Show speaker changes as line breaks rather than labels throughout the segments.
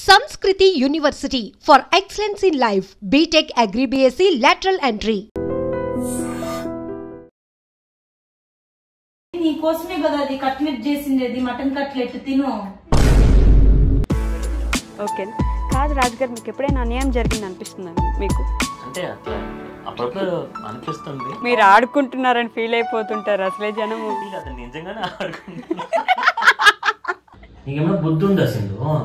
Sanskriti University for excellence in life. BTech Agri BSc lateral entry.
నీ కోసమే కదా అది కట్లెట్ చేసిండేది, మటన్ కట్లెట్ తిను.
ఓకే కాదు రాజు గారు, మీకు ఎప్పుడైనా అన్యాయం జరిగింది అనిపిస్తుందండి మీకు?
అంటే అట్లా అప్పుడప్పుడు అనిపిస్తుంది.
మీరు ఆడుకుంటున్నారని ఫీల్ అయిపోతుంటారు అసలే జనము.
అది నిజంగానే ఆడుకుంటున్నా. నీకేమైనా బుద్ధి ఉందా సింధు?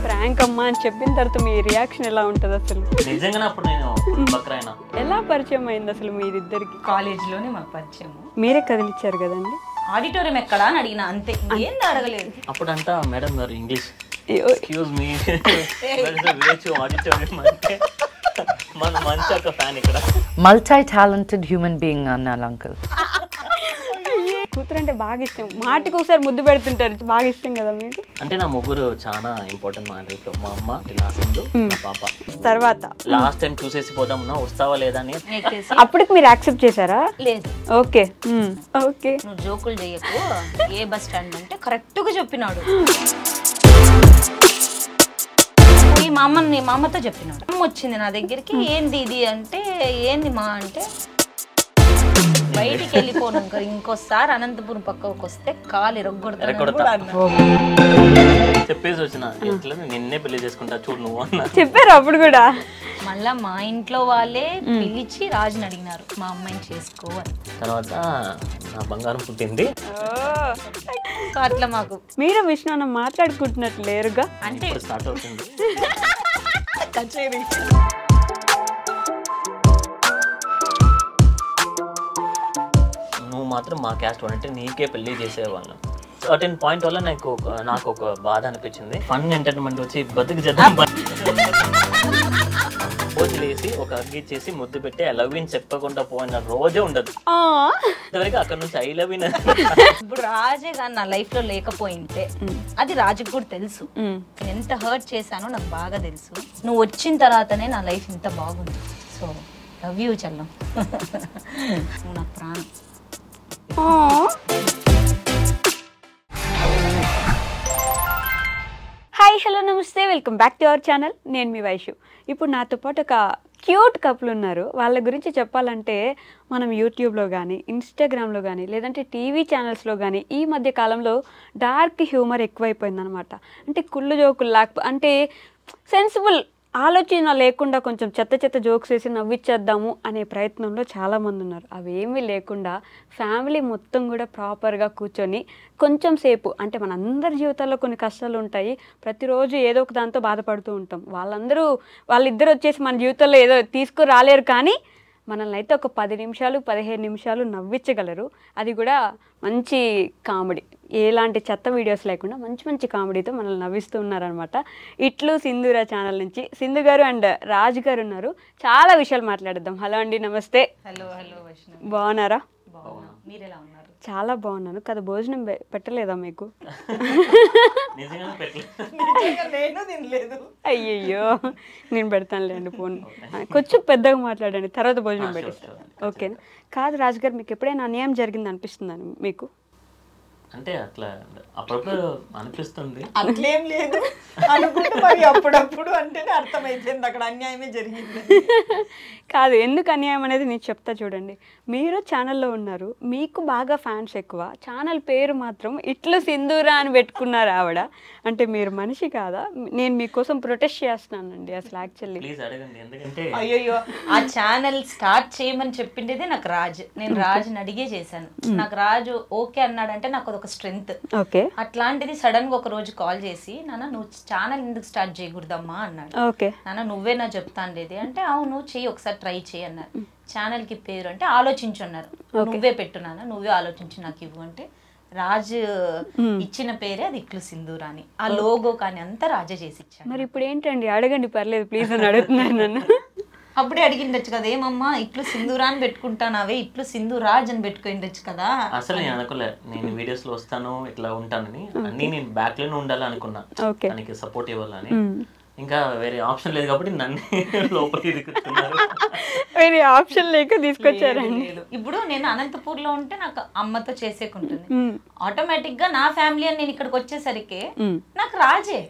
ప్రాంక్ అమ్మా అని చెప్పిన తర్వాత మీ రియాక్షన్ ఎలా ఉంటుంది అసలు?
నిజంగానే అప్పుడు నేను బక్రైనా.
ఎలా పరిచయం అయింది అసలు మీరిద్దరికి?
కాలేజ్ లోనే మాకు పరిచయం.
మీరే కదిలిచ్చారు కదండి.
ఆడిటోరియం ఎక్కడా అని అడిగినా, అంతే, ఏంది అడగలేదు.
అప్పుడంట మేడం గారు ఇంగ్లీష్ ఎక్స్క్యూజ్ మీ ఆడిటోరియం అంటే మన మంచి ఒక ఫ్యాన్ ఇక్కడ.
మల్టీ టాలెంటెడ్ హ్యూమన్ బీయింగ్ అన్నారు అంకుల్.
కూతురు అంటే బాగా ఇష్టం, మాటికి ఒకసారి ముద్దు పెడుతుంటారు, బాగా ఇష్టం కదా మీకు?
అంటే నా ముగ్గురు చాలా ఇంపార్టెంట్ మా లైఫ్ లో. మా అమ్మ, నా సింధు, నా పాప.
తర్వాత
లాస్ట్ టైం చూసేసి పోదామన్నా వస్తావా లేదా అని.
అప్పటికి మీరు యాక్సెప్ట్ చేశారా?
లేదు.
Okay okay.
నువ్వు జోకులు చేయకు, ఏ బస్ స్టాండ్ అంటే కరెక్ట్ గా చెప్పినాడు. మా అమ్మతో చెప్పినాడు. అమ్మ వచ్చింది నా దగ్గరికి, ఏంది ఇది అంటే, ఏంది మా అంటే, బయటికి వెళ్ళిపోను ఇంకోసారి అనంతపురం పక్కకు వస్తే కాలు ఎరగొడతా
చెప్పేసి వచ్చిన, ఎట్లా నిన్నే పెళ్లి చేసుకుంటా చూడు నువ్వు అన్న.
చెప్పారు అప్పుడు కూడా?
మళ్ళా మా ఇంట్లో వాళ్ళే పిలిచి రాజుని అడిగినారు మా అమ్మాయిని చేసుకో అని.
తర్వాత నా బంగారం పుట్టింది.
అట్లా మాకు
మీరు విష్ణు మాట్లాడుకుంటున్నట్లు లేరుగా
అంటే స్టార్ట్ అవుతుంది. నువ్వు మాత్రం మా క్యాస్ట్ అంటే నీకే పెళ్లి చేసేవాళ్ళం. సర్టెన్ పాయింట్ వల్ల నాకు ఒక బాధ అనిపించింది. ఫన్ ఎంటర్టైన్మెంట్ వచ్చి బతుకు చేద్దాం పోతులేసి ఒక అగ్గి చేసి ముద్దు పెట్టి ఐ లవ్ యూ చెప్పకుండా పోయిన రోజే ఉండదు. ఇంతవరకు అక్కడ నుంచి ఐ లవ్ యూ.
ఇప్పుడు రాజే కానీ నా లైఫ్ లో లేకపోయింటే అది రాజుకు కూడా తెలుసు. ఎంత హర్ట్ చేశానో నాకు బాగా తెలుసు. నువ్వు వచ్చిన తర్వాతనే నా లైఫ్ ఇంత బాగుంది. సో లవ్ యూ చల్లం. నువ్వు నాకు ప్రాణం.
హాయ్ హలో నమస్తే, welcome back to our channel. నేను మీ వైషు. ఇప్పుడు నాతో పాటు ఒక క్యూట్ కపుల్ ఉన్నారు. వాళ్ళ గురించి చెప్పాలంటే మనం యూట్యూబ్లో కానీ, ఇన్స్టాగ్రామ్లో కానీ, లేదంటే టీవీ ఛానల్స్లో కానీ ఈ మధ్య కాలంలో డార్క్ హ్యూమర్ ఎక్కువైపోయిందనమాట. అంటే కుళ్ళు జోకులు అంటే సెన్సిబుల్ ఆలోచన లేకుండా కొంచెం చెత్త జోక్స్ వేసి నవ్విచ్చేద్దాము అనే ప్రయత్నంలో చాలామంది ఉన్నారు. అవేమీ లేకుండా ఫ్యామిలీ మొత్తం కూడా ప్రాపర్గా కూర్చొని కొంచెం సేపు, అంటే మన అందరి జీవితాల్లో కొన్ని కష్టాలు ఉంటాయి, ప్రతిరోజు ఏదో ఒక దాంతో బాధపడుతూ ఉంటాం. వాళ్ళిద్దరు వచ్చేసి మన జీవితంలో ఏదో తీసుకురాలేరు, కానీ మనల్ని అయితే ఒక 10 నిమిషాలు 15 నిమిషాలు నవ్వించగలరు. అది కూడా మంచి కామెడీ, ఎలాంటి చెత్త వీడియోస్ లేకుండా మంచి కామెడీతో మనల్ని నవ్విస్తూ ఉన్నారనమాట. ఇట్లు సింధూరా ఛానల్ నుంచి సింధు గారు అండ్ రాజు గారు ఉన్నారు. చాలా విషయాలు మాట్లాడదాం. హలో అండి, నమస్తే.
హలో
బాగున్నారా?
మీరు ఎలా ఉన్నారు?
చాలా బాగున్నాను కదా. భోజనం పెట్టలేదా మీకు? అయ్యయ్యో, నేను పెడతానులేండి ఫోన్. కొంచెం పెద్దగా మాట్లాడండి, తర్వాత భోజనం పెట్టేస్తాను. ఓకేనా? కాదు రాజు గారు, మీకు ఎప్పుడైనా అన్యాయం జరిగింది అనిపిస్తుందని మీకు?
అంటే అట్లా అప్పుడప్పుడు అనిపిస్తుంది.
అట్లేం లేదు అనుకుంటే మరి అప్పుడప్పుడు అంటేనే అర్థమైపోయింది అక్కడ అన్యాయమే జరిగింది.
కాదు, ఎందుకు అన్యాయం అనేది నేను చెప్తా చూడండి. మీరు ఛానల్లో ఉన్నారు, మీకు బాగా ఫ్యాన్స్ ఎక్కువ, ఛానల్ పేరు మాత్రం ఇట్లు సింధూరా అని పెట్టుకున్నారు ఆవిడ. అంటే మీరు మనిషి కాదా? నేను మీకోసం ప్రొటెస్ట్ చేస్తున్నానండి అసలు. యాక్చువల్లీ
ప్లీజ్ అడగండి, ఎందుకంటే
అయ్యో ఆ ఛానల్ స్టార్ట్ చేయమని చెప్పిండేది నాకు రాజు. నేను రాజుని అడిగే చేశాను. నాకు రాజు ఓకే అన్నాడంటే నాకు అదొక స్ట్రెంగ్త్.
ఓకే.
అట్లాంటిది సడన్ గా ఒక రోజు కాల్ చేసి, నాన్న నువ్వు ఛానల్ ఎందుకు స్టార్ట్ చేయకూడదమ్మా అన్నాడు.
ఓకే.
నాన్న నువ్వే నా చెప్తాండేది అంటే, అవును చెయ్యి, ఒకసారి ట్రై చేయి అన్నారు. ఛానల్ కి పేరు అంటే ఆలోచించు అన్నారు. నువ్వే పెట్టున్నానా, నువ్వే ఆలోచించి నాకు ఇవ్వు అంటే రాజు ఇచ్చిన పేరే అది ఇట్లు సింధూరా అని. ఆ లోగో కానీ అంతా రాజే చేసి ఇచ్చాడు.
మరి ఇప్పుడు ఏంటండి, అడగండి పర్లేదు ప్లీజ్ అని అడుగుతున్నాను నన్ను.
అప్పుడే అడిగిండొచ్చు కదా, ఏమమ్మా ఇట్లు సింధూరా అని పెట్టుకుంటానావే, ఇట్లు సింధు రాజ్ అని పెట్టుకోండొచ్చు కదా.
అసలు నేను అనుకోలే నేను వీడియోస్ లో వస్తాను ఇట్లా ఉంటానని. అన్ని నేను బ్యాక్ లోనే ఉండాలి అనుకున్నా, తనకి సపోర్ట్ ఇవ్వాలని. ఇంకా వేరే ఆప్షన్ లేదు కాబట్టి నన్ను లోపలికి ఇరుక్కుతున్నారు.
వేరే ఆప్షన్ లేక తీసుకొచ్చారండి.
ఇప్పుడు నేను అనంతపూర్లో ఉంటే నాకు అమ్మతో చేసేకుంటుంది, ఆటోమేటిక్ గా నా ఫ్యామిలీ అని నేను ఇక్కడికి వచ్చేసరికి నాకు రాజే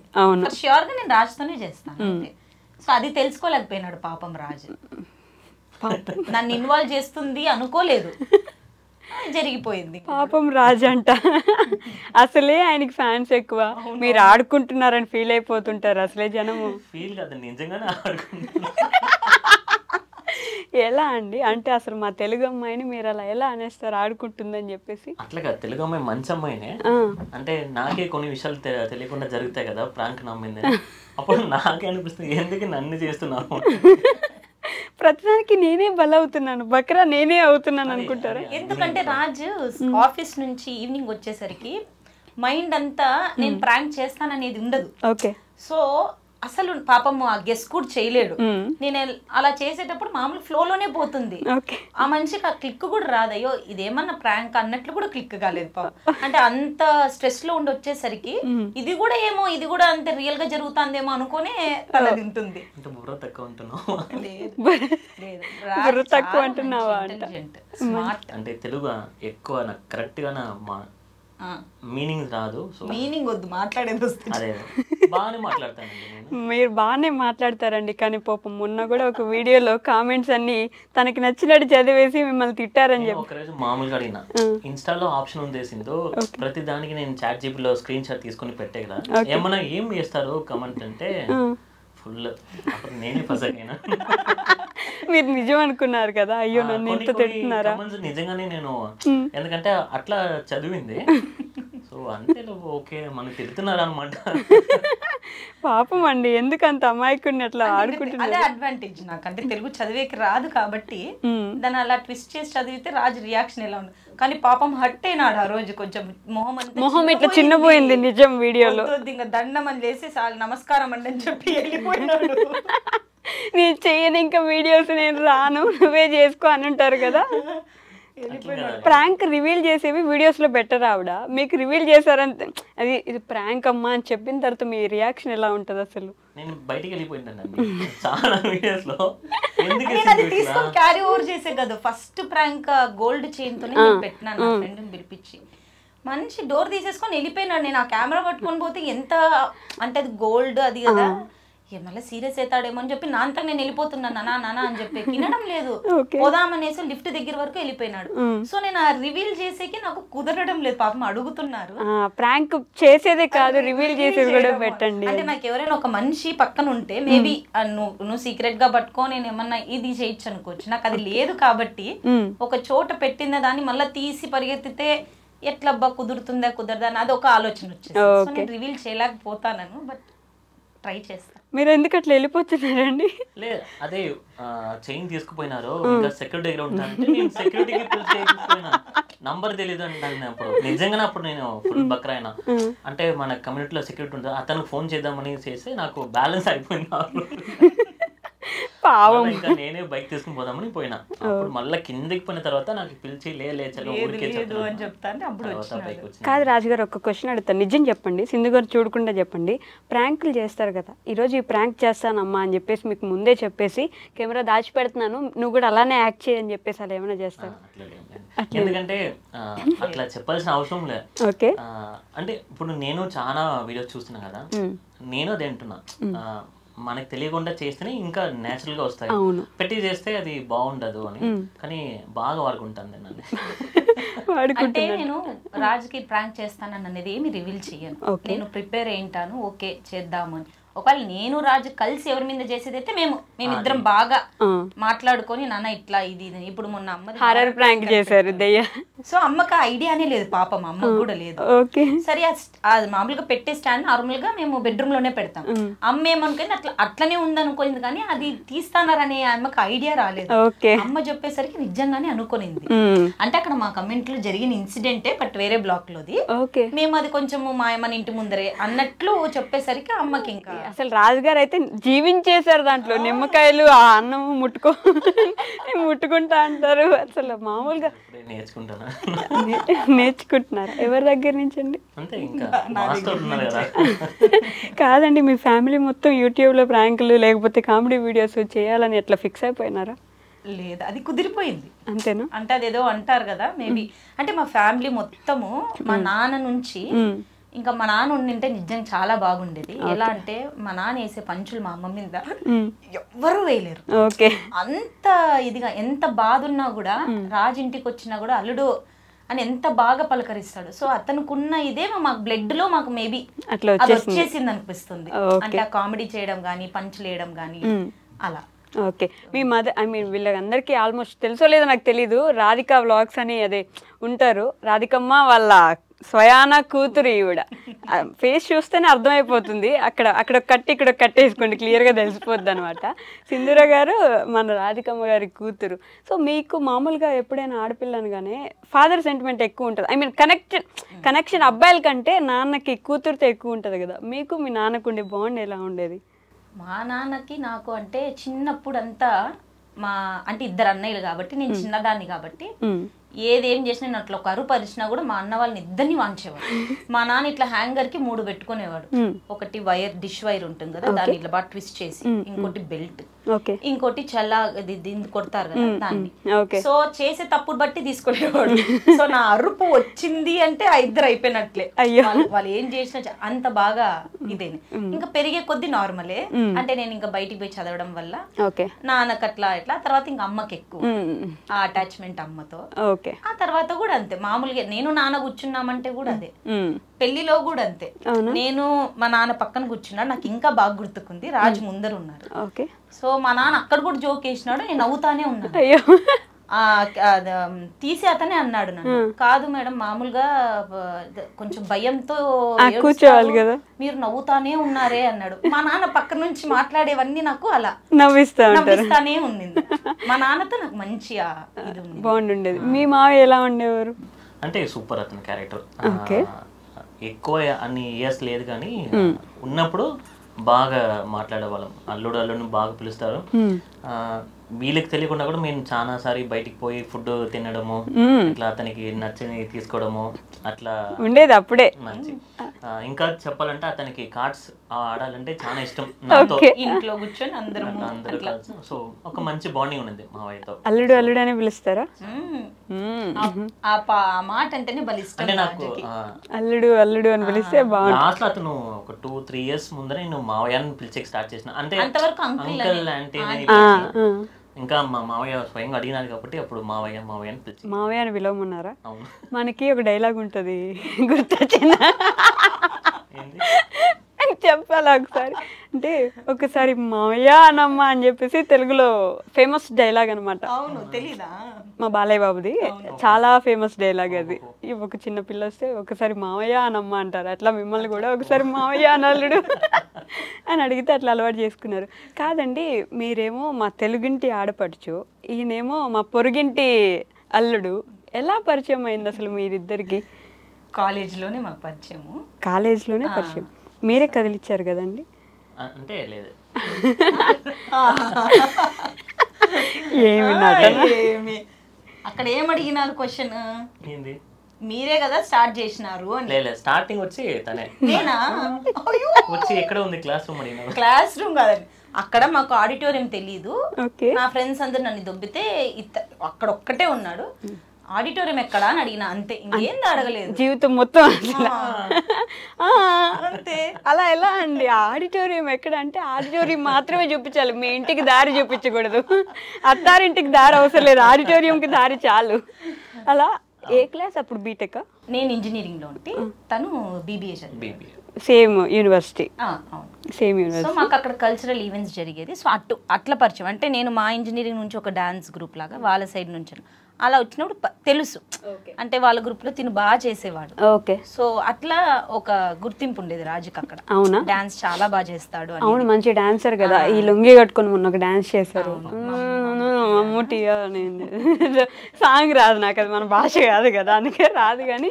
ష్యూర్ గా నేను రాజుతోనే చేస్తాను. సో అది తెలుసుకోలేకపోయినాడు పాపం రాజు, నన్ను ఇన్వాల్వ్ చేస్తుంది అనుకోలేదు, జరిగిపోయింది.
పాపం రాజు అంట, అసలే ఆయనకి ఫ్యాన్స్ ఎక్కువ, మీరు ఆడుకుంటున్నారని ఫీల్ అయిపోతుంటారు అసలే జనము.
ఫీల్ కాదు, నిజంగానే ఆడుకుంటున్నారు.
ఎలా అండి అంటే అసలు మా తెలుగు అమ్మాయిని మీరు అలా ఎలా అనేస్తారు ఆడుకుంటుందని చెప్పేసి?
అట్లా కాదు, తెలుగు అమ్మాయి మంచి అమ్మాయినే, అంటే నాకే కొన్ని విషయాలు తెలియకుండా జరుగుతాయి కదా ప్రాంక్ నమ్మింది, అప్పుడు నాకే అనిపిస్తుంది ఎందుకు నన్ను చేస్తున్నావు,
ప్రతిదానికి నేనే బలవుతున్నాను, బక్రా నేనే అవుతున్నాను అనుకుంటారా?
ఎందుకంటే రాజు ఆఫీస్ నుంచి ఈవినింగ్ వచ్చేసరికి మైండ్ అంతా నేను ప్రాంక్ చేస్తాననేది ఉండదు.
ఓకే.
సో అసలు పాపం ఆ గెస్ కూడా చేయలేడు. నేను అలా చేసేటప్పుడు మామూలు ఫ్లోలోనే పోతుంది, ఆ మనిషికి ఆ క్లిక్ కూడా రాదు. అయ్యో ఇదేమన్నా ప్రాంక్ అన్నట్లు కూడా క్లిక్ కాలేదు పాపం. అంటే అంత స్ట్రెస్ లో ఉండి వచ్చేసరికి ఇది కూడా ఏమో, ఇది కూడా అంతే రియల్ గా జరుగుతుందేమో అనుకునే తల తింటుంది.
బుర్ర తక్కువ అంటున్నావు?
బుర్ర తక్కువ అంటున్నావా?
స్మార్ట్
అంటే తెలుగు ఎక్కువ నాకు కరెక్ట్ గా మీనింగ్ రాదు,
మీనింగ్ వద్దు, మాట్లాడేది
అదే బాగానే మాట్లాడతానండి నేను.
మీరు బాగానే మాట్లాడతారండి, కానీ పాపం మొన్న కూడా ఒక వీడియోలో కామెంట్స్ అన్ని తనకి నచ్చినట్టు చదివేసి మిమ్మల్ని తిట్టారని చెప్పి
ఒకరోజు మామూలుగా అడిగిన, ఇన్స్టాలో ఆప్షన్ ఉందేసిందో ప్రతి దానికి నేను చాట్ జీపీలో స్క్రీన్ షాట్ తీసుకుని పెట్టే కదా, ఏమన్నా ఏం చేస్తారు కమెంట్ అంటే ఫుల్, అప్పుడు నేనే ఫస్ట్ అయినా.
మీరు నిజం అనుకున్నారు కదా, అయ్యో నన్ను ఇంత తిడుతున్నారా?
నిజంగానే నేను, ఎందుకంటే అట్లా చదివింది, సో అంతే ఓకే మనకు తిడుతున్నారు అనమాట.
పాపం అండి, ఎందుకు అంత అమాయకుడిని అట్లా ఆడుకుంటున్నారు?
అదే అడ్వాంటేజ్ నాకు, అంటే తెలుగు చదివేకి రాదు కాబట్టి దాన్ని అలా ట్విస్ట్ చేసి చదివితే రాజు రియాక్షన్ ఎలా ఉంది. కానీ పాపం హట్ అయినాడు ఆ రోజు, కొంచెం మొహం
ఇట్లా చిన్నపోయింది నిజం వీడియోలో.
ఇంకా దండం అని చేసి నమస్కారం అండి అని చెప్పి వెళ్ళిపోయినాడు.
నేను చెయ్యను ఇంకా వీడియోస్, నేను రాను, నువ్వే చేసుకో అని ఉంటారు కదా. ప్రాంక్ రివీల్ చేసేవి వీడియోస్ లో బెటర్ ఆవిడ, మీకు రివీల్ చేశారంటే అది ఇది ప్రాంక్ అమ్మా అని చెప్పిన తర్వాత మీ రియాక్షన్ ఎలా ఉంటది అసలు?
నేను బయటికి వెళ్ళిపోయిందండి చాలా వీడియోస్ లో,
అది తీసుకొని క్యారీ ఓవర్ చేసే కదా. ఫస్ట్ ప్రాంక్ గోల్డ్ చైన్ తోనే పెట్టినాను నా ఫ్రెండ్ని పిలిపించి, మంచి డోర్ తీసేసుకొని వెళ్ళిపోయినాడు. నేను ఆ కెమెరా పట్టుకొని పోతే ఎంత అంటే అది గోల్డ్ అది కదా, మళ్ళీ సీరియస్ అవుతాడేమో అని చెప్పి నాంతా నేను వెళ్ళిపోతున్నాను నానా అని చెప్పి వినడం లేదు, పోదామనేసి లిఫ్ట్ దగ్గర వరకు వెళ్ళిపోయినాడు. సో నేను ఆ రివీల్ చేసేకి నాకు కుదరడం లేదు, పాపం అడుగుతున్నారు.
ప్రాంక్ చేసేదే కాదు రివీల్ చేసేది కూడా పెట్టండి.
అంటే నాకు ఎవరైనా ఒక మనిషి పక్కన ఉంటే మేబీ నువ్వు సీక్రెట్ గా పట్టుకో నేను ఏమన్నా ఇది చేయొచ్చు అనుకోవచ్చు. నాకు అది లేదు కాబట్టి ఒక చోట పెట్టిన దాన్ని మళ్ళీ తీసి పరిగెత్తితే ఎట్లబ్బా కుదురుతుందా కుదరదా అని అది ఒక ఆలోచన వచ్చేసి నేను రివీల్ చేయలేకపోతాను, బట్ ట్రై చేస్తాను.
మీరు ఎందుకు అట్లా వెళ్ళిపోతున్నారండి?
లేదు అదే చైన్ తీసుకుపోయినారు, ఇంకా సెక్యూరిటీ దగ్గర ఉంటానంటే నేను సెక్యూరిటీకి పిలిచేపోయినా, నంబర్ తెలియదు అంటాను. అప్పుడు నిజంగానే అప్పుడు నేను ఫుల్ బక్రా అయినా, అంటే మన కమ్యూనిటీలో సెక్యూరిటీ ఉంటుంది, అతను ఫోన్ చేద్దామని చేసి నాకు బ్యాలెన్స్ అయిపోయింది. ఇంకా నేనే బైక్ తీసుకుని పోదామని పోయినా, అప్పుడు మళ్ళీ కిందకి పోయిన తర్వాత నాకు పిలిచి
కాదు రాజుగారు, ఒక క్వశ్చన్ అడుగుతాను, నిజం చెప్పండి, సింధు గారు చూడకుండా చెప్పండి. ప్రాంకులు చేస్తారు కదా, ఈరోజు ఈ ప్రాంక్ చేస్తానమ్మా అని చెప్పేసి మీకు ముందే చెప్పేసి కెమెరా దాచిపెడుతున్నాను నువ్వు కూడా అలానే యాక్ట్ చేయని చెప్పేసి అలా ఏమైనా చేస్తారు?
ఎందుకంటే అట్లా చెప్పాల్సిన అవసరం లేదు.
ఓకే.
అంటే ఇప్పుడు నేను చాలా వీడియోస్ చూస్తున్నా కదా, నేను అదే అంటున్నా, మనకు తెలియకుండా చేస్తేనే ఇంకా నేచురల్ గా వస్తాయి, పెట్టి చేస్తే అది బాగుండదు అని. కానీ బాగా వాడుకుంటాను నేను.
అంటే నేను రాజుకి ప్రాంక్ చేస్తానని అనేది ఏమి రివీల్ చెయ్యను, నేను ప్రిపేర్ అయింటాను, ఓకే చేద్దాము అని. ఒకవేళ నేను రాజు కలిసి ఎవరి మీద చేసేది అయితే మేమిద్దరం బాగా మాట్లాడుకొని నాన్న ఇట్లా ఇది ఇప్పుడు మొన్న అమ్మ
హారర్ ప్రాంక్ చేశారు దయ్య,
సో అమ్మకి ఐడియానే లేదు పాపం, అమ్మకు కూడా లేదు. సరే అది మామూలుగా పెట్టే స్టాండ్ నార్మల్ గా మేము బెడ్రూమ్ లోనే పెడతాం. అమ్మ ఏమనుకుంది అట్లనే ఉందనుకోయింది, కానీ అది తీస్తానరనే అమ్మకి ఐడియా రాలేదు. అమ్మ చెప్పేసరికి నిజంగానే అనుకునింది. అంటే అక్కడ మా కమెంట్ లో జరిగిన ఇన్సిడెంటే, బట్ వేరే బ్లాక్ లోది. మేము అది కొంచెము మన ఇంటి ముందరే అన్నట్లు చెప్పేసరికి అమ్మకి ఇంకా
అసలు రాజుగారు అయితే జీవించేశారు దాంట్లో. నిమ్మకాయలు ఆ అన్నం ముట్టుకుంటా అంటారు. అసలు మామూలుగా నేర్చుకుంటున్నారు. ఎవరి దగ్గర నుంచి అండి? కాదండి, మీ ఫ్యామిలీ మొత్తం యూట్యూబ్లో ప్రాంకులు లేకపోతే కామెడీ వీడియోస్ చేయాలని ఎట్లా ఫిక్స్ అయిపోయినారా?
లేదు, అది కుదిరిపోయింది
అంతేనా?
అంటే అదేదో అంటారు కదా మేబీ, అంటే మా ఫ్యామిలీ మొత్తము మా నాన్న నుంచి, ఇంకా మా నాన్న ఉండింటే నిజంగా చాలా బాగుండేది. ఎలా అంటే మా నాన్న వేసే పంచులు మా అమ్మ మీద ఎవ్వరూ వేయలేరు. అంత ఇదిగా, ఎంత బాధ ఉన్నా కూడా రాజు ఇంటికి వచ్చినా కూడా అల్లుడు అని ఎంత బాగా పలకరిస్తాడు. సో అతనుకున్న ఇదే మాకు బ్లడ్ లో మాకు మేబీ అది వచ్చేసింది అనిపిస్తుంది. అంటే ఆ కామెడీ చేయడం గానీ, పంచులు వేయడం గానీ అలా.
ఓకే, మీ మదర్ వీళ్ళందరికీ ఆల్మోస్ట్ తెలుసో లేదో నాకు తెలీదు, రాధిక వ్లాగ్స్ అని అదే ఉంటారు. రాధికమ్మ వాళ్ళ స్వయాన కూతురు ఈవిడ. ఫేస్ చూస్తేనే అర్థమైపోతుంది. అక్కడ కట్టి ఇక్కడ కట్టేసుకోండి, క్లియర్గా తెలిసిపోద్ది అనమాట. సింధూర గారు మన రాధికమ్మ గారి కూతురు. సో మీకు మామూలుగా ఎప్పుడైనా ఆడపిల్లనగానే ఫాదర్ సెంటిమెంట్ ఎక్కువ ఉంటుంది. కనెక్షన్ అబ్బాయిల కంటే నాన్నకి కూతురుతో ఎక్కువ ఉంటుంది కదా. మీకు మీ నాన్నకు ఉండే బాండ్ ఎలా ఉండేది?
మా నాన్నకి నాకు అంటే చిన్నప్పుడు అంతా అంటే ఇద్దరు అన్నయ్యలు కాబట్టి, నేను చిన్నదాన్ని కాబట్టి ఏదేం చేసినా నేను అట్లా ఒక అరుపు అరిచినా కూడా మా అన్న వాళ్ళని ఇద్దరిని వాంచేవాడు. మా నాన్న ఇట్లా హ్యాంగర్ కి 3 పెట్టుకునేవాడు. ఒకటి డిష్ వైర్ ఉంటుంది కదా, దాన్ని ఇట్లా బాగా ట్విస్ట్ చేసి, ఇంకోటి బెల్ట్, ఇంకోటి చల్లా దీన్ని కొడతారు కదా దాన్ని. సో చేసే తప్పుడు బట్టి తీసుకునేవాడు. సో నా అరుపు వచ్చింది అంటే ఆ ఇద్దరు అయిపోయినట్లే. వాళ్ళు ఏం చేసినా అంత బాగా ఇదేని. ఇంకా పెరిగే కొద్ది నార్మలే. అంటే నేను ఇంకా బయటికి పోయి చదవడం వల్ల నాన్నకు అట్లా ఎట్లా, తర్వాత ఇంకా అమ్మకి ఎక్కువ ఆ అటాచ్మెంట్ అమ్మతో. ఆ తర్వాత కూడా అంతే మామూలుగా నేను నాన్న కూర్చున్నామంటే కూడా అదే. పెళ్లిలో కూడా అంతే, నేను మా నాన్న పక్కన కూర్చున్నాడు. నాకు ఇంకా బాగా గుర్తుకుంది, రాజు ముందర ఉన్నారు. సో మా నాన్న అక్కడ కూడా జోక్ వేసినాడు, నేను నవ్వుతానే ఉన్నాను. తీసి అతనే అన్నాడు నన్ను, కాదు మేడం మామూలుగా కొంచెం భయంతో
కూర్చోవాలి కదా,
మీరు నవ్వుతానే ఉన్నారే అన్నాడు. మా నాన్న పక్క నుంచి మాట్లాడేవన్నీ నాకు అలా
నవ్విస్తానే
ఉండింది. మా నాన్నతో నాకు మంచి
బాండ్ ఉండేది. మీ మావయ్య ఎలా ఉండేవారు?
అంటే సూపర్ అతని క్యారెక్టర్. ఎక్కువ అన్ని ఇయర్స్ లేదు కానీ ఉన్నప్పుడు బాగా మాట్లాడేవాళ్ళం. అల్లుడిని బాగా పిలుస్తారు. వీళ్ళకి తెలియకుండా కూడా మేము చాలా సారి బయటికి పోయి ఫుడ్ తినడము, ఇట్లా అతనికి నచ్చని తీసుకోవడము అట్లా
ఉండేది అప్పుడే.
మంచి ఇంకా చెప్పాలంటే అతనికి కార్డ్స్ ఆడాలంటే చాలా ఇష్టం.
ఇంట్లో కూర్చొని అందరూ
సో ఒక మంచి బాండింగ్ ఉన్నది మా వైతో.
అల్లుడు అల్లుడు అని పిలుస్తారా?
ఆ మాట అంటేనే బలిష్టం.
అంటే నాకు
అల్లుడు అల్లుడు అని పిలిస్తే బాగుంది.
లాస్ట్ అతను ఒక 2-3 years ముందర నేను మావయ్యని పిలిచే స్టార్ట్ చేసిన. అంటే అంకుల్ అంటే ఇంకా మా మావయ్య స్వయంగా అడిగినారు కాబట్టి అప్పుడు మావయ్య మావయ్య అని పిలిచి
మావయ్య అని పిలవమన్నారా? మనకి ఒక డైలాగ్ ఉంటది, గుర్తొచ్చిందా? చెప్పాలా ఒకసారి? అంటే ఒకసారి మావయ్య అనమ్మా అని చెప్పేసి తెలుగులో ఫేమస్ డైలాగ్ అనమాట. మా బాలయ్య బాబుది చాలా ఫేమస్ డైలాగ్ అది. ఒక చిన్న పిల్ల వస్తే ఒకసారి మావయ్య అనమ్మా అంటారు, అట్లా మిమ్మల్ని కూడా ఒకసారి మావయ్య అనల్లుడు అని అడిగితే అట్లా అలవాటు చేసుకున్నారు. కాదండి, మీరేమో మా తెలుగింటి ఆడపడుచు, ఈయనేమో మా పొరుగింటి అల్లుడు. ఎలా పరిచయం అయింది అసలు మీరిద్దరికి?
కాలేజీలోనే మాకు పరిచయము.
కాలేజీలోనే పరిచయం. మీరే కదిలిచ్చారు కదండి?
అంటే లేదు,
ఏమి
అక్కడ ఏమడిగినారు క్వశ్చన్? మీరే కదా స్టార్ట్ చేసినారు అని.
స్టార్టింగ్ వచ్చి తనే
నేనా
వచ్చి ఎక్కడ ఉంది క్లాస్ రూమ్ అడిగినా.
క్లాస్ రూమ్ కాదండి, అక్కడ మాకు ఆడిటోరియం తెలీదు. నా ఫ్రెండ్స్ అందరు నన్ను దొబ్బితే అక్కడ ఒక్కటే ఉన్నాడు. ఆడిటోరియం ఎక్కడా అని అడిగినా, అంతే, ఇంకేంది అడగలేదు.
జీవితం మొత్తం అంతే. అలా ఎలా అండి? ఆడిటోరియం ఎక్కడ అంటే ఆడిటోరియం మాత్రమే చూపించాలి, మీ ఇంటికి దారి చూపించకూడదు. అత్తారింటికి దారి అవసరం లేదు, ఆడిటోరియంకి దారి చాలు. అలా. ఏ క్లాస్ అప్పుడు? బీటెక్?
నేను ఇంజనీరింగ్ లో ఉంటే తను బీబీఏ చదివి.
Same university. Same university.
So మాకు అక్కడ కల్చరల్ ఈవెంట్స్ జరిగేది. సో అట్లా పరిచయం. అంటే నేను మా ఇంజనీరింగ్ నుంచి ఒక డాన్స్ గ్రూప్ లాగా వాళ్ళ సైడ్ నుంచి అలా వచ్చినప్పుడు తెలుసు. అంటే వాళ్ళ గ్రూప్ లో తిను బాగా చేసేవాడు.
ఓకే.
సో అట్లా ఒక గుర్తింపు ఉండేది రాజుకి అక్కడ.
అవునా?
డాన్స్ చాలా బాగా చేస్తాడు.
అవును, మంచి డాన్సర్ కదా. ఈ లుంగి కట్టుకొని మొన్న ఒక డాన్స్ చేశారు. మమ్మూటి సాంగ్ రాదు నాకు, అది మన భాష కాదు కదా, అందుకే రాదు. కానీ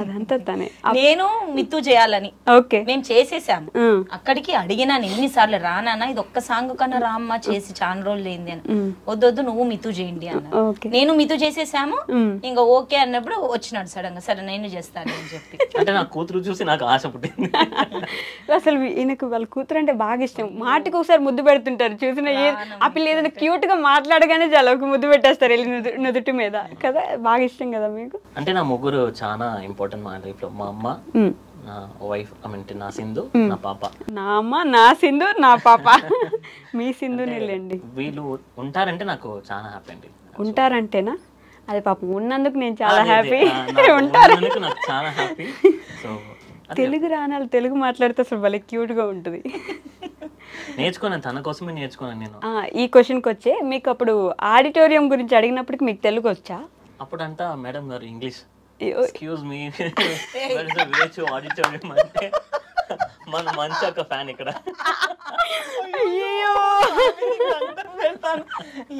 అదంతా తనే.
నేను మిత్తు చేయాలని
ఓకే.
మేము చేసేసాము. అక్కడికి అడిగినాను ఎన్నిసార్లు, రానా ఇది ఒక్క సాంగ్ కన్నా రామ్మ చేసి చాలా రోజులు ఏంది అని. వద్దొద్దు నువ్వు మిత్తు చేయండి అన్న. నేను మిత్తు చేసేసాము. ఇంకా ఓకే అన్నప్పుడు వచ్చినాడు సడన్ గా, సరే నేను చేస్తాను అని చెప్పి.
అంటే నా కూతురు చూసి నాకు ఆశ పుట్టింది.
అసలు ఈయనకు వాళ్ళ కూతురు అంటే బాగా ఇష్టం. మాటకు ఒకసారి ముద్దు పెడుతుంటారు చూసిన, ఆ పిల్ల ఏదైనా క్యూట్ గా మాట్లాడగానే చాలా ఒక ముద్దు పెట్టేస్తారు వెళ్ళి నుదుటి మీద కదా. బాగా ఇష్టం కదా మీకు?
అంటే నా ముగ్గురు చాలా ఇంపార్టెంట్ మా లైఫ్ లో. మా అమ్మ, నా వైఫ్, నా సింధు, నా పాప.
నా అమ్మ, నా సింధు, నా పాప. మీ సింధు నీళ్ళండి.
వీళ్ళు ఉంటారంటే నాకు చాలా హ్యాపీ అండి.
ఉంటారంటేనా? అది పాపం ఉన్నందుకు నేను చాలా హ్యాపీ.
ఉంటారు నాకు చాలా హ్యాపీ. సో
తెలుగు రానాలు తెలుగు మాట్లాడితే అసలు భలే క్యూట్ గా ఉంటుంది.
నేర్చుకున్నాను, తన కోసమే నేర్చుకున్నాను నేను.
ఈ క్వశ్చన్కి వచ్చే, మీకు అప్పుడు ఆడిటోరియం గురించి అడిగినప్పటికి మీకు తెలుగు వచ్చా?
అప్పుడంతా మేడం గారు ఇంగ్లీష్, ఎక్స్క్యూజ్ మీ ఆడిటోరియం అంటే మన మంచి ఒక ఫ్యాన్ ఇక్కడ.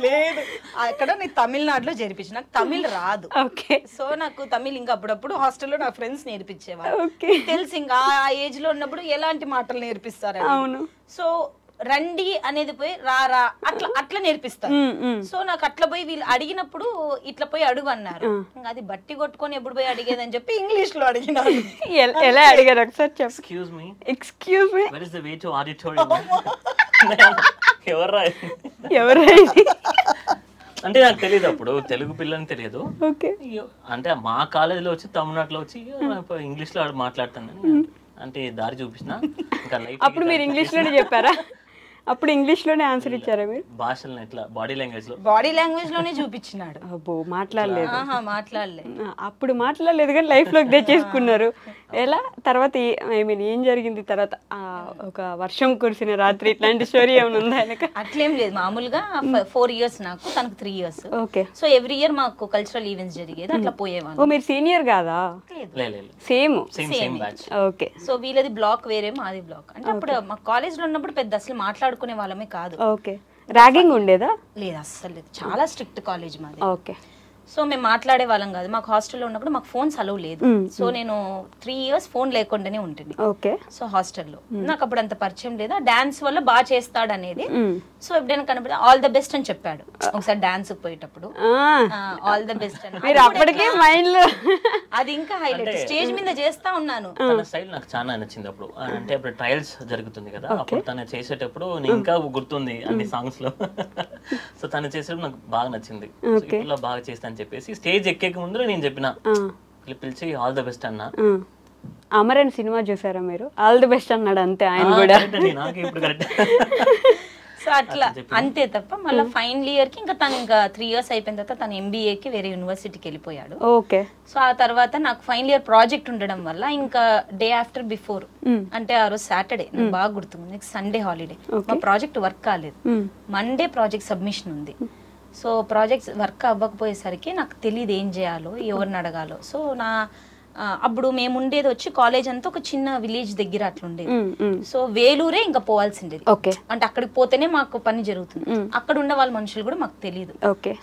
లేదు అక్కడ నేను తమిళనాడులో జరిపించి, నాకు తమిళ్ రాదు. సో నాకు తమిళ్ ఇంకా అప్పుడప్పుడు హాస్టల్లో నా ఫ్రెండ్స్ నేర్పించేవారు. తెలుసు ఇంకా ఆ ఏజ్ లో ఉన్నప్పుడు ఎలాంటి మాటలు నేర్పిస్తారు. సో రండి అనేది పోయి రారా అట్లా అట్లా నేర్పిస్తారు. సో నాకు అట్లా పోయి వీళ్ళు అడిగినప్పుడు ఇట్లా పోయి అడుగు అన్నారు. అది బట్టి కొట్టుకొని ఎప్పుడు పోయి అడిగేదని చెప్పి ఇంగ్లీష్ లో అడిగినారు.
ఎలా అడిగారు ఒకసారి చెప్పు.
Excuse me,
excuse me,
where is the way to auditorium? ఎవరా అంటే నాకు తెలియదు అప్పుడు, తెలుగు పిల్లని తెలియదు. అంటే మా కాలేజీలో వచ్చి తమిళనాడులో వచ్చి ఇంగ్లీష్ లో మాట్లాడతాను అంటే దారి చూపించిన. ఇంకా
అప్పుడు మీరు ఇంగ్లీష్ లోనే చెప్పారా? అప్పుడు ఇంగ్లీష్ లోనే ఆన్సర్ ఇచ్చారా మీరు?
భాషలను ఎట్లా బాడీ
లాంగ్వేజ్ లోనే చూపించినాడు.
అబ్బో మాట్లాడలేదు. అప్పుడు మాట్లాడలేదు కానీ లైఫ్ లోకి తెచ్చేసుకున్నారు. ఎలా తర్వాత ఐ మీన్ ఏం జరిగింది తర్వాత? ఒక వర్షం కురిసిన రాత్రి ఇట్లాంటి స్టోరీ ఏమైనా ఉందా?
అట్లేం లేదు, మామూలుగా 4 years నాకు, తనకు 3 years.
Okay.
So every year మాకు కల్చరల్ ఈవెంట్స్ జరిగేది, అట్లా పోయేవాళ్ళు.
ఓ మీరు సీనియర్ కాదా? సేమ్. ఓకే.
సో వీళ్ళది బ్లాక్ వేరే, మాది బ్లాక్. అంటే అప్పుడు మా కాలేజ్ లో ఉన్నప్పుడు పెద్ద అసలు మాట్లాడుకునే వాళ్ళమే కాదు.
ఓకే. ర్యాగింగ్ ఉండేదా?
లేదు అస్సలు లేదు, చాలా స్ట్రిక్ట్ కాలేజ్ మాది.
ఓకే.
సో మేము మాట్లాడే వాళ్ళం కాదు. మాకు హాస్టల్లో ఉన్నప్పుడు మాకు ఫోన్స్ అలవ్ లేదు. సో నేను 3 years ఫోన్ లేకుండానే ఉంటుంది.
ఓకే.
సో హాస్టల్లో నాకు అప్పుడు అంత పరిచయం లేదు. డాన్స్ వల్ల బాగా చేస్తాడు అనేది. సో ఎప్పుడైనా కనపడి ఆల్ ద బెస్ట్ అని చెప్పాడు ఒకసారి డాన్స్ పోయేటప్పుడు. ఆల్ ద బెస్ట్ అని
అప్పటికే మైండ్ లో
అది ఇంకా హైలైట్. స్టేజ్ మీద చేస్తా ఉన్నాను.
తన స్టైల్ నాకు చాలా నచ్చింది అప్పుడు. అంటే అప్పుడు ట్రయల్స్ జరుగుతుంది కదా, అప్పుడు తను చేసేటప్పుడు నేను ఇంకా గుర్తుంది అన్ని సాంగ్స్ లో. సో తను చేసేటప్పుడు నాకు బాగా నచ్చింది. ఇప్పుడు బాగా చేస్తాను చెప్పేసి స్టేజ్ ఎక్కే ముందు నేను చెప్పిన, పిలిచి ఆల్ ద బెస్ట్ అన్నా.
అమరన్ సినిమా చూసారా మీరు? ఆల్ ది బెస్ట్ అన్నాడు అంతే ఆయన కూడా.
సో అట్లా అంతే తప్ప మళ్ళీ ఫైనల్ ఇయర్ కి ఇంకా తను ఇంకా 3 years అయిపోయిన తర్వాత తను ఎంబీఏకి వేరే యూనివర్సిటీకి వెళ్ళిపోయాడు.
ఓకే.
సో ఆ తర్వాత నాకు ఫైనల్ ఇయర్ ప్రాజెక్ట్ ఉండడం వల్ల ఇంకా డే ఆఫ్టర్ బిఫోర్ అంటే ఆ రోజు సాటర్డే నాకు బాగా గుర్తుంది, నెక్స్ట్ సండే హాలిడే. మా ప్రాజెక్ట్ వర్క్ కాలేదు, మండే ప్రాజెక్ట్ సబ్మిషన్ ఉంది. సో ప్రాజెక్ట్స్ వర్క్ అవ్వకపోయేసరికి నాకు తెలియదు ఏం చేయాలో, ఎవరిని అడగాలో. సో అప్పుడు మేము ఉండేది వచ్చి కాలేజ్ అంతా ఒక చిన్న విలేజ్ దగ్గర అట్లా ఉండేది. సో వేలూరే ఇంకా పోవాల్సిండేది. అంటే అక్కడికి పోతేనే మాకు పని జరుగుతుంది. అక్కడ ఉండే వాళ్ళ మనుషులు కూడా మాకు తెలియదు.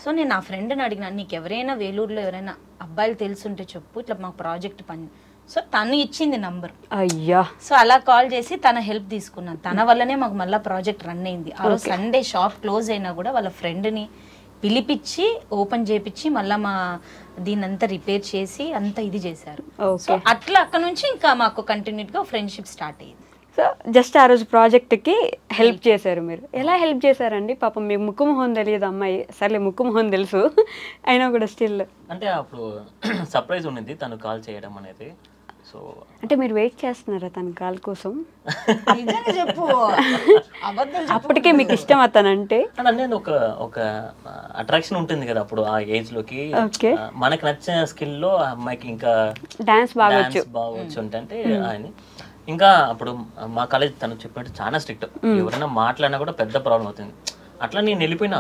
సో నేను నా ఫ్రెండ్ని అడిగినా, నీకు ఎవరైనా వేలూరులో ఎవరైనా అబ్బాయిలు తెలుసుంటే చెప్పు, ఇట్లా మాకు ప్రాజెక్ట్ పని. సో తను ఇచ్చింది నంబర్.
అయ్యా.
సో అలా కాల్ చేసి తన హెల్ప్ తీసుకున్నాను. తన వల్లనే మాకు మళ్ళీ ప్రాజెక్ట్ రన్ అయింది. ఆ రోజు సండే షాప్ క్లోజ్ అయినా కూడా వాళ్ళ ఫ్రెండ్ని పిలిపించి ఓపెన్ చేపించి మళ్ళీ మా దీన్నంతా రిపేర్ చేసి అంతా ఇది చేశారు. సో అట్లా అక్కడ నుంచి ఇంకా మాకు కంటిన్యూగా ఫ్రెండ్షిప్ స్టార్ట్ అయ్యింది.
సో జస్ట్ ఆ రోజు ప్రాజెక్ట్కి హెల్ప్ చేశారు మీరు. ఎలా హెల్ప్ చేశారండి? పాపం మీకు ముక్కు మొహం తెలియదు అమ్మాయి, సర్లే ముక్కు మొహం తెలుసు అయినా కూడా స్టిల్.
అంటే అప్పుడు సర్ప్రైజ్ ఉండింది తను కాల్ చేయడం అనేది. సో
అంటే మీరు వెయిట్ చేస్తున్నారా తన కాల్ కోసం?
చెప్పు,
అప్పటికే మీకు ఇష్టం అతనంటే?
అంటే ఒక అట్రాక్షన్ ఉంటుంది కదా అప్పుడు ఆ ఏజ్ లోకి. మనకు నచ్చిన స్కిల్ లో ఆ అమ్మాయికి ఇంకా
డాన్స్ బాగొచ్చు
అంటే ఆయన ఇంకా అప్పుడు మా కాలేజ్ తను చెప్పినట్టు చాలా స్ట్రిక్ట్. ఎవరైనా మాట్లాడినా కూడా పెద్ద ప్రాబ్లం అవుతుంది. అట్లా నేను వెళ్ళిపోయినా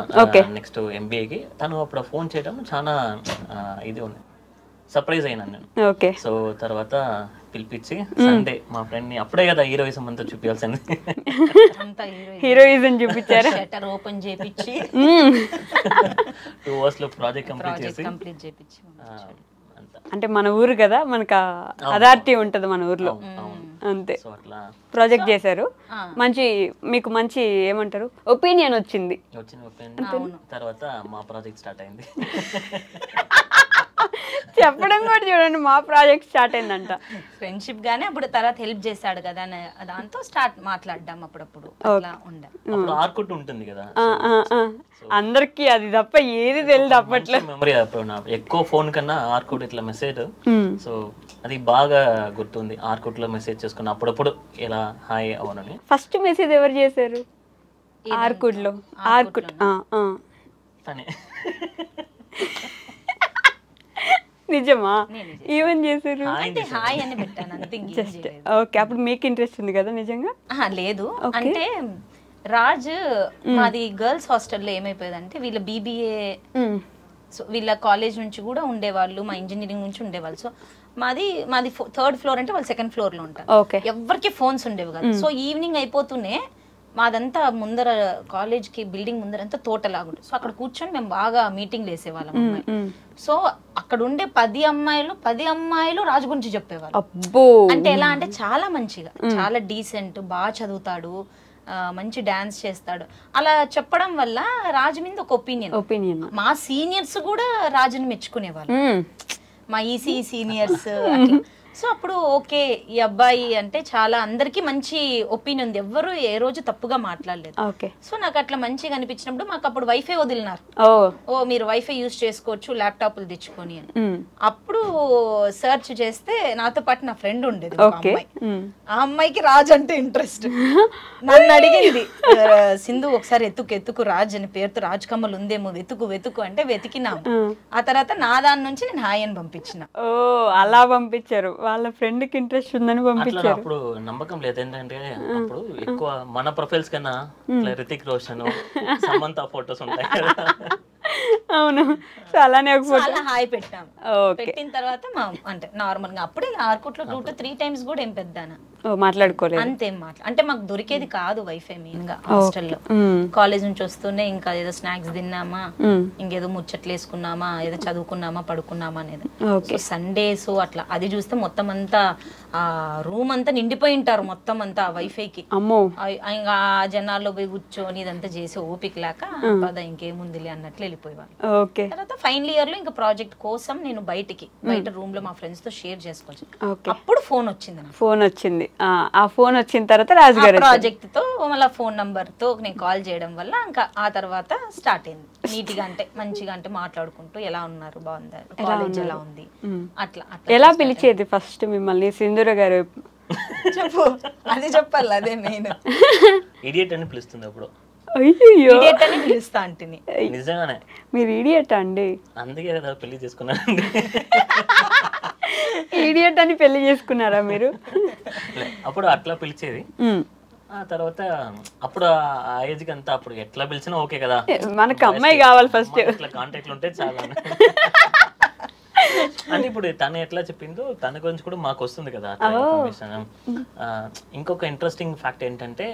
నెక్స్ట్ ఎంబీఏకి. తను అప్పుడు ఫోన్ చేయడం చాలా ఇది ఉంది, సర్ప్రైజ్ అయినాను నేను. సో తర్వాత పిలిపించి సండే మా ఫ్రెండ్ ని, అప్పుడే కదా హీరోయిజం అంతా చూపించాల్సింది,
హీరోయిజం చూపించారు.
షట్టర్ ఓపెన్ చేపించి
2 hours లో ప్రాజెక్ట్ కంప్లీట్ చేసి
అంటే మన ఊరు కదా, మనకు అథారిటీ ఉంటుంది మన ఊర్లో, అంతే. ప్రాజెక్ట్ చేశారు, మంచి మీకు మంచి ఏమంటారు ఒపీనియన్ వచ్చింది.
తర్వాత మా ప్రాజెక్ట్ స్టార్ట్ అయింది.
చెప్పడం కూడా చూడండి, మా ప్రాజెక్ట్ స్టార్ట్ అయిందంట.
ఫ్రెండ్షిప్ గానే అప్పుడు తర్వాత హెల్ప్ చేశాడు కదా, దాంతో స్టార్ట్ మాట్లాడడం అప్పుడప్పుడు
ఆర్కుట్ ఉంటుంది కదా,
అందరికి అది తప్ప ఏది తెలియదు అప్పట్లో.
మెమరీ ఎక్కువ ఫోన్ కన్నా ఆర్కుట్ ఇట్లా మెసేజ్, సో అది బాగా గుర్తుంది. ఆర్కుట్ లో మెసేజ్ చేసుకున్న అప్పుడప్పుడు ఇలా హాయ్ అవునని.
ఫస్ట్ మెసేజ్ ఎవరు చేశారు ఆర్కుట్ లో? ఆర్కుట్
తనే.
నిజమా? ఏమని చేశారు?
హాయ్ అని పెట్టాను అంతే.
ఓకే, అప్పుడు మీకు ఇంట్రెస్ట్ ఉంది కదా నిజంగా?
లేదు, అంటే రాజ్ మాది గర్ల్స్ హాస్టల్లో ఏమైపోయేదంటే వీళ్ళ BBA, సో వీళ్ళ కాలేజ్ నుంచి కూడా ఉండేవాళ్ళు, మా ఇంజనీరింగ్ నుంచి ఉండేవాళ్ళు. సో మాది 3rd ఫ్లోర్ అంటే వాళ్ళు 2nd ఫ్లోర్ లో ఉంటారు. ఎవరికి ఫోన్స్ ఉండేవి కదా. సో ఈవినింగ్ అయిపోతూనే మాదంతా ముందర కాలేజ్కి బిల్డింగ్ ముందర అంతా తోటలాగుంటుంది. సో అక్కడ కూర్చొని మేము బాగా మీటింగ్లు వేసేవాళ్ళం అమ్మాయి. సో అక్కడ ఉండే 10 అమ్మాయిలు రాజు గురించి చెప్పేవాళ్ళు. అంటే ఎలా అంటే చాలా మంచిగా, చాలా డీసెంట్, బాగా చదువుతాడు, మంచి డాన్స్ చేస్తాడు, అలా చెప్పడం వల్ల రాజు మీద ఒక ఒపీనియన్. మా సీనియర్స్ కూడా రాజుని మెచ్చుకునేవాళ్ళు, మా ఈసీ సీనియర్స్. సో అప్పుడు ఓకే, ఈ అబ్బాయి అంటే చాలా అందరికి మంచి ఒపీనియన్ ఉంది, ఎవ్వరు ఏ రోజు తప్పుగా మాట్లాడలేదు. సో నాకు అట్లా మంచిగా అనిపించినప్పుడు మాకు అప్పుడు వైఫై వదిలినారు. మీరు వైఫై యూజ్ చేసుకోవచ్చు ల్యాప్టాప్లు తెచ్చుకొని అని. అప్పుడు సర్చ్ చేస్తే నాతో పాటు నా ఫ్రెండ్ ఉండేది, ఆ అమ్మాయికి రాజ్ అంటే ఇంట్రెస్ట్. నన్ను అడిగింది, సింధు ఒకసారి ఎత్తుకు రాజ్ అని పేరుతో రాజ్ కమల్ ఉందేమో వెతుకు అంటే వెతికినాము. ఆ తర్వాత నా దాని నుంచి నేను హాయ్ అని పంపించిన.
అలా పంపించారు, వాళ్ళ ఫ్రెండ్ కి ఇంట్రెస్ట్ ఉందని పంపించారు.
అప్పుడు నమ్మకం లేదు, ఏంటంటే అప్పుడు ఎక్కువ మన ప్రొఫైల్స్ కన్నా రితిక్ రోషన్, సమంత ఫోటోస్ ఉంటాయి కదా.
అవును, సో అలానే ఒక ఫోటో
హాయ్ పెట్టాం. పెట్టిన తర్వాత అంటే నార్మల్ గా అప్పుడే ఆర్కుట్లో 2 to 3 times కూడా ఏం పెద్దానా
మాట్లాడుకోలేదు,
అంతేం అంటే మాకు దొరికేది కాదు వైఫై మెయిన్ గా హాస్టల్లో. కాలేజ్ నుంచి వస్తూనే ఇంకా ఏదో స్నాక్స్ తిన్నామా, ఇంకేదో ముచ్చట్లు వేసుకున్నామా, ఏదో చదువుకున్నామా, పడుకున్నామా అనేది. సండేస్ అట్లా అది చూస్తే మొత్తం అంతా ఆ రూమ్ అంతా నిండిపోయి ఉంటారు, మొత్తం అంతా వైఫైకి. ఇంకా జనాల్లో పోయి కూర్చొని ఇదంతా చేసి ఓపిక లేక పద ఇంకేముందిలే అన్నట్లు వెళ్ళిపోయేవాళ్ళు. తర్వాత ఫైనల్ ఇయర్ లో ఇంకా ప్రాజెక్ట్ కోసం నేను బయట రూమ్ లో మా ఫ్రెండ్స్ తో షేర్ చేసుకోవచ్చు. అప్పుడు ఫోన్ వచ్చింది.
ఆ ఫోన్ వచ్చిన తర్వాత రాజు గారు
ప్రాజెక్ట్ తో మళ్ళీ ఫోన్ నంబర్ తో నేను కాల్ చేయడం వల్ల ఇంకా ఆ తర్వాత స్టార్ట్ అయింది. నీట్గా అంటే మంచిగా అంటే మాట్లాడుకుంటూ ఎలా ఉన్నారు, బాగుందా, కాలేజ్ ఎలా ఉంది, అట్లా.
ఎలా పిలిచేది ఫస్ట్ మిమ్మల్ని సింధూర గారు?
చెప్పు, అది చెప్పాలి, అదే మెయిన్.
ఇడియట్ అని పిలుస్తుంది అప్పుడు.
ఇడియట్ అని పిలుస్తా అంటిని.
నిజంగానే
మీరు ఇడియట్ అండి?
అందుకే కదా పెళ్లి చేసుకున్నానండి.
ఇడియట్ అని పెళ్లి చేసుకున్నారా మీరు?
అప్పుడు అట్లా పిలిచేది. ఆ తర్వాత అప్పుడు ఆ ఏజ్ కి అంతా అప్పుడు ఎట్లా పిలిచినా ఓకే కదా,
మనకు అమ్మాయి కావాలి ఫస్ట్,
ఇట్లా కాంటాక్ట్ ఉంటే చాలా. అంటే ఇప్పుడు తను ఎట్లా చెప్పిందో తన గురించి కూడా మాకు వస్తుంది కదా ఇన్ఫర్మేషన్. ఇంకొక ఇంట్రెస్టింగ్ ఫ్యాక్ట్ ఏంటంటే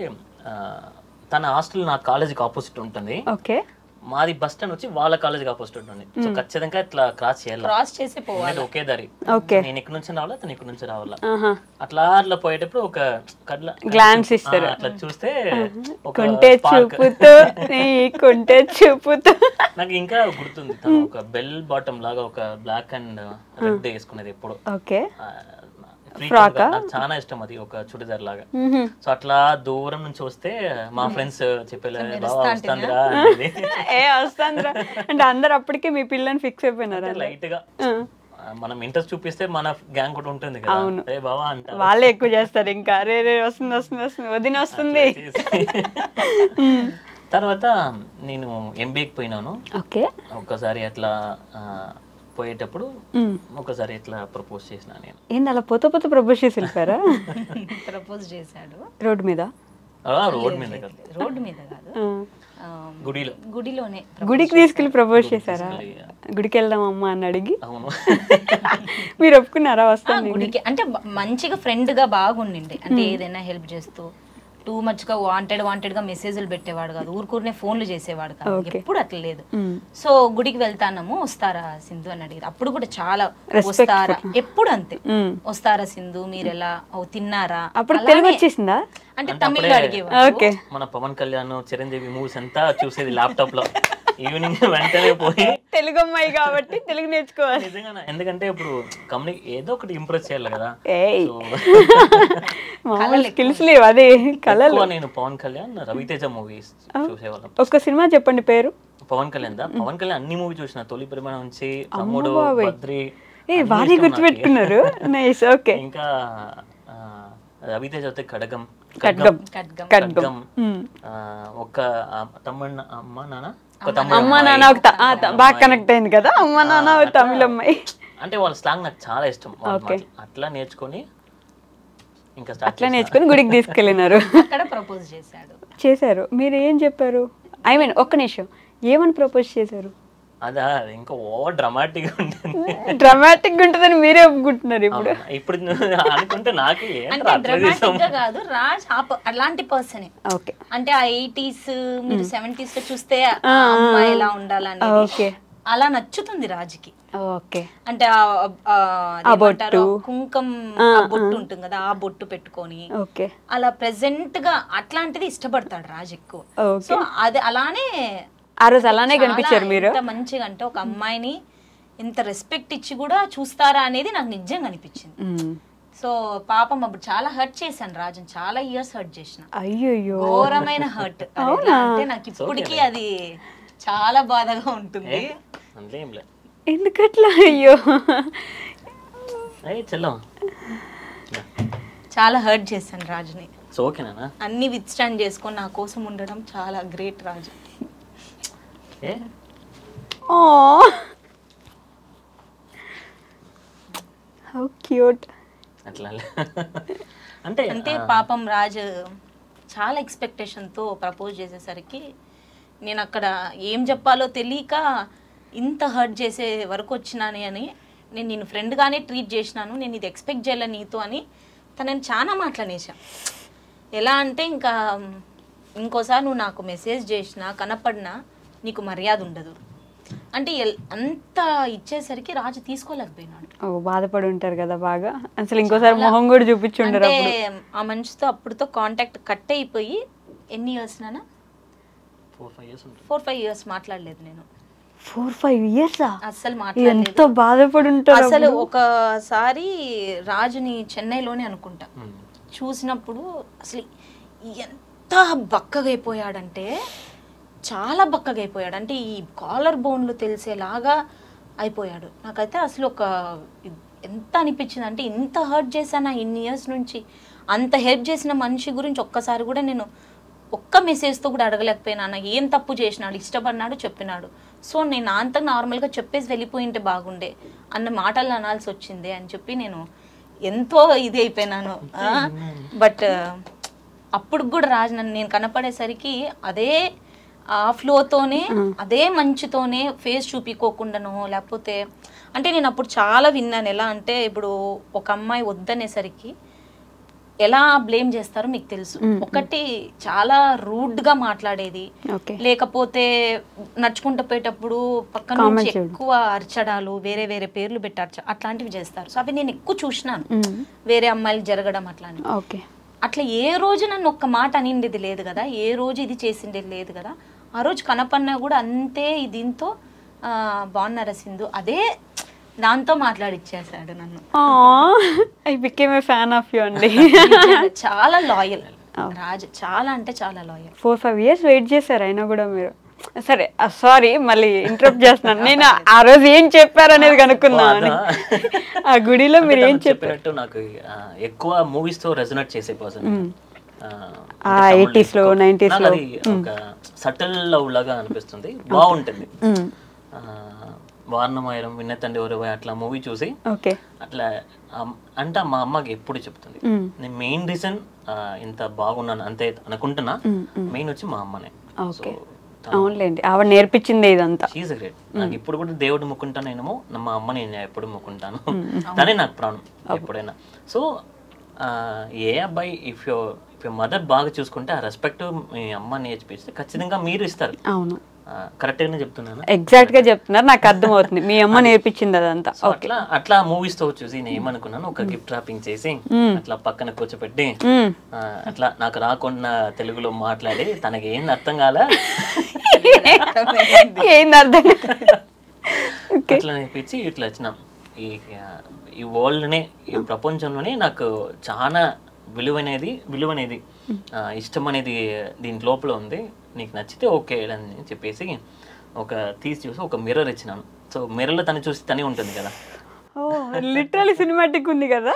తన హాస్టల్ నా కాలేజీకి ఆపోజిట్ ఉంటుంది. మాది బస్ స్టాండ్ వచ్చి వాళ్ళ కాలేజీకి ఆపోజిట్ ఉంటుంది. సో ఖచ్చితంగా ఇట్లా క్రాస్
చేసి పోవాలి,
ఒకే దారి. నేను ఇక్కడ నుంచి రావాలా, తను ఇక్కడ నుంచి రావాలా. అట్లా పోయేటప్పుడు ఒక
గ్లాన్స్ ఇస్తారు,
అట్లా చూస్తే నాకు ఇంకా గుర్తుంది. తను ఒక బెల్ బాటమ్ లాగా ఒక బ్లాక్ అండ్ రెడ్ వేసుకునేది ఎప్పుడు. చాలా ఇష్టం అది, ఒక చుడిదార్ లాగా. సో అట్లా దూరం నుంచి వస్తే మా ఫ్రెండ్స్ చెప్పేలా వస్తాందిరా
అంటే అందరు అప్పటికే మీ పిల్లని ఫిక్స్ అయిపోయినారు.
లైట్ గా మనం ఇంట్రెస్ట్ చూపిస్తే మన గ్యాంగ్ కూడా ఉంటుంది కదా, రే బావా అంట,
వాళ్ళే ఎక్కువ చేస్తారు. ఇంకా రే వస్తుంది వదిన వస్తుంది.
తర్వాత నేను ఎంబీఏకి పోయినాను. ఒక్కసారి అట్లా పోయేటప్పుడు ఒకసారి ఎట్లా ప్రపోజ్ చేసిన నేను.
ఏంది అలా పోత ప్రపోజ్ చేసి వెళ్ళిపోయారా?
ప్రపోజ్ చేశాడు
రోడ్ మీద
కాదు, గుడిలోనే.
గుడికి తీసుకెళ్లి ప్రపోజ్ చేశారా? గుడికి వెళ్దాం అమ్మా అని అడిగి మీరు ఒప్పుకున్నారా? వస్తాను
గుడికి అంటే మంచిగా ఫ్రెండ్ గా బాగుండిండే, అంటే ఏదైనా హెల్ప్ చేస్తూ
టూ మచ్ గా వాంటెడ్ గా మెసేజ్లు పెట్టేవాడు కాదు, ఊరుకూరినే ఫోన్లు చేసేవాడు కాదు, ఎప్పుడు అట్లా లేదు. సో గుడికి వెళ్తానము, వస్తారా సింధు అని అడిగేది. అప్పుడు కూడా చాలా వస్తారా, ఎప్పుడు అంతే, వస్తారా సింధు మీరు ఎలా తిన్నారా,
అప్పుడు తెలుగు వచ్చేసిందా
అంటే తమిళ్లో అడిగేవాడు.
మన పవన్ కళ్యాణ్ చిరంజీవి మూవీస్ అంతా చూసేది ల్యాప్టాప్ లో, ఈవినింగ్ వెంటనే పోయి
తెలుగు అమ్మాయి కాబట్టి తెలుగు నేర్చుకోవాలి.
నిజంగా, ఎందుకంటే ఇప్పుడు ఏదో ఒకటి ఇంప్రెస్ చేయాలి కదా.
స్కిల్స్ లేవు, అదే కళలు.
నేను పవన్ కళ్యాణ్ రవితేజ మూవీస్ చూసేవాళ్ళం.
ఒక్క సినిమా చెప్పండి పేరు.
పవన్ కళ్యాణ్ పవన్ కళ్యాణ్ అన్ని మూవీ చూసిన, తొలి ప్రేమ నుంచి తమ్ముడు, బద్రి,
వాణి గుర్తుపెట్టుకున్నారు. నైస్. ఓకే.
ఇంకా రవితేజ అయితే ఖడ్గం, ఒక తమ్ముడు అమ్మ నాన్న,
అమ్మ నాన్న బాగా కనెక్ట్ అయింది కదా, అమ్మ నాన్న తమిళ అమ్మాయి.
అంటే వాళ్ళ స్లాంగ్ నాకు చాలా ఇష్టం. అట్లా నేర్చుకొని ఇంకా
అట్లా నేర్చుకొని గుడికి తీసుకెళ్ళినారు.
అక్కడ ప్రపోజ్
చేశారు. మీరు ఏం చెప్పారు? ఐ మీన్ ఒక్క నిమిషం, ఏమని ప్రపోజ్ చేశారు?
అదా ఇంకా ఓవర్ డ్రామాటిక్ ఉంటుంది.
డ్రామాటిక్ ఉంటుందని మీరే ఒప్పుకుంటున్నారు ఇప్పుడు.
ఇప్పుడు అనుకుంటే నాకు
కాదు, రాజ్ అలాంటి పర్సన్.
ఓకే.
అంటే ఆ 80s మీరు 70s లో చూస్తే అమ్మాయి ఎలా ఉండాలని అలా నచ్చుతుంది రాజుకి.
ఓకే.
అంటే కుంకం బొట్టు ఉంటుంది కదా, ఆ బొట్టు పెట్టుకొని అలా ప్రెసెంట్ గా అట్లాంటిది ఇష్టపడతాడు రాజు ఎక్కువ. సో అది అలానే
ఆ రోజు అలానే కనిపించారు మీరు.
మంచిగా అంటే ఒక అమ్మాయిని ఇంత రెస్పెక్ట్ ఇచ్చి కూడా చూస్తారా అనేది నాకు నిజంగా అనిపించింది. సో పాపం అప్పుడు చాలా హర్ట్ చేశాను రాజుని, చాలా ఇయర్స్ హర్ట్ చేసిన.
అయ్యో,
ఘోరమైన హర్ట్. అంటే నాకు ఇప్పటికీ అది చాలా బాధగా ఉంటుంది.
ఎందుకట్లా? అయ్యో,
చాలా హర్ట్ చేశాను రాజుని.
ఓకేనా,
అన్ని విత్ స్టాండ్ చేసుకొని నా కోసం ఉండడం చాలా గ్రేట్ రాజు.
How cute.
అట్లా
అంటే పాపం రాజు చాలా ఎక్స్పెక్టేషన్ తో ప్రపోజ్ చేసేసరికి నేను అక్కడ ఏం చెప్పాలో తెలియక ఇంత హర్ట్ చేసే వరకు వచ్చినాని అని, నేను నిన్ను ఫ్రెండ్గానే ట్రీట్ చేసినాను, నేను ఇది ఎక్స్పెక్ట్ చేయాలి నీతో అని తనని చాలా మాట్లాడేసా. ఎలా అంటే ఇంకా ఇంకోసారి నువ్వు నాకు మెసేజ్ చేసినా కనపడినా నీకు మర్యాద ఉండదు అంటే అంత ఇచ్చేసరికి రాజు తీసుకోలేకపోయినాడు.
బాధపడి ఉంటారు కదా బాగా. అసలు ఇంకోసారి మొహం కూడా చూపించుంటారు.
ఆ మనిషితో అప్పుడుతో కాంటాక్ట్ కట్ అయిపోయి ఎన్ని ఇయర్స్ నానా? 4-5 years మాట్లాడలేదు నేను.
4-5 years
అసలు మాట్లాడలేదు.
ఎంత బాధపడి ఉంటారు.
అసలు ఒకసారి రాజుని చెన్నైలోనే అనుకుంటా చూసినప్పుడు అసలు ఎంత బక్కగా అయిపోయాడంటే, చాలా బక్కగా అయిపోయాడు. అంటే ఈ కాలర్ బోన్లు తెలిసేలాగా అయిపోయాడు. నాకైతే అసలు ఎంత అనిపించింది అంటే, ఇంత హర్ట్ చేశాను ఇన్ని ఇయర్స్ నుంచి. అంత హెల్ప్ చేసిన మనిషి గురించి ఒక్కసారి కూడా నేను ఒక్క మెసేజ్తో కూడా అడగలేకపోయినా. ఏం తప్పు చేసినాడు, ఇష్టపడినాడు, చెప్పినాడు. సో నేను అంత నార్మల్గా చెప్పేసి వెళ్ళిపోయింటే బాగుండే అన్న మాటలు అనాల్సి వచ్చింది అని చెప్పి నేను ఎంతో ఇది అయిపోయినాను. బట్ అప్పుడు కూడా రాజు నేను కనపడేసరికి అదే ఆ ఫ్లోతోనే, అదే మంచితోనే, ఫేస్ చూపించుకోకుండానో లేకపోతే, అంటే నేను అప్పుడు చాలా విన్నాను. ఎలా అంటే ఇప్పుడు ఒక అమ్మాయి వద్దనేసరికి ఎలా బ్లేమ్ చేస్తారో మీకు తెలుసు. ఒకటి చాలా రూడ్గా మాట్లాడేది, లేకపోతే నడుచుకుంటూ పోయేటప్పుడు పక్కన నుంచి ఎక్కువ అరచడాలు, వేరే వేరే పేర్లు పెట్టి అట్లాంటివి చేస్తారు. సో అవి నేను ఎక్కువ చూసినాను వేరే అమ్మాయిలు జరగడం అట్లాంటివి. అట్లా ఏ రోజు నన్ను ఒక్క మాట అనిండేది లేదు కదా, ఏ రోజు ఇది చేసిండేది లేదు కదా. ఆ రోజు కనపన్నా కూడా అంతే దీంతో బాగున్నారా సింధు, అదే దాంతో మాట్లాడిచ్చేసాడు నన్ను.
I became a fan of you అండి.
చాలా లాయల్ రాజు, చాలా అంటే చాలా లాయల్.
4-5 years వెయిట్ చేశారు అయినా కూడా మీరు. సరే సారీ మళ్ళీ ఇంటరప్ట్ చేస్తున్నాను. నేను ఆ రోజు ఏం చెప్పారు అనేది కనుక్కున్నాను. ఆ గుడిలో మీరు ఏం చెప్పారు?
నాకు ఎక్కువ మూవీస్ తో రెజొనేట్ చేసే పర్సన్.
80s లో 90s లో
ఒక సటిల్ లవ్ లాగా అనిపిస్తుంది, బాగుంటుంది. వారణమాయరం, విన్నతండి ఎవరు అట్లా మూవీ చూసి అట్లా అంటే మా అమ్మకి ఎప్పుడు చెప్తుంది. నేను మెయిన్ రీజన్ ఇంత బాగున్నాను అంతే అనుకుంటున్నా, మెయిన్ వచ్చి మా అమ్మనే.
అవునులేండి, ఆవిడ నేర్పించింది ఇదంతా.
She is great. నాకు ఇప్పుడు కూడా దేవుడు మొక్కుంటానేమో, మా అమ్మని నేను ఎప్పుడు మొక్కుంటాను. తనే నాకు ప్రాణం ఎప్పుడైనా. సో ఏ అబ్బాయి ఇఫ్ ఇప్పుడు మదర్ బాగా చూసుకుంటే ఆ రెస్పెక్ట్ మీ అమ్మ నేర్పిస్తే ఖచ్చితంగా మీరు ఇస్తారు.
అవును,
కరెక్ట్గానే చెప్తున్నాను.
ఎగ్జాక్ట్ గా చెప్తున్నారు, నాకు అర్థమవుతుంది. మీ అమ్మ నేర్పించింది అదంతా.
అట్లా మూవీస్ తో చూసి నేను ఏమనుకున్నాను, ఒక గిఫ్ట్ ర్యాపింగ్ చేసి అట్లా పక్కన కూర్చోపెట్టి అట్లా నాకు రాకుండా తెలుగులో మాట్లాడి తనకి ఏంది అర్థం కాల
ఏంది అర్థం
అట్లా నేర్పించి ఇట్లా వచ్చినాం. ఈ వరల్డ్నే, ఈ ప్రపంచంలోనే నాకు చాలా విలువనేది ఇష్టం అనేది దీని లోపల ఉంది. నీకు నచ్చితే ఓకే అని చెప్పేసి తీసి చూసి ఒక మిర్రర్ ఇచ్చినాను. సో మిర్రర్లో తను చూసి తనే ఉంటుంది కదా.
లిటరల్లీ సినిమాటిక్ ఉంది కదా.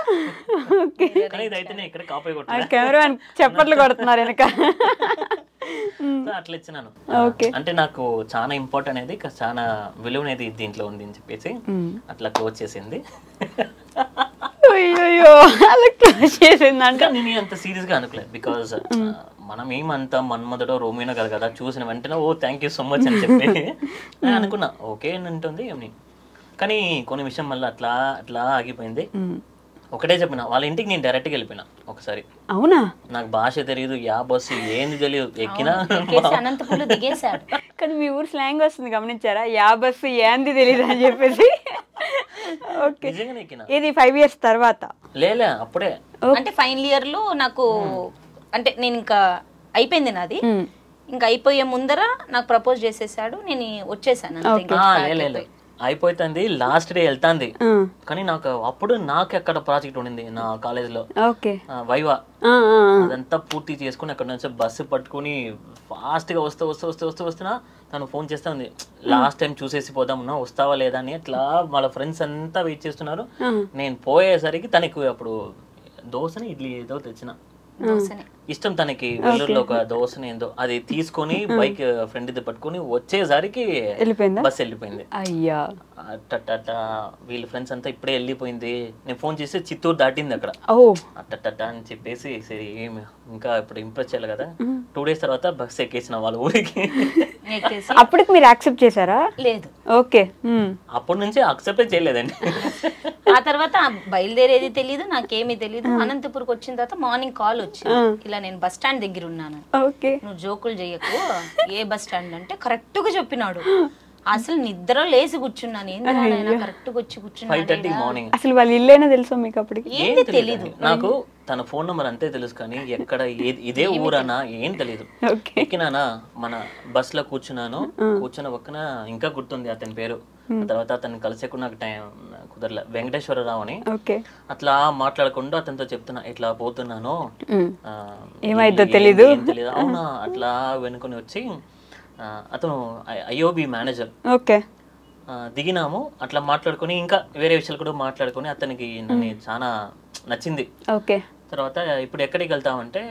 కానీ ఇదైతే ఇక్కడ కాపీ
కెమెరా చప్పట్లు కొడుతున్నారు వెనక.
అట్లా ఇచ్చినాను. అంటే నాకు చాలా ఇంపార్టెంట్ అనేది, చాలా విలువ అనేది దీంట్లో ఉంది అని చెప్పేసి అట్లా క్లోజ్ చేసింది.
చేసిందంటే
నేను అంత సీరియస్ గా అనుకోలేదు. బికాస్ మనం ఏమంతా మన్మధుడో రోమినో కదా చూసిన వెంటనే ఓ థ్యాంక్ యూ సో మచ్ అని చెప్పి నేను అనుకున్నా ఓకే అని ఉంటుంది అని. కానీ కొన్ని విషయం మళ్ళీ అట్లా ఆగిపోయింది. ఒకటే చెప్పిన వాళ్ళ ఇంటికి నేను డైరెక్ట్గా వెళ్ళిపోయినా ఒకసారి.
అవునా?
నాకు భాష తెలియదు, యా బస్సు ఏంది తెలియదు, ఎక్కినా
అనంతపురం దిగేశాడు.
కానీ మీ ఊరు స్లాంగ్ వస్తుంది గమనించారా, యా బస్సు ఏంది తెలియదు అని చెప్పేసి.
నిజంగానే ఎక్కినా.
ఇది 5 years తర్వాత?
లేలే అప్పుడే.
అంటే ఫైనల్ ఇయర్ లో నాకు అంటే నేను ఇంకా అయిపోయింది నాది, ఇంకా అయిపోయే ముందర నాకు ప్రపోజ్ చేసేసాడు, నేను వచ్చేసాను.
అయిపోతుంది, లాస్ట్ డే వెళ్తాంది. కానీ అప్పుడు నాకు ఎక్కడ ప్రాజెక్ట్ ఉండింది నా కాలేజ్ లో, వైవా. అదంతా పూర్తి చేసుకుని అక్కడ నుంచి బస్సు పట్టుకుని ఫాస్ట్ గా వస్తున్నా తను ఫోన్ చేస్తా ఉంది, లాస్ట్ టైం చూసేసి పోదాం, వస్తావా లేదా అని. అట్లా వాళ్ళ ఫ్రెండ్స్ అంతా వెయిట్ చేస్తున్నారు. నేను పోయేసరికి తనకు అప్పుడు దోశని ఇడ్లీ ఏదో తెచ్చిన, ఇష్టం తనకి. వెల్లూరులో ఒక దోశని ఏందో అది తీసుకొని బైక్ ఫ్రెండ్ ఇది పట్టుకొని వచ్చేసరికి బస్ వెళ్ళిపోయింది.
అయ్యా
అట్ట వీళ్ళ ఫ్రెండ్స్ అంతా ఇప్పుడే వెళ్ళిపోయింది. నేను ఫోన్ చేస్తే చిత్తూరు దాటింది అక్కడ. అట్ట అని చెప్పేసి సరే ఇంకా ఇప్పుడు ఇంప్రెస్ చేయాలి కదా. 2 days తర్వాత బస్ ఎక్కేసిన వాళ్ళ ఊరికి.
అప్పటికి మీరు యాక్సెప్ట్ చేశారా?
లేదు.
ఓకే.
అప్పటి నుంచి యాక్సెప్ట్ చేయలేదండి.
ఆ తర్వాత బయలుదేరేది తెలీదు, నాకేమీ తెలీదు. అనంతపురికి వచ్చిన తర్వాత మార్నింగ్ కాల్ వచ్చింది, ఇలా నేను బస్ స్టాండ్ దగ్గర ఉన్నాను, నువ్వు జోకులు చెయ్యకు, ఏ బస్ స్టాండ్ అంటే కరెక్ట్ గా చెప్పినాడు. అసలు నిద్ర లేసి కూర్చున్నాను, ఏంటి కరెక్ట్ గా వచ్చి కూర్చున్నాను.
అసలు వాళ్ళ ఇల్లేనా తెలుసా మీకు అప్పటికి?
ఏంటి తెలీదు
నాకు, తన ఫోన్ నెంబర్ అంతే తెలుసు కానీ ఎక్కడ ఇదే ఊరనా ఏం తెలీదు. ఎక్కినానా మన బస్ లో కూర్చున్న పక్కన ఇంకా గుర్తుంది అతని పేరు. తర్వాత అతను కలిసేకుండా నాకు టైం కుదరలే, వెంకటేశ్వరరావు అని. అట్లా మాట్లాడకుండా అతనితో చెప్తున్నా ఇట్లా పోతున్నాను,
ఏమైందో తెలీదు.
అవునా? అట్లా వెనుకొని వచ్చి అతను ఐఓబి మేనేజర్. దిగినాము, అట్లా మాట్లాడుకొని ఇంకా వేరే విషయాలు కూడా మాట్లాడుకొని అతనికి నన్ను చాలా నచ్చింది. తర్వాత ఇప్పుడు ఎక్కడికి వెళ్తామంటే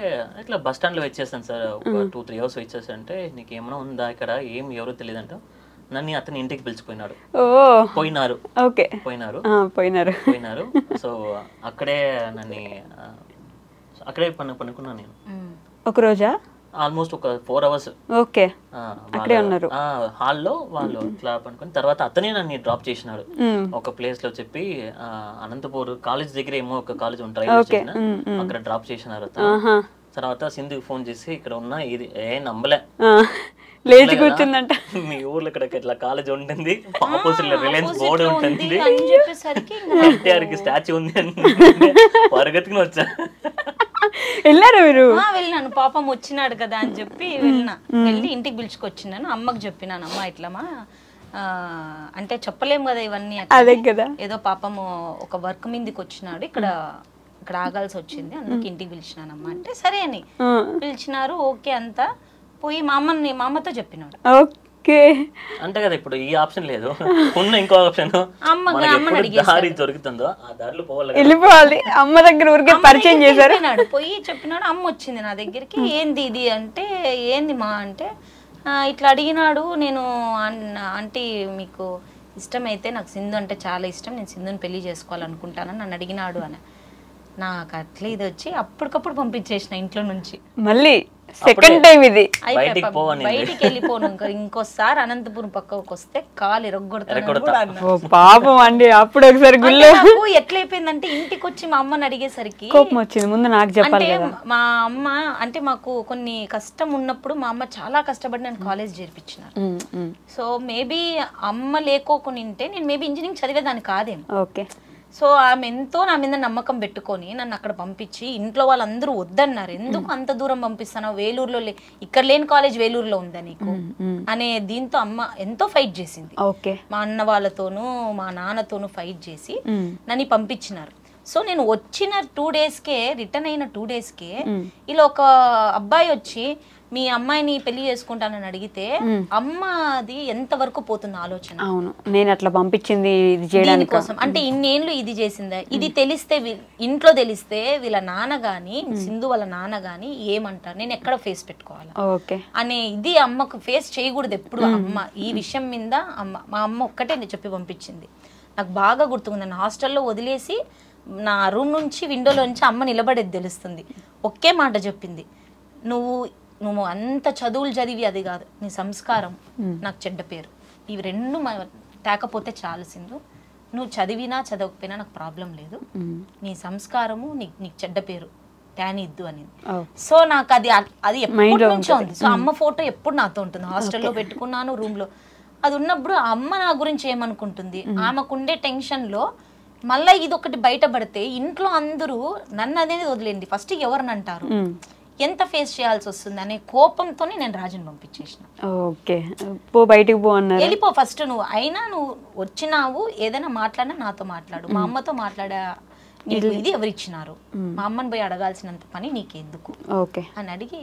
ఇట్లా బస్ స్టాండ్ లో వచ్చేస్తాను సార్, ఒక 2-3 hours వచ్చేసి. అంటే నీకు ఏమైనా ఉందా ఇక్కడ, ఏం ఎవరో తెలియదు అంట. నన్ను అతని ఇంటికి పిలిచిపోయినాడు. పోయినారు. సో అక్కడే పనుకున్నాను నేను
ఒక రోజా,
ఆల్మోస్ట్ ఒక 4 hours.
అక్కడే ఉన్నారు
హాల్లో. వాళ్ళు ఇట్లా పనుకొని తర్వాత అతనే నన్ను డ్రాప్ చేసినాడు ఒక ప్లేస్ లో. చెప్పి అనంతపూర్ కాలేజ్ దగ్గర ఏమో ఒక కాలేజ్ ఉంటాయి, అక్కడ డ్రాప్ చేసినారు. తర్వాత సింధుకి ఫోన్ చేసి ఇక్కడ ఉన్నా, ఇది నమ్మలే,
లేచి కూర్చుందంట.
మీ ఊర్లో ఇక్కడ ఇట్లా కాలేజ్ ఉంటుంది, ఆపోజిట్ రిలయన్స్ బోర్డు ఉంటుంది, ఎన్టీఆర్ కి స్టాచ్యూ ఉంది అని పరిగెత్తుకుని వచ్చా.
వెళ్ళారు మీరు?
వెళ్ళినాను, పాపం వచ్చినాడు కదా అని చెప్పి వెళ్ళి ఇంటికి పిలుచుకొచ్చినాను. అమ్మకి చెప్పినాను, అమ్మ ఇట్లమా అంటే చెప్పలేము కదా ఇవన్నీ,
అదే కదా,
ఏదో పాపము ఒక వర్క్ మీదకి వచ్చినాడు, ఇక్కడ ఆగాల్సి వచ్చింది, అందుకు ఇంటికి పిలిచినానమ్మా అంటే సరే అని పిలిచినారు. ఓకే అంతా పోయి మా అమ్మతో చెప్పినాడు.
అంటే కదా ఇప్పుడు ఈ ఆప్షన్ లేదు, ఉన్న ఇంకో ఆప్షన్ దారి దొరుకుతుందో ఆ దారిలో
వెళ్ళిపోవాలి. అమ్మ దగ్గర ఊరికే పరిచయం చేశారు.
పోయి చెప్పినాడు. అమ్మ వచ్చింది నా దగ్గరికి, ఏంది ఇది అంటే, ఏంది మా అంటే ఇట్లా అడిగినాడు. నేను ఆంటీ మీకు ఇష్టమైతే, నాకు సింధు అంటే చాలా ఇష్టం, నేను సింధుని పెళ్లి చేసుకోవాలనుకుంటానని నన్ను అడిగినాడు అని. నాకు అట్లా ఇది వచ్చి అప్పటికప్పుడు పంపించేసిన ఇంట్లో నుంచి.
మళ్ళీ సెకండ్ టైం ఇది.
బయటికి పోవని
బయటికి వెళ్ళిపోను ఇంకోసారి అనంతపురం పక్కకు వస్తే కాలు ఎరగొడతాను.
పాపం అండి. అప్పుడు ఒకసారి గుళ్ళో
ఎట్లయిపోయిందంటే ఇంటికి వచ్చి మా అమ్మని అడిగేసరికి
కోపం వచ్చింది. ముందు నాకు చెప్పాలి కదా.
మా అమ్మ అంటే మాకు కొన్ని కష్టం ఉన్నప్పుడు మా అమ్మ చాలా కష్టపడి నేను కాలేజ్ చేర్పించినారు. సో మేబీ అమ్మ లేకోకుంటే నేను మేబీ ఇంజనీరింగ్ చదివేదాన్ని కాదేమో.
ఓకే.
సో ఆమె ఎంతో నా మీద నమ్మకం పెట్టుకొని నన్ను అక్కడ పంపించి ఇంట్లో వాళ్ళందరూ వద్దన్నారు. ఎందుకు అంత దూరం పంపిస్తానో, వేలూరులో ఇక్కడ లేని కాలేజ్ వేలూరులో ఉందా నీకు అనే దీంతో అమ్మ ఎంతో ఫైట్ చేసింది. మా అన్న వాళ్ళతోనూ మా నాన్నతోనూ ఫైట్ చేసి నన్ను పంపించినారు. సో నేను వచ్చిన 2 daysకే రిటర్న్ అయిన 2 daysకే ఇలా ఒక అబ్బాయి వచ్చి మీ అమ్మాయిని పెళ్లి చేసుకుంటానని అడిగితే అమ్మది ఎంత వరకు పోతుంది ఆలోచన.
అవును, నేను అట్లా పంపించింది ఇది చేయడానికి
కోసం. అంటే ఇన్నేళ్ళు ఇది చేసిందా, ఇది తెలిస్తే ఇంట్లో తెలిస్తే వీళ్ళ నాన్న గాని సింధు వాళ్ళ నాన్న గాని ఏమంటారు, నేను ఎక్కడ ఫేస్ పెట్టుకోవాలి అనే ఇది అమ్మకు ఫేస్ చేయకూడదు ఎప్పుడు. అమ్మ ఈ విషయం మీద మా అమ్మ ఒక్కటే చెప్పి పంపించింది. నాకు బాగా గుర్తుంది. నన్ను హాస్టల్లో వదిలేసి నా రూమ్ నుంచి విండోలో నుంచి అమ్మ నిలబడేది తెలుస్తుంది. ఒకే మాట చెప్పింది, నువ్వు అంత చదువులు చదివి అది కాదు, నీ సంస్కారం నాకు చెడ్డ పేరు, ఇవి రెండు తేకపోతే చాలు సింధు, నువ్వు చదివినా చదవకపోయినా నాకు ప్రాబ్లం లేదు, నీ సంస్కారము నీకు చెడ్డ పేరు తేనిద్దు అని. సో నాకు అది ఎప్పటి నుంచో ఉంది. సో అమ్మ ఫోటో ఎప్పుడు నాతో ఉంటుంది. హాస్టల్లో పెట్టుకున్నాను రూమ్ లో. అది ఉన్నప్పుడు అమ్మ నా గురించి ఏమనుకుంటుంది, ఆమెకుండే టెన్షన్ లో మళ్ళీ ఇది ఒకటి బయటపడితే ఇంట్లో అందరూ నన్ను అనేది వదిలేండి, ఫస్ట్ ఎవరిని అంటారు, ఎంత ఫేస్ చేయాల్సి వస్తుంది అనే కోపంతోనే నేను రాజుని పంపించేసిన.
ఓకే, పో బయటికి పో అన్నారు.
వెళ్ళిపో ఫస్ట్, నువ్వు అయినా నువ్వు వచ్చినావు ఏదైనా మాట్లాడినా నాతో మాట్లాడు, మా అమ్మతో మాట్లాడా, నీకు ఇది ఎవరిచ్చినారు, మా అమ్మని పోయి అడగాల్సినంత పని నీకెందుకు అని అడిగి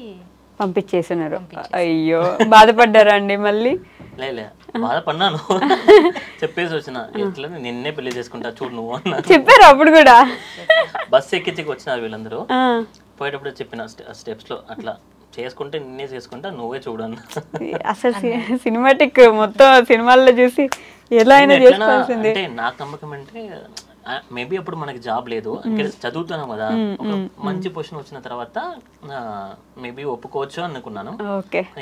పంపించేసినారు. అయ్యో, బాధపడ్డారా అండి? మళ్ళీ
లే బాధపడ్డాను. చెప్పేసి వచ్చిన ఎట్లా నిన్నే పెళ్లి చేసుకుంటా చూడు నువ్వు అన్న
చెప్పారు. అప్పుడు కూడా
బస్సు ఎక్కించి వచ్చినారు వీళ్ళందరూ. పోయేటప్పుడు చెప్పిన స్టెప్స్ లో అట్లా చేసుకుంటే నిన్నే చేసుకుంటా నువ్వే చూడన్న. అసలు
సినిమాటిక్ మొత్తం సినిమాల్లో చూసి ఎలా అయినా చేసుకోవాల్సింది.
అంటే నాకు నమ్మకం అంటే మేబీ అప్పుడు మనకి జాబ్ లేదు, చదువుతున్నాం కదా, ఒక మంచి పొజిషన్ వచ్చిన తర్వాత మేబీ ఒప్పుకోవచ్చు అనుకున్నాను.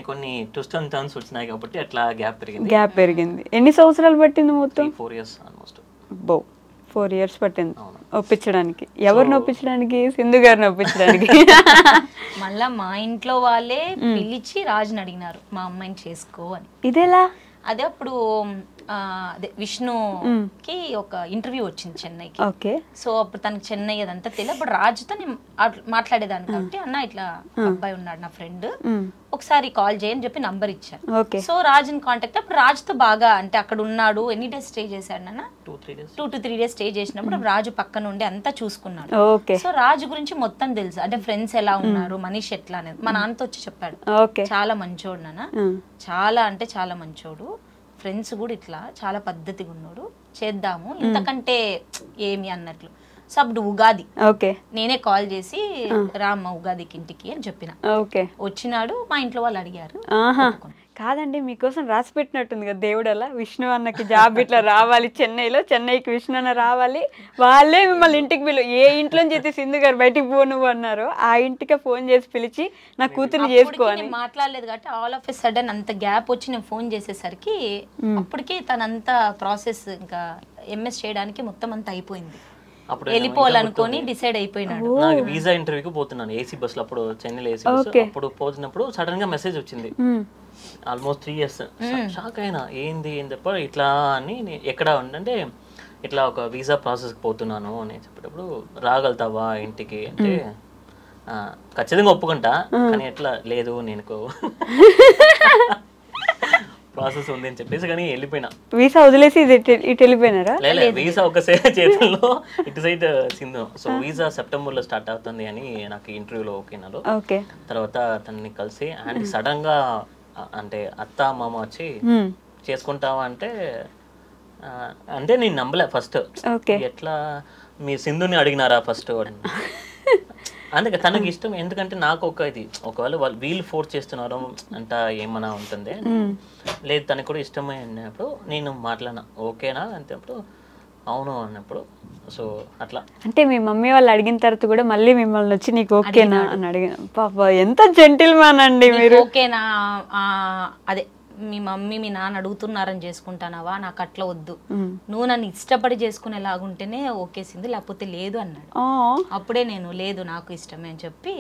కొన్ని ట్విస్ట్ అండ్ టర్న్స్ వచ్చినాయి కాబట్టి అట్లా గ్యాప్ పెరిగింది.
ఎన్ని సంవత్సరాలు పట్టింది మొత్తం?
4 years ఆల్మోస్ట్.
4 years పట్టింది ఒప్పించడానికి. ఎవరిని ఒప్పించడానికి? సింధు గారిని ఒప్పించడానికి.
మళ్ళా మా ఇంట్లో వాళ్ళే పిలిచి రాజుని అడిగినారు మా అమ్మాయిని చేసుకో అని.
ఇదేలా?
అదే అప్పుడు అదే విష్ణుకి ఒక ఇంటర్వ్యూ వచ్చింది చెన్నైకి. సో అప్పుడు తనకి చెన్నై అదంతా తెలియదు. అప్పుడు రాజుతో నేను మాట్లాడేదాన్ని కాబట్టి అన్న ఇట్లా అబ్బాయి ఉన్నాడు నా ఫ్రెండ్, ఒకసారి కాల్ చేయని చెప్పి నంబర్ ఇచ్చాను. సో రాజుని కాంటాక్ట్ అప్పుడు రాజుతో బాగా అంటే అక్కడ ఉన్నాడు. ఎన్ని డేస్ స్టే చేశాడు నాన్న? 2 to 3 days స్టే చేసినప్పుడు రాజు పక్కన ఉండి అంతా చూసుకున్నాడు. సో రాజు గురించి మొత్తం తెలుసు, అంటే ఫ్రెండ్స్ ఎలా ఉన్నారు, మనిషి ఎట్లా అనేది మా నాన్నతో వచ్చి చెప్పాడు. చాలా మంచోడు నాన్న, చాలా అంటే చాలా మంచోడు, ఫ్రెండ్స్ కూడా ఇట్లా చాలా పద్ధతిగా ఉన్నాడు, చేద్దాము ఇంతకంటే ఏమి అన్నట్లు. సో అప్పుడు ఉగాది నేనే కాల్ చేసి రామ్మ ఉగాదికి ఇంటికి అని చెప్పిన. వచ్చినాడు. మా ఇంట్లో వాళ్ళు అడిగారు.
కాదండి, మీకోసం రాసి పెట్టినట్టుంది కదా దేవుడు. అలా విష్ణు అన్నకి జాబ్ ఇట్లా రావాలి చెన్నైలో, చెన్నైకి విష్ణు అన్న రావాలి, వాళ్ళే మిమ్మల్ని ఇంటికి పిలు. ఏ ఇంట్లోంచి అయితే సింధు గారు బయటికి పో నువ్వు అన్నారో ఆ ఇంటికి ఫోన్ చేసి పిలిచి నా కూతుర్ని చేసుకోవాలి.
మాట్లాడలేదు కాబట్టి ఆల్ ఆఫ్ ఎ సడన్ అంత గ్యాప్ వచ్చి నేను ఫోన్ చేసేసరికి అప్పటికే తనంతా ప్రాసెస్ ఇంకా ఎంఎస్ చేయడానికి మొత్తం అంతా అయిపోయింది. వెళ్ళిపోవాలనుకొని డిసైడ్ అయిపోయినాడు.
నాకు వీసా ఇంటర్వ్యూకి పోతున్నాను ఏసీ బస్ లో, అప్పుడు చెన్నైలో ఏసీ బస్. అప్పుడు పోతున్నప్పుడు సడన్ గా మెసేజ్ వచ్చింది. Almost 3 years. షాక్ అయినా, ఏంది ఏం చెప్ప ఇట్లా అని. ఎక్కడ ఉందంటే ఇట్లా ఒక వీసా ప్రాసెస్కి పోతున్నాను అని చెప్పేటప్పుడు రాగలుగుతావా ఇంటికి అంటే ఖచ్చితంగా ఒప్పుకుంటా, కానీ ఎట్లా లేదు నేను ప్రాసెస్ ఉంది అని చెప్పేసి కానీ వెళ్ళిపోయినా.
వీసా వదిలేసి ఇటు వెళ్ళిపోయినారా?
లేదు, వీసా ఒక చేతుల్లో ఇటు side Sindhu. So visa September లో స్టార్ట్ అవుతుంది అని నాకు ఇంటర్వ్యూలో ఓకేనారు. తర్వాత తనని కలిసి అండ్ సడన్ గా అంటే అత్త మామ వచ్చి చేసుకుంటావా అంటే అంటే నేను నమ్మలే ఫస్ట్. ఎట్లా మీ సింధుని అడిగినారా ఫస్ట్? అందుకే తనకి ఇష్టం. ఎందుకంటే నాకు ఒక ఇది ఒకవేళ వీళ్ళు ఫోర్స్ చేస్తున్నారు అంట ఏమన్నా ఉంటుంది. లేదు తనకు కూడా ఇష్టమే అన్నప్పుడు నేను మాట్లాడినా ఓకేనా అంటే. అప్పుడు అవును అన్నప్పుడు సో అట్లా
అంటే మీ మమ్మీ వాళ్ళు అడిగిన తర్వాత కూడా మళ్ళీ మిమ్మల్ని వచ్చి నీకు ఓకేనా అని అడిగిన. పాప ఎంత జెంటిల్ మ్యాన్ అండి మీరు.
ఓకేనా, అదే మీ మమ్మీ మీ నాన్న అడుగుతున్నారని చేసుకుంటానావా, నాకు అట్లా వద్దు, నువ్వు నన్ను ఇష్టపడి చేసుకునేలాగుంటేనే ఓకేసింది, లేకపోతే లేదు అన్నాడు. అప్పుడే నేను లేదు నాకు ఇష్టమే అని చెప్పి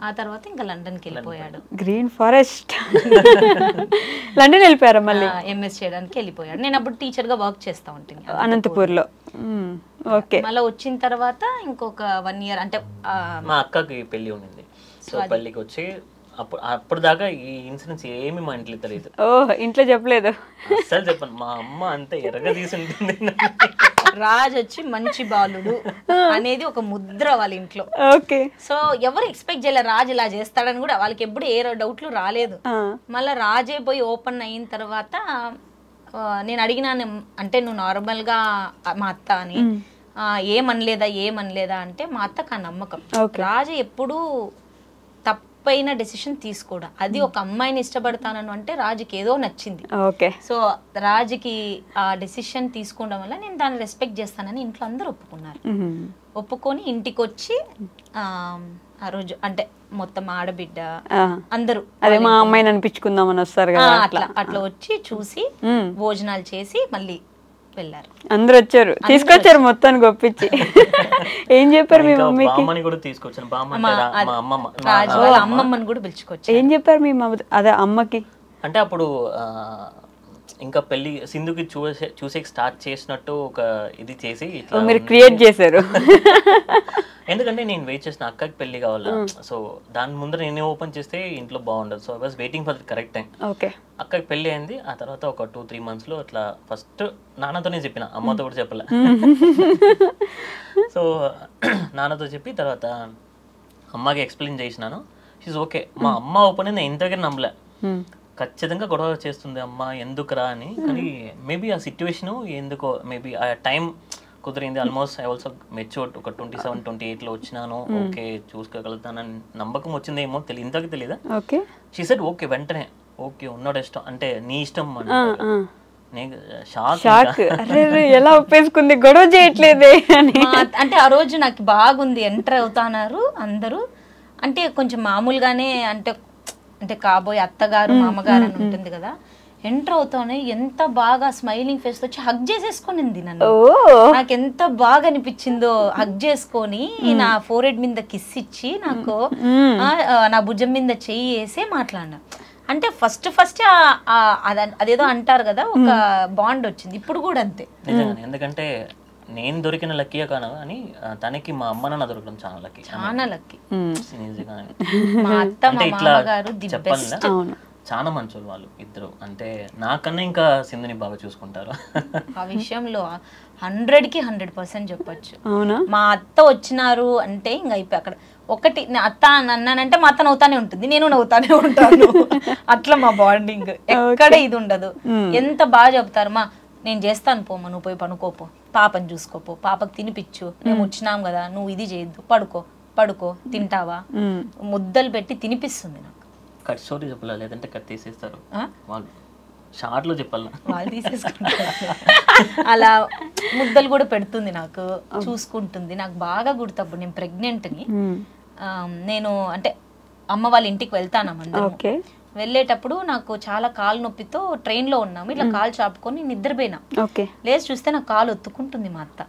ఆ తర్వాత ఇంకా లండన్కి వెళ్ళిపోయాడు.
గ్రీన్ ఫారెస్ట్ లండన్ వెళ్ళిపోయారా మళ్ళీ?
ఎంఎస్ చేయడానికి వెళ్ళిపోయాడు. నేను అప్పుడు టీచర్ గా వర్క్ చేస్తా ఉంటుంది
అనంతపూర్లో. ఓకే.
మళ్ళీ వచ్చిన తర్వాత ఇంకొక 1 year అంటే
మా అక్కకి పెళ్లి ఉండింది. సో పెళ్లికి వచ్చి అప్పుడు దాకా ఈ ఇన్సిడెంట్స్ ఏమి మా ఇంట్లో తెలియదు.
ఇంట్లో చెప్పలేదు
అసలు చెప్పండి. మా అమ్మ అంతా ఎర్రగా తీసి ఉంటుంది.
రాజ్ వచ్చి మంచి బాలుడు అనేది ఒక ముద్ర వాళ్ళ ఇంట్లో.
ఓకే.
సో ఎవరు ఎక్స్పెక్ట్ చేయలేరు రాజ్ ఇలా చేస్తాడని కూడా, వాళ్ళకి ఎప్పుడు ఏ డౌట్లు రాలేదు. మళ్ళీ రాజే పోయి ఓపెన్ అయిన తర్వాత నేను అడిగినాను, అంటే నువ్వు నార్మల్ గా మా అత్త అని ఏమనలేదా అంటే మా అత్తకు ఆ నమ్మకం. రాజు ఎప్పుడు తప్పైన డెసిషన్ తీసుకోడా, అది ఒక అమ్మాయిని ఇష్టపడతానను అంటే రాజుకి ఏదో నచ్చింది. సో రాజుకి ఆ డెసిషన్ తీసుకోవడం వల్ల నేను దాన్ని రెస్పెక్ట్ చేస్తానని ఇంట్లో అందరూ ఒప్పుకున్నారు. ఒప్పుకొని ఇంటికి వచ్చి ఆ రోజు అంటే మొత్తం ఆడబిడ్డ అందరూ
అదే మా అమ్మాయిని అనిపించుకుందామని వస్తారు కదా,
అట్లా వచ్చి చూసి భోజనాలు చేసి మళ్ళీ వెళ్ళారు.
అందరూ వచ్చారు, తీసుకొచ్చారు మొత్తానికి ఒప్పించి. ఏం చెప్పారు మీ మమ్మీకి?
బామ్మని కూడా తీసుకొచ్చాను.
అమ్మమ్మని కూడా పిలుచుకొచ్చారు.
ఏం చెప్పారు మీ అదే అమ్మకి?
అంటే అప్పుడు ఇంకా పెళ్లి సింధుకి చూసే స్టార్ట్ చేసినట్టు ఒక ఇది చేసి
మీరు క్రియేట్ చేశారు.
ఎందుకంటే నేను వెయిట్ చేసిన అక్కకి పెళ్లి కావాలా. సో దాని ముందర నేనే ఓపెన్ చేస్తే ఇంట్లో బాగుండదు. So I was waiting for the correct time. అక్కకి పెళ్లి అయింది. ఆ తర్వాత ఒక 2-3 months లో అట్లా ఫస్ట్ నాన్నతోనే చెప్పిన, అమ్మతో కూడా చెప్పలే. సో నాన్నతో చెప్పి తర్వాత అమ్మకి ఎక్స్ప్లెయిన్ చేసినాను. She's okay. మా అమ్మ ఓపెన్ నేను ఇంతగా నమ్మలే. ఖచ్చితంగా గొడవ చేస్తుంది అమ్మ ఎందుకురా అని. కానీ మేబీ ఆ సిచ్యువేషన్ ఎందుకో మేబీ ఆ టైం కుదిరింది. Almost I also matured. ఒక 27-28లో వచ్చినాను. ఓకే చూసుకోగలుగుతానని నమ్మకం వచ్చిందేమో ఇంతకు తెలియదా. షీ సెడ్ ఓకే వెంటనే ఓకే ఉన్నాడు ఇష్టం అంటే నీ ఇష్టం అని. షాక్.
ఎలా ఒప్పేసుకుంది, గొడవ చేయట్లేదే అని.
అంటే ఆ రోజు నాకు బాగుంది, ఎంటర్ అవుతున్నారు అందరూ. అంటే కొంచెం మామూలుగానే అంటే కాబోయే అత్తగారు మామగారు అని ఉంటుంది కదా, ఎంటర్ అవుతానే ఎంత బాగా స్మైలింగ్ ఫేస్ వచ్చి హగ్ చేసేసుకునింది నన్ను. నాకు ఎంత బాగా అనిపించిందో హగ్ చేసుకొని నా ఫోరెడ్ మీద కిస్ ఇచ్చి నాకు నా భుజం మీద చెయ్యి వేసి మాట్లాడినా. అంటే ఫస్ట్ అదేదో అంటారు కదా, ఒక బాండ్ వచ్చింది. ఇప్పుడు కూడా అంతే.
ఎందుకంటే నేను దొరికిన లక్కీయే కాను అని తనకి మా అమ్మ నాన్న దొరకడం చాలా లక్కీ.
మా అత్త మా మామగారు ది బెస్ట్.
చాలా మంచోళ్ళు వాళ్ళు ఇద్దరు. అంటే నాకన్నా ఇంకా సింధుని బాగా చూసుకుంటారు.
ఆ విషయంలో 100కి 100% చెప్పొచ్చు. మా అత్త వచ్చినారు అంటే ఇంకా అయిపోయి అక్కడ ఒకటి అత్త అన్నానంటే మా అత్త నవ్వుతానే ఉంటుంది, నేను నవ్వుతానే ఉంటాను. అట్లా మా బాండింగ్ ఎక్కడ ఇది ఉండదు. ఎంత బాగా చెప్తారు, మా నేను చేస్తాను పోమా, నువ్వు పోయి పనుకోపో, పాపని చూసుకోపో, పాపకు తినిపించు, మేము వచ్చినాం కదా, నువ్వు ఇది చేయొద్దు, పడుకో తింటావా, ముద్దలు పెట్టి తినిపిస్తుంది నాకు.
కట్ స్టోరీ చెప్పాలా లేదంటే కట్ తీసేస్తారు వాళ్ళు, షార్ట్ లో చెప్పాలా
వాళ్ళు తీసేసుకుంటారు. అలా ముద్దలు కూడా పెడుతుంది నాకు, చూసుకుంటుంది. నాకు బాగా గుర్తప్పుడు నేను ప్రెగ్నెంట్ని, నేను అంటే అమ్మ వాళ్ళ ఇంటికి వెళ్తానమ్మందరం. వెళ్ళేటప్పుడు నాకు చాలా కాలు నొప్పితో ట్రైన్లో ఉన్నాము, ఇట్లా కాలు చాపుకొని నిద్రపోయినా. లేచి చూస్తే నాకు కాలు ఒత్తుకుంటుంది మా అత్త.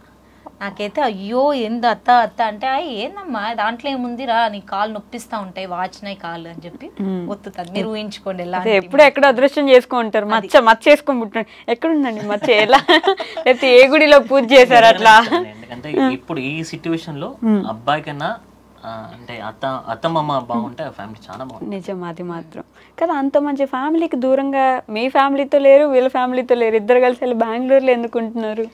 నాకైతే అయ్యో ఏంది అత్త అంటే ఏందమ్మా దాంట్లో ఏముందిరా, నీ కాలు నొప్పిస్తా ఉంటాయి, వాచినాయి కాళ్ళు అని చెప్పి ఒత్తుతాను. మీరు ఊహించుకోండి ఎలా.
ఎప్పుడు ఎక్కడ అదృష్టం చేసుకుంటారు, మచ్చ చేసుకొని పుట్టిన ఎక్కడుందండి మచ్చ, ఎలా లేకపోతే ఏ గుడిలో పూజ చేశారు అట్లా.
ఎందుకంటే ఇప్పుడు ఈ సిచ్యువేషన్ లో అబ్బాయి కన్నా అంటే అత్తమ్మ బాగుంటే ఆ ఫ్యామిలీ చాలా బాగుంటుంది.
నిజం, అది మాత్రం కదా. అంత మంచి ఫ్యామిలీకి దూరంగా మీ ఫ్యామిలీతో లేరు, వీళ్ళ ఫ్యామిలీతో లేరు, ఇద్దరు కలిసి వెళ్ళి బెంగళూరులో ఎందుకు ఉంటున్నారు?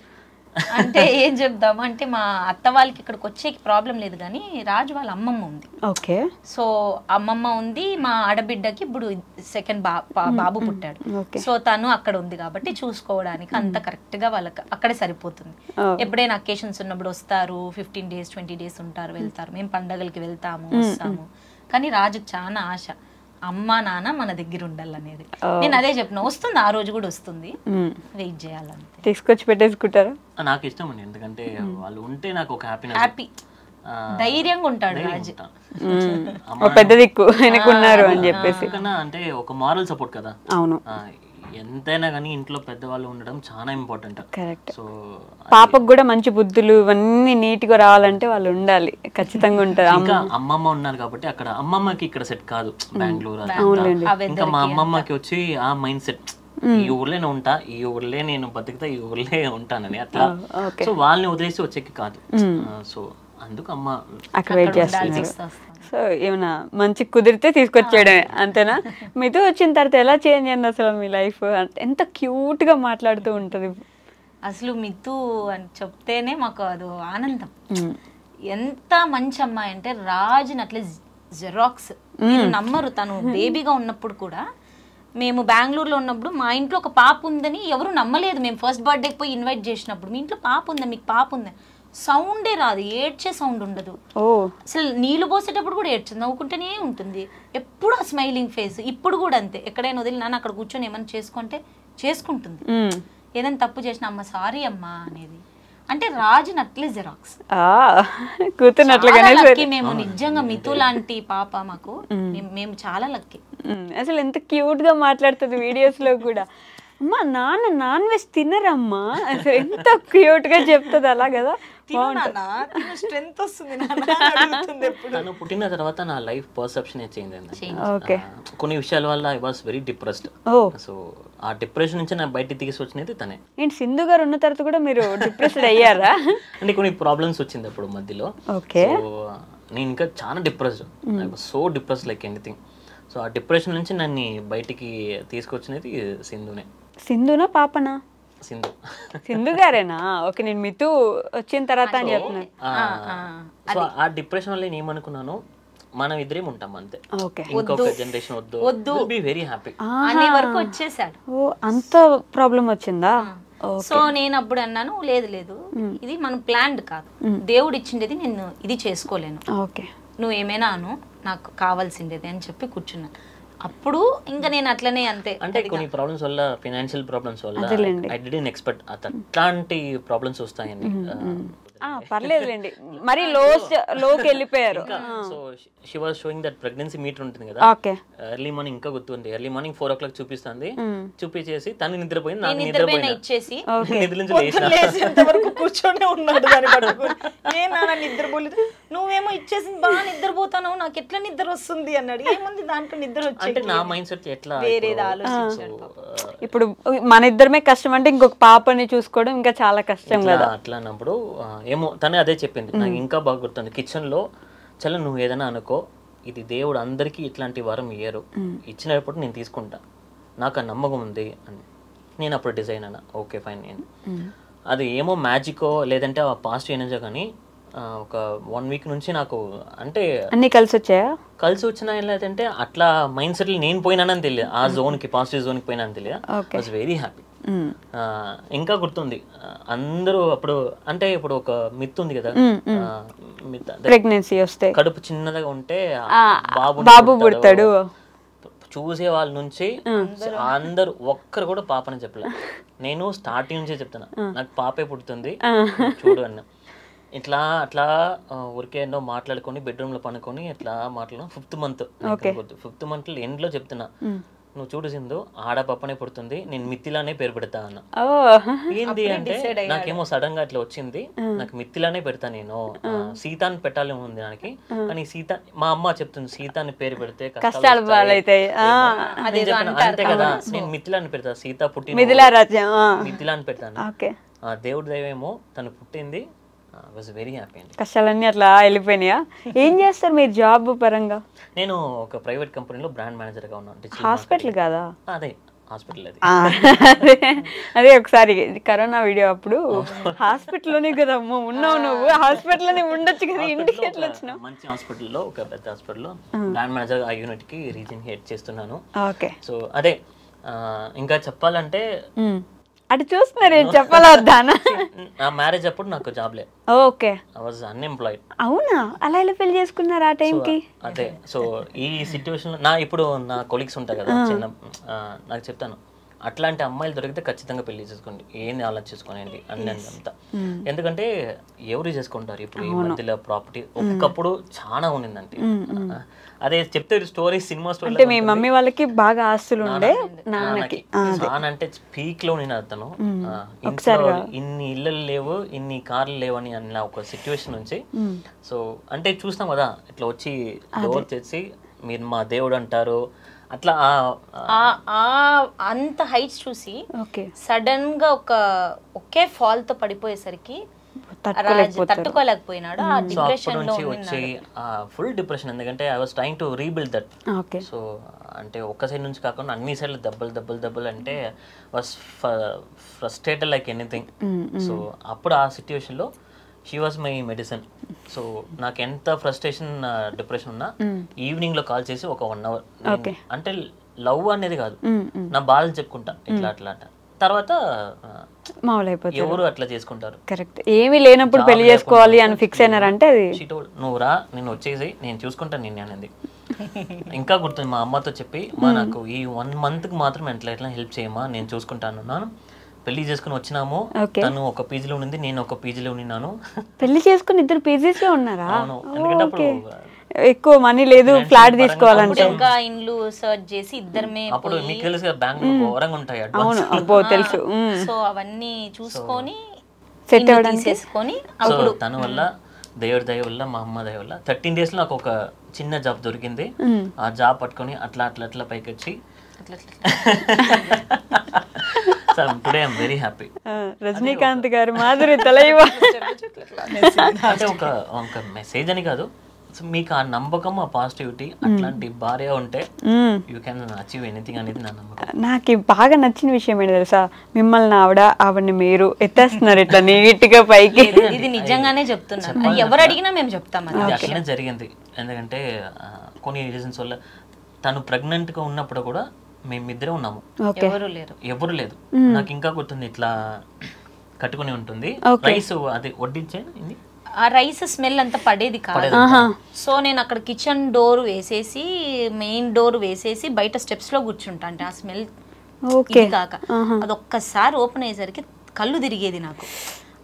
అంటే ఏం చెప్దాము అంటే మా అత్త వాళ్ళకి ఇక్కడికి వచ్చే ప్రాబ్లం లేదు, కానీ రాజు వాళ్ళ అమ్మమ్మ ఉంది. సో అమ్మమ్మ ఉంది, మా ఆడబిడ్డకి ఇప్పుడు సెకండ్ బాబు పుట్టాడు. సో తను అక్కడ ఉంది కాబట్టి చూసుకోవడానికి అంత కరెక్ట్ గా వాళ్ళకి అక్కడే సరిపోతుంది. ఎప్పుడైనా అకేషన్స్ ఉన్నప్పుడు వస్తారు, 15 days 20 days ఉంటారు, వెళ్తారు. మేము పండగలకి వెళ్తాము వస్తాము. కానీ రాజుకి చాలా ఆశ అమ్మ నాన్న మన దగ్గర ఉండాలనేది. నేను అదే చెప్పిన, వస్తుంది ఆ రోజు కూడా వస్తుంది, వెయిట్ చేయాలంతే.
తీసుకొచ్చి పెట్టేసుకుంటారా?
నాకు ఇష్టం అండి, ఎందుకంటే వాళ్ళు ఉంటే నాకు ఒక
హ్యాపీ ధైర్యంగా ఉంటాడు రాజు.
పెద్ద దిక్కు ఆయనకున్నారు అని చెప్పేసి.
అంటే ఒక మారల్ సపోర్ట్ కదా.
అవును,
ఎంతైనా కానీ ఇంట్లో పెద్దవాళ్ళు ఉండడం చాలా ఇంపార్టెంట్.
కరెక్ట్.
సో
పాపకు కూడా మంచి బుద్ధులు ఇవన్నీ నీట్ గా రావాలంటే వాళ్ళు ఉండాలి, ఖచ్చితంగా ఉంటారు.
ఇంకా అమ్మమ్మ ఉన్నారు కాబట్టి అక్కడ అమ్మమ్మకి ఇక్కడ సెట్ కాదు బెంగళూరు. ఇంకా మా అమ్మమ్మకి వచ్చి ఆ మైండ్ సెట్, ఈ ఊర్లోనే ఉంటా, ఈ ఊర్లే నేను బతుకుతా, ఈ ఊర్లే ఉంటానని అట్లా. సో వాళ్ళని వదిలేసి వచ్చేకి కాదు. సో అందుకు అమ్మ
అక్కడ వెయిట్ చేస్తున్నారు. సో ఏమన్నా మంచి కుదిరితే తీసుకొచ్చేయడమే, అంతేనా? మీతో వచ్చిన తర్వాత ఎలా చేంజ్ అయింది అసలు మీ లైఫ్? ఎంత క్యూట్ గా మాట్లాడుతూ ఉంటది
అసలు. మితు అని చెప్తేనే మాకు అది ఆనందం. ఎంత మంచి అమ్మాయి అంటే రాజుని అట్లే జెరాక్స్. మీరు నమ్మరు, తను బేబీగా ఉన్నప్పుడు కూడా, మేము బెంగళూరులో ఉన్నప్పుడు మా ఇంట్లో ఒక పాప ఉందని ఎవరు నమ్మలేదు. మేము ఫస్ట్ బర్త్డేకి పోయి ఇన్వైట్ చేసినప్పుడు, మీ ఇంట్లో పాప ఉందా, మీకు పాప ఉందా, సౌండే రాదు, ఏడ్చే సౌండ్ ఉండదు. అసలు నీళ్ళు పోసేటప్పుడు కూడా ఏడ్చింది, నవ్వుకుంటేనే ఉంటుంది, ఎప్పుడు ఆ స్మైలింగ్ ఫేస్. ఇప్పుడు కూడా అంతే, ఎక్కడైనా వదిలి నాన్న అక్కడ కూర్చొని ఏమైనా చేసుకుంటే చేసుకుంటుంది. ఏదైనా తప్పు చేసిన అమ్మ సారీ అమ్మా అనేది. అంటే రాజుని అట్లే జెరాక్స్
కూతున్నట్లుగానే.
మేము నిజంగా మితు లాంటి పాప మాకు, మేము చాలా లక్కీ.
అసలు ఎంత క్యూట్ గా మాట్లాడుతుంది వీడియోస్ లో కూడా. అమ్మా నాన్న నాన్ వెజ్ తినరమ్మా, అసలు ఎంత క్యూట్ గా చెప్తుంది అలా కదా.
స్ట్రెంత్ వస్తుంది.
తను పుట్టిన తర్వాత నా లైఫ్ పర్సెప్షన్ చేంజ్ అయింది. కొన్ని విషయాల వల్ల I was very depressed. So ఆ డిప్రెషన్ నుంచి నా బయట తీసుకొచ్చినది తనే.
ఏంటి సింధు గారు ఉన్న తర్వాత కూడా మీరు డిప్రెస్డ్ అయ్యారా?
అంటే కొన్ని ప్రాబ్లమ్స్ వచ్చింది అప్పుడు మధ్యలో. నేను ఇంకా చాలా depressed, I was so depressed like anything. So ఆ డిప్రెషన్ నుంచి నన్ను బయటికి తీసుకొచ్చినది సింధునే.
సింధునా పాపనా?
సింధు.
సింధు గారేనా? ఓకే, నేను మితు వచ్చిన తర్వాత అని చెప్తున్నాను.
సో ఆ డిప్రెషన్ వల్ల నేను ఏమనుకున్నాను, మనం ఇద్దరేం ఉంటాం అంతే, ఇంకొక జనరేషన్ వద్దు, బి వెరీ హ్యాపీ
అనే వరకు వచ్చేసాడు.
ఓ అంత ప్రాబ్లం వచ్చిందా?
సో నేను అప్పుడు అన్నాను, లేదు లేదు, ఇది మనం ప్లాన్డ్ కాదు, దేవుడు ఇచ్చిండేది, నేను ఇది చేసుకోలేను, నువ్వు ఏమైనా అను, నాకు కావాల్సిండేది అని చెప్పి కూర్చున్నాను. అప్పుడు ఇంకా నేను అట్లనే అంతే.
అంటే కొన్ని ప్రాబ్లమ్స్ వల్ల, ఫైనాన్షియల్ ప్రాబ్లమ్స్ వల్ల ఐ డిడ్ంట్ ఎక్స్పెక్ట్ అట్లాంటి ప్రాబ్లమ్స్ వస్తాయని.
పర్లేదులేండి, మరి లోకి వెళ్ళిపోయారు.
So she was showing that pregnancy meter ఉంటుంది కదా, ఎర్లీ మార్నింగ్ ఇంకా గుర్తుంది, ఎర్లీ మార్నింగ్ 4 o'clock చూపిస్తుంది, చూపించేసి తను నిద్రపోయింది, నాకు నిద్రపోయినా ఇచ్చేసి నిద్ర నుంచి
వరకు కూర్చొని ఉన్నాడు. దాన్ని పట్టుకుని నిద్రపోలేదు, నువ్వేమో ఇచ్చేసింది బాగా నిద్రపోతాను, నాకు ఎట్లా నిద్ర వస్తుంది అన్నాడు. ఏముంది దాంట్లో నిద్ర వచ్చి,
అంటే నా మైండ్ సెట్ ఎట్లా
వేరేది ఆలోచించాను.
ఇప్పుడు మన ఇద్దరమే కష్టం అంటే ఇంకొక పాపని చూసుకోవడం ఇంకా చాలా కష్టం కదా.
అట్లా అన్నప్పుడు ఏమో తనే అదే చెప్పింది, నాకు ఇంకా బాగా గుర్తుంది. కిచెన్ లో చలో నువ్వు ఏదైనా అనుకో, ఇది దేవుడు అందరికీ ఇట్లాంటి వరం ఇయ్యరు, ఇచ్చినప్పుడు నేను తీసుకుంటా, నాకు ఆ నమ్మకం ఉంది అని. నేను అప్పుడు డిజైన్ అన్నా, ఓకే ఫైన్. నేను అది ఏమో మ్యాజికో లేదంటే ఆ పాజిటివ్ ఎనర్జీ, కానీ ఒక 1 week నుంచి నాకు అంటే
అన్ని కలిసి వచ్చాయా?
కలిసి వచ్చినా లేదంటే అట్లా మైండ్ సెట్ నేను పోయినానని తెలియదు, ఆ జోన్కి పాజిటివ్ జోన్కి పోయినానని తెలియదు. I was very happy. ఇంకా గుర్తుంది అందరూ అప్పుడు, అంటే ఇప్పుడు ఒక మిత్ ఉంది కదా,
ప్రెగ్నెన్సీ వస్తే
కడుపు చిన్నదిగా ఉంటే
బాబు పుడతాడు,
చూసే వాళ్ళ నుంచి అందరూ ఒక్కరు కూడా పాపని చెప్పలే. నేను స్టార్టింగ్ నుంచే చెప్తున్నా, నాకు పాపే పుడుతుంది చూడు అన్న. ఇట్లా అట్లా ఊరికే ఎన్నో మాట్లాడుకొని బెడ్రూమ్ లో పనుకొని ఇట్లా మాట్లాడు. 5th మంత్ ఎండ్ లో చెప్తున్నా, నువ్వు చూడు సింధు, ఆడ పాపనే పుడుతుంది, నేను మిత్తిలానే పేరు పెడతా అన్న. ఏంది అంటే నాకేమో సడన్ గా అట్లా వచ్చింది, నాకు మిత్తిలానే పెడతా, నేను సీతాన్ని పెట్టాలి ఉంది దానికి, కానీ సీత మా అమ్మ చెప్తుంది సీతాన్ని పేరు పెడితే కష్టాలు అంతే కదా, నేను మిత్తిలాని పెడతా, సీత పుట్టిన మిత్తిలాని పెడతాను. దేవుడి దైవేమో తను పుట్టింది.
కష్టాలన్నీ అట్లా వెళ్ళిపోయినాయా? ఏం చేస్తారు మీరు జాబ్ పరంగా?
నేను ఒక ప్రైవేట్ కంపెనీలో బ్రాండ్ మేనేజర్ గా ఉన్నాను.
హాస్పిటల్ కాదా?
అదే హాస్పిటల్.
అదే ఒకసారి కరోనా వీడియో అప్పుడు హాస్పిటల్లోనే కదమ్మా ఉన్నావు నువ్వు, హాస్పిటల్లోనే ఉండొచ్చు కదా, ఇంటికి ఎట్లా వచ్చినావు?
మంచి హాస్పిటల్లో, ఒక పెద్ద హాస్పిటల్లో బ్రాండ్ మేనేజర్ ఆ యూనిట్ కి రీజన్ హెడ్ చేస్తున్నాను.
ఓకే.
సో అదే ఇంకా చెప్పాలంటే
అటు చూస్తున్నారు ఏం చెప్పాలా వద్దానా?
నా మ్యారేజ్ అప్పుడు నాకు జాబ్ లేదు.
ఓకే.
I was unemployed.
అవునా? అలా ఎలా పెళ్లి చేసుకున్నారు ఆ టైంకి?
అదే సో ఈ సిచ్యువేషన్ లో ఇప్పుడు నా కొలీగ్స్ ఉంటాయి కదా చిన్న, నాకు చెప్తాను అట్లాంటి అమ్మాయిలు దొరికితే ఖచ్చితంగా పెళ్లి చేసుకోండి, ఏంది ఆలోచించుకోనండి అన్ని అంతా. ఎందుకంటే ఎవరు చేసుకుంటారు ఇప్పుడు ఈ మధ్యలో ప్రాపర్టీ. ఒకప్పుడు చాలా ఉండిందంటే అదే చెప్తే స్టోరీ సినిమా స్టోరీ.
అంటే మీ మమ్మీ వాళ్ళకి బాగా ఆస్తులు ఉండే, నాన్నకి
నాన్న అంటే పీక్ లో నేను అతను ఇంట్లో ఇన్ని ఇళ్ళు లేవు ఇన్ని కార్లు లేవు అని అన్న ఒక సిచ్యువేషన్ నుంచి. సో అంటే చూస్తాం కదా ఇట్లా వచ్చి డోర్ తెచ్చి మీరు మా దేవుడు అంటారు అట్లా
అంత హైట్స్ చూసి సడన్ గా ఒకే ఫాల్ తో పడిపోయేసరికి తట్టుకోలేకపోయినాడు. ఆ డిప్రెషన్ లో
వచ్చి ఫుల్ డిప్రెషన్. ఎందుకంటే I was trying to rebuild that. So అంటే ఒక్క సైడ్ నుంచి కాకుండా అన్ని సైడ్లు దెబ్బలు అంటే was frustrated like anything. So అప్పుడు ఆ సిచ్యువేషన్ లో she was my medicine. So నాకు ఎంత ఫ్రస్ట్రేషన్ డిప్రెషన్ ఉన్నా ఈవినింగ్ లో కాల్ చేసి ఒక 1 hour అంటే లవ్ అనేది కాదు, నా బాధలు చెప్పుకుంటా ఇట్లా అట్లా తర్వాత ఎవరు అట్లా చేసుకుంటారు.
కరెక్ట్. ఏమీ లేనప్పుడు పెళ్లి చేసుకోవాలి అని ఫిక్స్ అయినారంటే అది
నువ్వు రా నేను వచ్చేసి నేను చూసుకుంటాను నిన్ను అనేది. ఇంకా గుర్తుంది మా అమ్మతో చెప్పి మా నాకు ఈ 1 month కి మాత్రం ఎట్లా హెల్ప్ చేయమా నేను చూసుకుంటాను అన్నాను. పెళ్లి చేసుకుని వచ్చినాము, తను ఒక పీజీలో ఉంది నేను ఒక పీజీలో ఉన్నాను.
పెళ్లి చేసుకుని ఇద్దరు పీజీస్ లో ఉన్నారా?
అవును, ఎందుకంటే అప్పుడు
ఎక్కువ మనీ లేదు ఫ్లాట్ తీసుకోవాలంటే.
ఇంకా ఇండ్లు సర్చ్ చేసి ఇద్దరమే.
అప్పుడు మీకు తెలుసు కదా బెంగళూరు ఘోరంగా ఉంటాయి.
అవును అబ్బో తెలుసు.
సో అవన్నీ చూసుకొని
సెట్ అవ్వడానికి
తీసేసుకొని
అప్పుడు తన వల్ల దేవుడి దయ వల్ల మా అమ్మ దయ వల్ల 13 days లో నాకు ఒక చిన్న జాబ్ దొరికింది. ఆ జాబ్ పట్టుకొని అట్లా పైకి వచ్చి today I'm very happy.
Rajinikanth గారు మాధురి తలైవ
అంటే ఒక మెసేజ్ అని కాదు, మీకు ఆ నమ్మకం ఆ పాజిటివిటీ అట్లాంటి భార్య ఉంటే యూ కెన్ అచీవ్ ఎనీథింగ్ అనేది నా నమ్మకం.
నాకు బాగా నచ్చిన విషయం ఏంటి తెలుసా, మిమ్మల్ని ఆవిడని మీరు ఎత్తేస్తున్నారు ఇట్లా నీట్ గా పైకి.
ఇది నిజంగానే చెప్తున్నాను, ఎవరు అడిగినా మేము చెప్తాం.
అట్లనే జరిగింది. ఎందుకంటే కొన్ని రీజన్స్ వల్ల తను ప్రెగ్నెంట్ గా ఉన్నప్పుడు కూడా మేమిద్దరే ఉన్నాము, ఎవరు లేదు. నాకు ఇంకా గుర్తుంది ఇట్లా కట్టుకుని ఉంటుంది రైస్ అది వడ్డించే
ఆ రైస్ స్మెల్ అంతా పడేది కాదు. సో నేను అక్కడ కిచెన్ డోర్ వేసేసి మెయిన్ డోర్ వేసేసి బయట స్టెప్స్ లో కూర్చుంటా. అంటే ఆ స్మెల్ కాక అది ఒక్కసారి ఓపెన్ అయ్యేసరికి కళ్ళు తిరిగేది నాకు.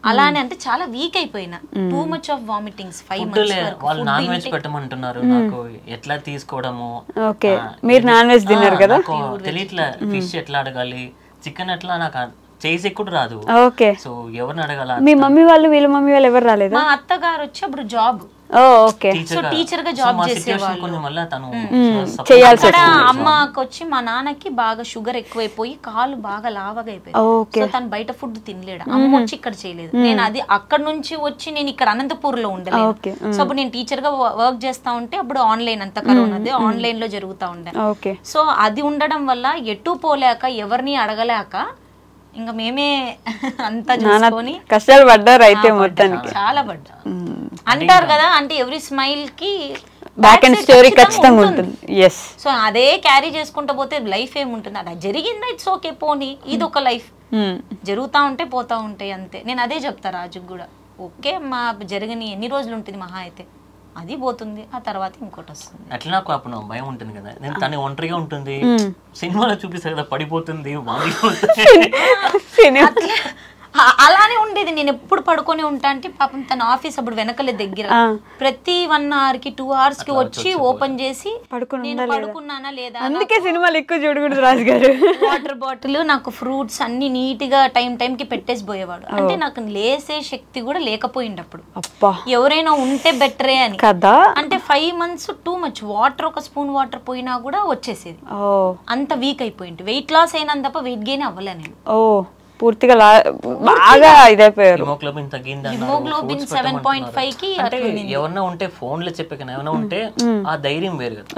అలానే అంటే చాలా వీక్ అయిపోయినా, too much of vomitings 5 months వరకు.
వాళ్ళు నాన్ వెజ్ పెట్టమంటున్నారు, నాకు ఎట్లా తీసుకోవడము.
ఓకే మీరు నాన్ వెజ్ తిన్నారు కదా,
తెలియట్లా ఫిష్ ఎట్లా అడగాలి, చికెన్ ఎట్లా నాకు చేసి కూడా రాదు.
ఓకే
సో ఎవరిని అడగాల.
మీ మమ్మీ వాళ్ళు వీళ్ళ మమ్మీ వాళ్ళు ఎవరు రాలేదు?
మా అత్తగారు వచ్చి అప్పుడు జాబ్ టీచర్ గా జాబ్ చేసేవాళ్ళు. అక్కడ అమ్మకి వచ్చి మా నాన్నకి బాగా షుగర్ ఎక్కువైపోయి కాలు బాగా లావగా అయిపోయింది. సో తను బయట ఫుడ్ తినలేడు, అమ్మ వచ్చి ఇక్కడ చేయలేదు. నేను అది అక్కడ నుంచి వచ్చి నేను ఇక్కడ అనంతపూర్ లో ఉండలేదు. సో అప్పుడు నేను టీచర్ గా వర్క్ చేస్తా ఉంటే అప్పుడు ఆన్లైన్ అంతా కరోనాది ఆన్లైన్ లో జరుగుతా ఉండే. సో అది ఉండడం వల్ల ఎటు పోలేక ఎవరిని అడగలేక ఇంకా మేమే అంతా చూసుకొని
కష్టాలు పడ్డారు అయితే మొత్తానికి.
చాలా పడ్డా. అంటారు కదా అంటే ఎవ్రీ స్మైల్ కి
బ్యాక్ అండ్ స్టోరీ ఖచ్చితంగా ఉంటుంది. ఎస్.
సో అదే క్యారీ చేసుకుంటూ పోతే లైఫ్ ఏముంటుంది, అది జరిగిందా ఇట్స్ ఓకే పోనీ, ఇది ఒక లైఫ్ జరుగుతా ఉంటే పోతా ఉంటాయి అంతే. నేను అదే చెప్తా రాజుకు కూడా, ఓకే మా జరగని ఎన్ని రోజులు ఉంటుంది మహా అయితే, అది పోతుంది, ఆ తర్వాత ఇంకోటి వస్తుంది.
అట్లా నాకు అప్పుడు భయం ఉంటుంది కదా, నేను తను ఒంటరిగా ఉంటుంది, సినిమాలో చూపిస్తారు కదా పడిపోతుంది
అలానే ఉండేది. నేను ఎప్పుడు పడుకొని ఉంటా అంటే పాపం తన ఆఫీస్ అప్పుడు వెనకలే దగ్గర, ప్రతి 1 hour కి 2 hours కి వచ్చి ఓపెన్ చేసి నేను పడుకున్నానా లేదా,
అందుకే సినిమాలు ఎక్కువ చూడకూడదు రాజు గారు.
వాటర్ బాటిల్ నాకు ఫ్రూట్స్ అన్ని నీట్ గా టైం కి పెట్టేసి పోయేవాడు. అంటే నాకు లేసే శక్తి కూడా లేకపోయింది అప్పుడు. ఎవరైనా ఉంటే బెటరే అని
కదా.
అంటే 5 months టూ మచ్. వాటర్ ఒక స్పూన్ వాటర్ పోయినా కూడా వచ్చేసేది, అంత వీక్ అయిపోయింది. వెయిట్ లాస్ అయినా తప్ప వెయిట్ గెయిన్ అవ్వలే నేను.
పూర్తిగా బాగా ఇదైపోయారు.
హిమోగ్లోబిన్ తగ్గింది,
హిమోగ్లోబిన్ 7.5 కి.
అంటే ఎవరన్నా ఉంటే ఫోన్ లో చెప్పే కన్నా ఏమైనా ఉంటే ఆ ధైర్యం వేరు కదా.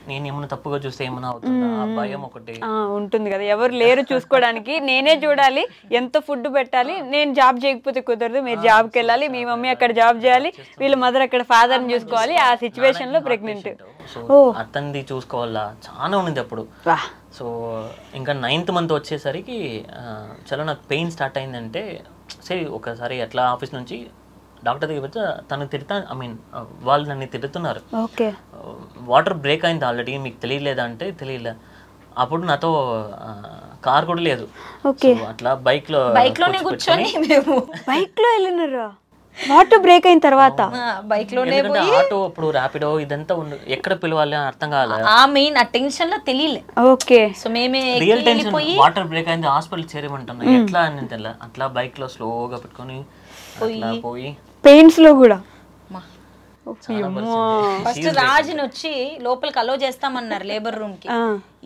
నేను ఏమైనా తప్పుగా చూస్తే ఏమైనా అవుతుందా ఆ భయం ఒకటి
ఉంటుంది కదా, ఎవరు లేరు చూసుకోవడానికి, నేనే చూడాలి, ఎంత ఫుడ్ పెట్టాలి, నేను జాబ్ చేయకపోతే కుదరదు, మీరు జాబ్కి వెళ్ళాలి, మీ మమ్మీ అక్కడ జాబ్ చేయాలి, వీళ్ళ మదర్ అక్కడ ఫాదర్ ని చూసుకోవాలి, ఆ సిచ్యువేషన్ లో ప్రెగ్నెంట్.
సో అతనిది చూసుకోవాలా చాలా ఉంది అప్పుడు. సో ఇంకా 9th month వచ్చేసరికి చాలా నాకు పెయిన్ స్టార్ట్ అయిందంటే సరే ఒకసారి అట్లా ఆఫీస్ నుంచి డాక్టర్ దగ్గర పెడితే తను వాళ్ళు నన్ను తిడుతున్నారు, వాటర్ బ్రేక్ అయింది ఆల్రెడీ మీకు తెలియలేదా అంటే తెలియలే. అప్పుడు నాతో కార్ కూడా లేదు, అట్లా బైక్లోనే
కూర్చొని మేము
బైక్ లో వెళ్ళినారా వాటర్ బ్రేక్ అయిన తర్వాత?
బైక్ లోనే
ఆటో అప్పుడు ర్యాపిడో ఇదంతా ఎక్కడ పిలవాలి అర్థం కాలేదు,
ఆ మెయిన్ ఆ టెన్షన్ లో తెలియలే.
ఓకే,
సో మేమే
రియల్ టెన్షన్, వాటర్ బ్రేక్ అయింది హాస్పిటల్ చేరేమంటున్నా ఎట్లా అని తెల్ల, అట్లా బైక్ లో స్లోగా పెట్టుకొని పోయి
పెయిన్స్ లో కూడా.
ఫస్ట్ రాజుని వచ్చి లోపలికి అలో చేస్తామన్నారు లేబర్ రూమ్ కి,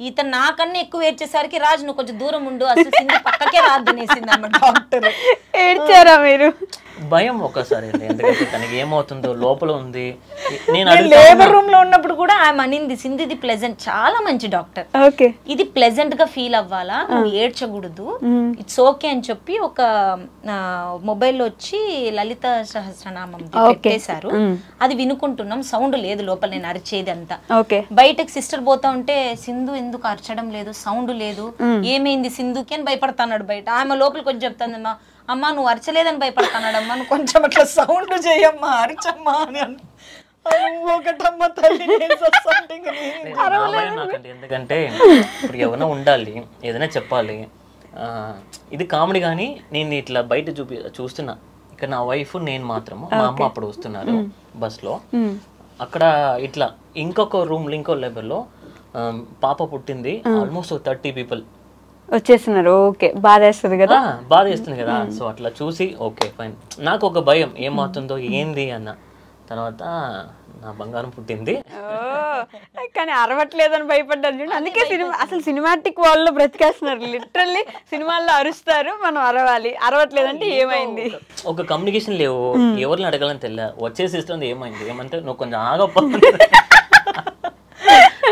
ఇతను నాకన్నా ఎక్కువ ఏడ్చేసరికి రాజు నువ్వు కొంచెం దూరం ఉండు, అసలు సింధు పక్కకే రాద్దనేసింది అన్నమాట డాక్టర్.
ఏడ్చారా మీరు?
భయం ఒకసారి, ఎందుకంటే తనకి ఏమవుతుందో లోపల ఉంది. నేను
లేబర్ రూమ్ లో ఉన్నప్పుడు కూడా ఆమె అనింది సింధు ఇది ప్లెజెంట్, చాలా మంచి డాక్టర్, ఇది ప్లెజెంట్ గా ఫీల్ అవ్వాలా, నువ్వు ఏడ్చకూడదు, ఇట్స్ ఓకే అని చెప్పి ఒక మొబైల్లో వచ్చి లలిత సహస్రనామం పెట్టేశారు, అది వినుకుంటున్నాం, సౌండ్ లేదు లోపల నేను అరిచేది అంతా. బయటకు సిస్టర్ పోతా ఉంటే సింధు ఎందుకు అరచడం లేదు, సౌండ్ లేదు, ఏమైంది సింధుకి అని భయపడతాడు బయట. ఆమె లోపలికి వచ్చి చెప్తాను, అమ్మా నువ్వు అరచలేదని భయపడతాడమ్మా, నువ్వు కొంచెం అట్లా సౌండ్ చేయమ్మా అరచమ్మా అని.
ఎందుకంటే ఇప్పుడు ఏమైనా ఉండాలి, ఏదైనా చెప్పాలి, ఇది కామెడీ. కానీ నేను ఇట్లా బయట చూస్తున్నా, ఇక్కడ నా వైఫ్ నేను మాత్రము, మా అమ్మ అప్పుడు వస్తున్నారు బస్ లో, అక్కడ ఇట్లా ఇంకొక రూమ్ లో ఇంకో లెవెల్లో పాప పుట్టింది, ఆల్మోస్ట్ 30 people
వచ్చేస్తున్నారు. ఓకే, బాధ వేస్తుంది
కదా. సో అట్లా చూసి ఓకే ఫైన్, నాకు ఒక భయం ఏమవుతుందో ఏంది అన్న. తర్వాత నా బంగారం పుట్టింది,
కానీ అరవట్లేదని భయపడ్డారు చూడండి. అందుకే అసలు సినిమాటిక్ వాళ్ళు బ్రతికేస్తున్నారు, లిటరల్లీ సినిమాల్లో అరుస్తారు, మనం అరవాలి, అరవట్లేదంటే ఏమైంది,
ఒక కమ్యూనికేషన్ లేవు, ఎవరిని అడగాలని తెలియదు, వచ్చేసి ఇస్తుంది ఏమైంది ఏమంటే నువ్వు కొంచెం ఆగప్ప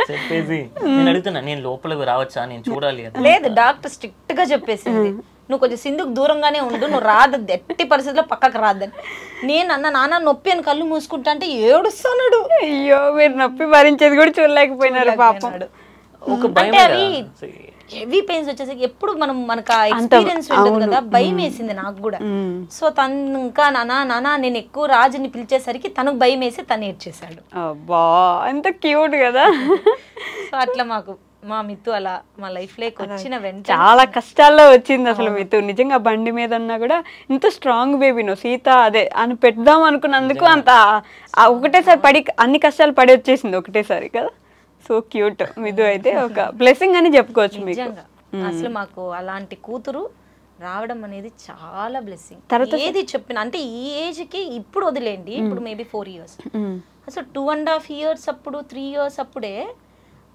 చెప్పేసి నేను అడుగుతున్నా, నేను లోపలికి రావచ్చా, నేను చూడాలి.
లేదు, డాక్టర్ స్ట్రిక్ట్ గా చెప్పేసింది, నువ్వు కొంచెం సింధుకు దూరంగానే ఉండు, నువ్వు రాదద్దు, ఎట్టి పరిస్థితుల్లో పక్కకు రాదని. నేను అన్న నాన్న నొప్పి అని కళ్ళు మూసుకుంటా అంటే ఏడుస్తున్నాడు.
అయ్యో, మీరు నొప్పి భరించేది కూడా చూడలేకపోయినారు పాపం.
అంటే అవి హెవీ పెయిన్స్ వచ్చేసరికి ఎప్పుడు మనకు ఆ ఎక్స్పీరియన్స్ ఉంటుంది కదా, భయం వేసింది నాకు కూడా. సో తను ఇంకా నానా నేను ఎక్కువ రాజుని పిలిచేసరికి తనకు భయం వేసి తను ఏడ్చేసాడు.
అబ్బా, ఎంత క్యూట్ కదా.
సో అట్లా మా మిత్తు అలా మా లైఫ్ లోకి వచ్చిన వెంటనే
చాలా కష్టాల్లో వచ్చింది అసలు మిత్తు. నిజంగా బండి మీద ఉన్నా కూడా ఇంత స్ట్రాంగ్ బేబీను సీత అదే అని పెడదాం అనుకున్నందుకు అంత ఒకటేసారి పడి అన్ని కష్టాలు పడి వచ్చేసింది ఒకటేసారి కదా. So cute. మిదు అయితే ఒక బ్లెస్సింగ్ అని చెప్పుకోవచ్చు మీకు.
అసలు మాకు అలాంటి కూతురు రావడం అనేది చాలా బ్లెస్సింగ్. ఏది చెప్పిన అంటే ఈ ఏజ్ కి ఇప్పుడు వదిలేండి, ఇప్పుడు మేబీ 4 years, అసలు 2.5 years అప్పుడు 3 years అప్పుడే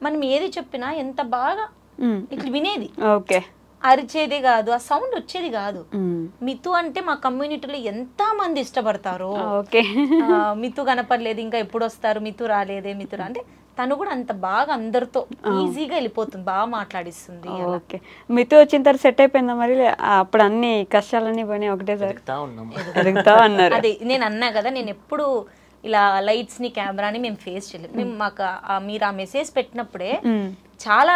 మనం ఏది చెప్పినా ఎంత బాగా ఇట్లా వినేది.
ఓకే,
అరిచేది కాదు, ఆ సౌండ్ వచ్చేది కాదు. మితు అంటే మా కమ్యూనిటీలో ఎంత మంది ఇష్టపడతారో. మితు కనపడలేదు ఇంకా ఎప్పుడు వస్తారు, మితు రాలేదే, మితు అంటే తను కూడా అంత బాగా అందరితో ఈజీగా వెళ్ళిపోతుంది, బాగా మాట్లాడిస్తుంది.
ఓకే, మితు వచ్చిన తర్వాత సెట్ అయిపోయిందా మరి? అప్పుడు అన్ని కష్టాలన్నీ పోయినాయి ఒకటేసారి ఎదుగుతా అన్నారు.
అదే నేను అన్నా కదా, నేను ఎప్పుడు ఇలా లైట్స్ ని కెమెరాని మేము ఫేస్ చేయలేదు. మేము మీరు ఆ మెసేజ్ పెట్టినప్పుడే చాలా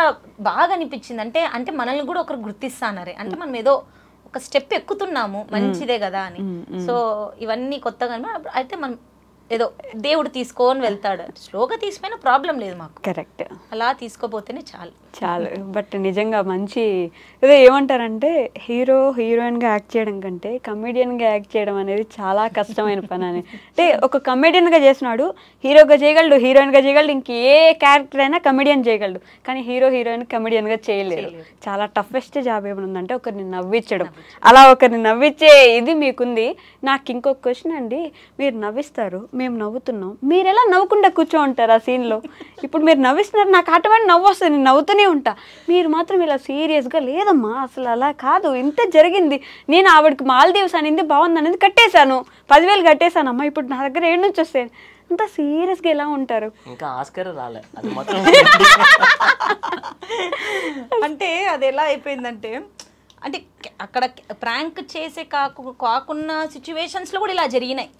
బాగా అనిపించింది. అంటే మనల్ని కూడా ఒకరు గుర్తిస్తానరే, అంటే మనం ఏదో ఒక స్టెప్ ఎక్కుతున్నాము, మంచిదే కదా అని. సో ఇవన్నీ కొత్తగా అయితే మనం ఏదో దేవుడు తీసుకొని వెళ్తాడు, స్లోగా తీసిపోయినా ప్రాబ్లం లేదు మాకు.
కరెక్ట్,
అలా తీసుకోపోతేనే చాలు.
బట్ నిజంగా మంచి ఏదో ఏమంటారంటే హీరో హీరోయిన్గా యాక్ట్ చేయడం కంటే కమెడియన్గా యాక్ట్ చేయడం అనేది చాలా కష్టమైన పని అని. అంటే ఒక కమెడియన్గా చేసినాడు, హీరోగా చేయగలడు, హీరోయిన్గా చేయగలడు, ఇంకే క్యారెక్టర్ అయినా కమెడియన్ చేయగలడు, కానీ హీరో హీరోయిన్ కమెడియన్గా చేయలేరు. చాలా టఫెస్ట్ జాబ్ ఏమైనా ఉందంటే ఒకరిని నవ్వించడం. అలా ఒకరిని నవ్వించే ఇది మీకుంది. నాకు ఇంకొక క్వశ్చన్ అండి, మీరు నవ్విస్తారు, మేము నవ్వుతున్నాం, మీరు ఎలా నవ్వకుండా కూర్చో ఉంటారు ఆ సీన్లో? ఇప్పుడు మీరు నవ్విస్తున్నారు, నాకు అటువంటి నవ్వు వస్తుంది, నేను నవ్వుతూనే ఉంటా, మీరు మాత్రం ఇలా సీరియస్గా లేదమ్మా అసలు అలా కాదు, ఇంత జరిగింది, నేను ఆవిడకి మాల్దీవ్స్ అనింది బాగుంది అనేది కట్టేశాను, 10,000 కట్టేశానమ్మా, ఇప్పుడు నా దగ్గర 7 నుంచి వస్తాయి, అంత సీరియస్గా ఎలా ఉంటారు?
ఇంకా ఆస్కర్ రాలే అది మాత్రం.
అంటే అది ఎలా అయిపోయిందంటే అంటే అక్కడ ప్రాంక్ చేసే కాకున్న సిచ్యువేషన్స్ లో కూడా ఇలా జరిగినాయి.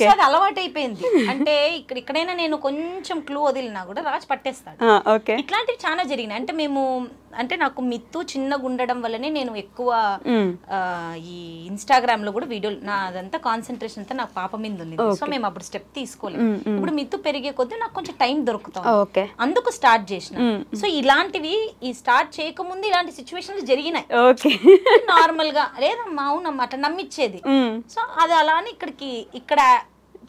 సో అది అలవాటు అయిపోయింది. అంటే ఇక్కడైనా నేను కొంచెం క్లూ వదిలినా కూడా రాజు పట్టేస్తాడు. ఇట్లాంటివి చాలా జరిగినాయి. అంటే మేము అంటే నాకు మిత్తు చిన్నగా ఉండడం వల్లనే నేను ఎక్కువ ఈ ఇన్స్టాగ్రామ్ లో కూడా వీడియోలు నా అదంతా కాన్సన్ట్రేషన్ అంతా నా పాప మీద ఉంది. సో మేము అప్పుడు స్టెప్ తీసుకోలేదు. ఇప్పుడు మిత్తు పెరిగే కొద్దీ నాకు కొంచెం టైం దొరుకుతుంది, అందుకు స్టార్ట్ చేసిన. సో ఇలాంటివి ఈ స్టార్ట్ చేయకముందు ఇలాంటి సిచ్యువేషన్లు జరిగినాయి నార్మల్ గా. లేదమ్మా అవునమ్మా అట్లా నమ్మిచ్చేది. సో అది అలానే ఇక్కడ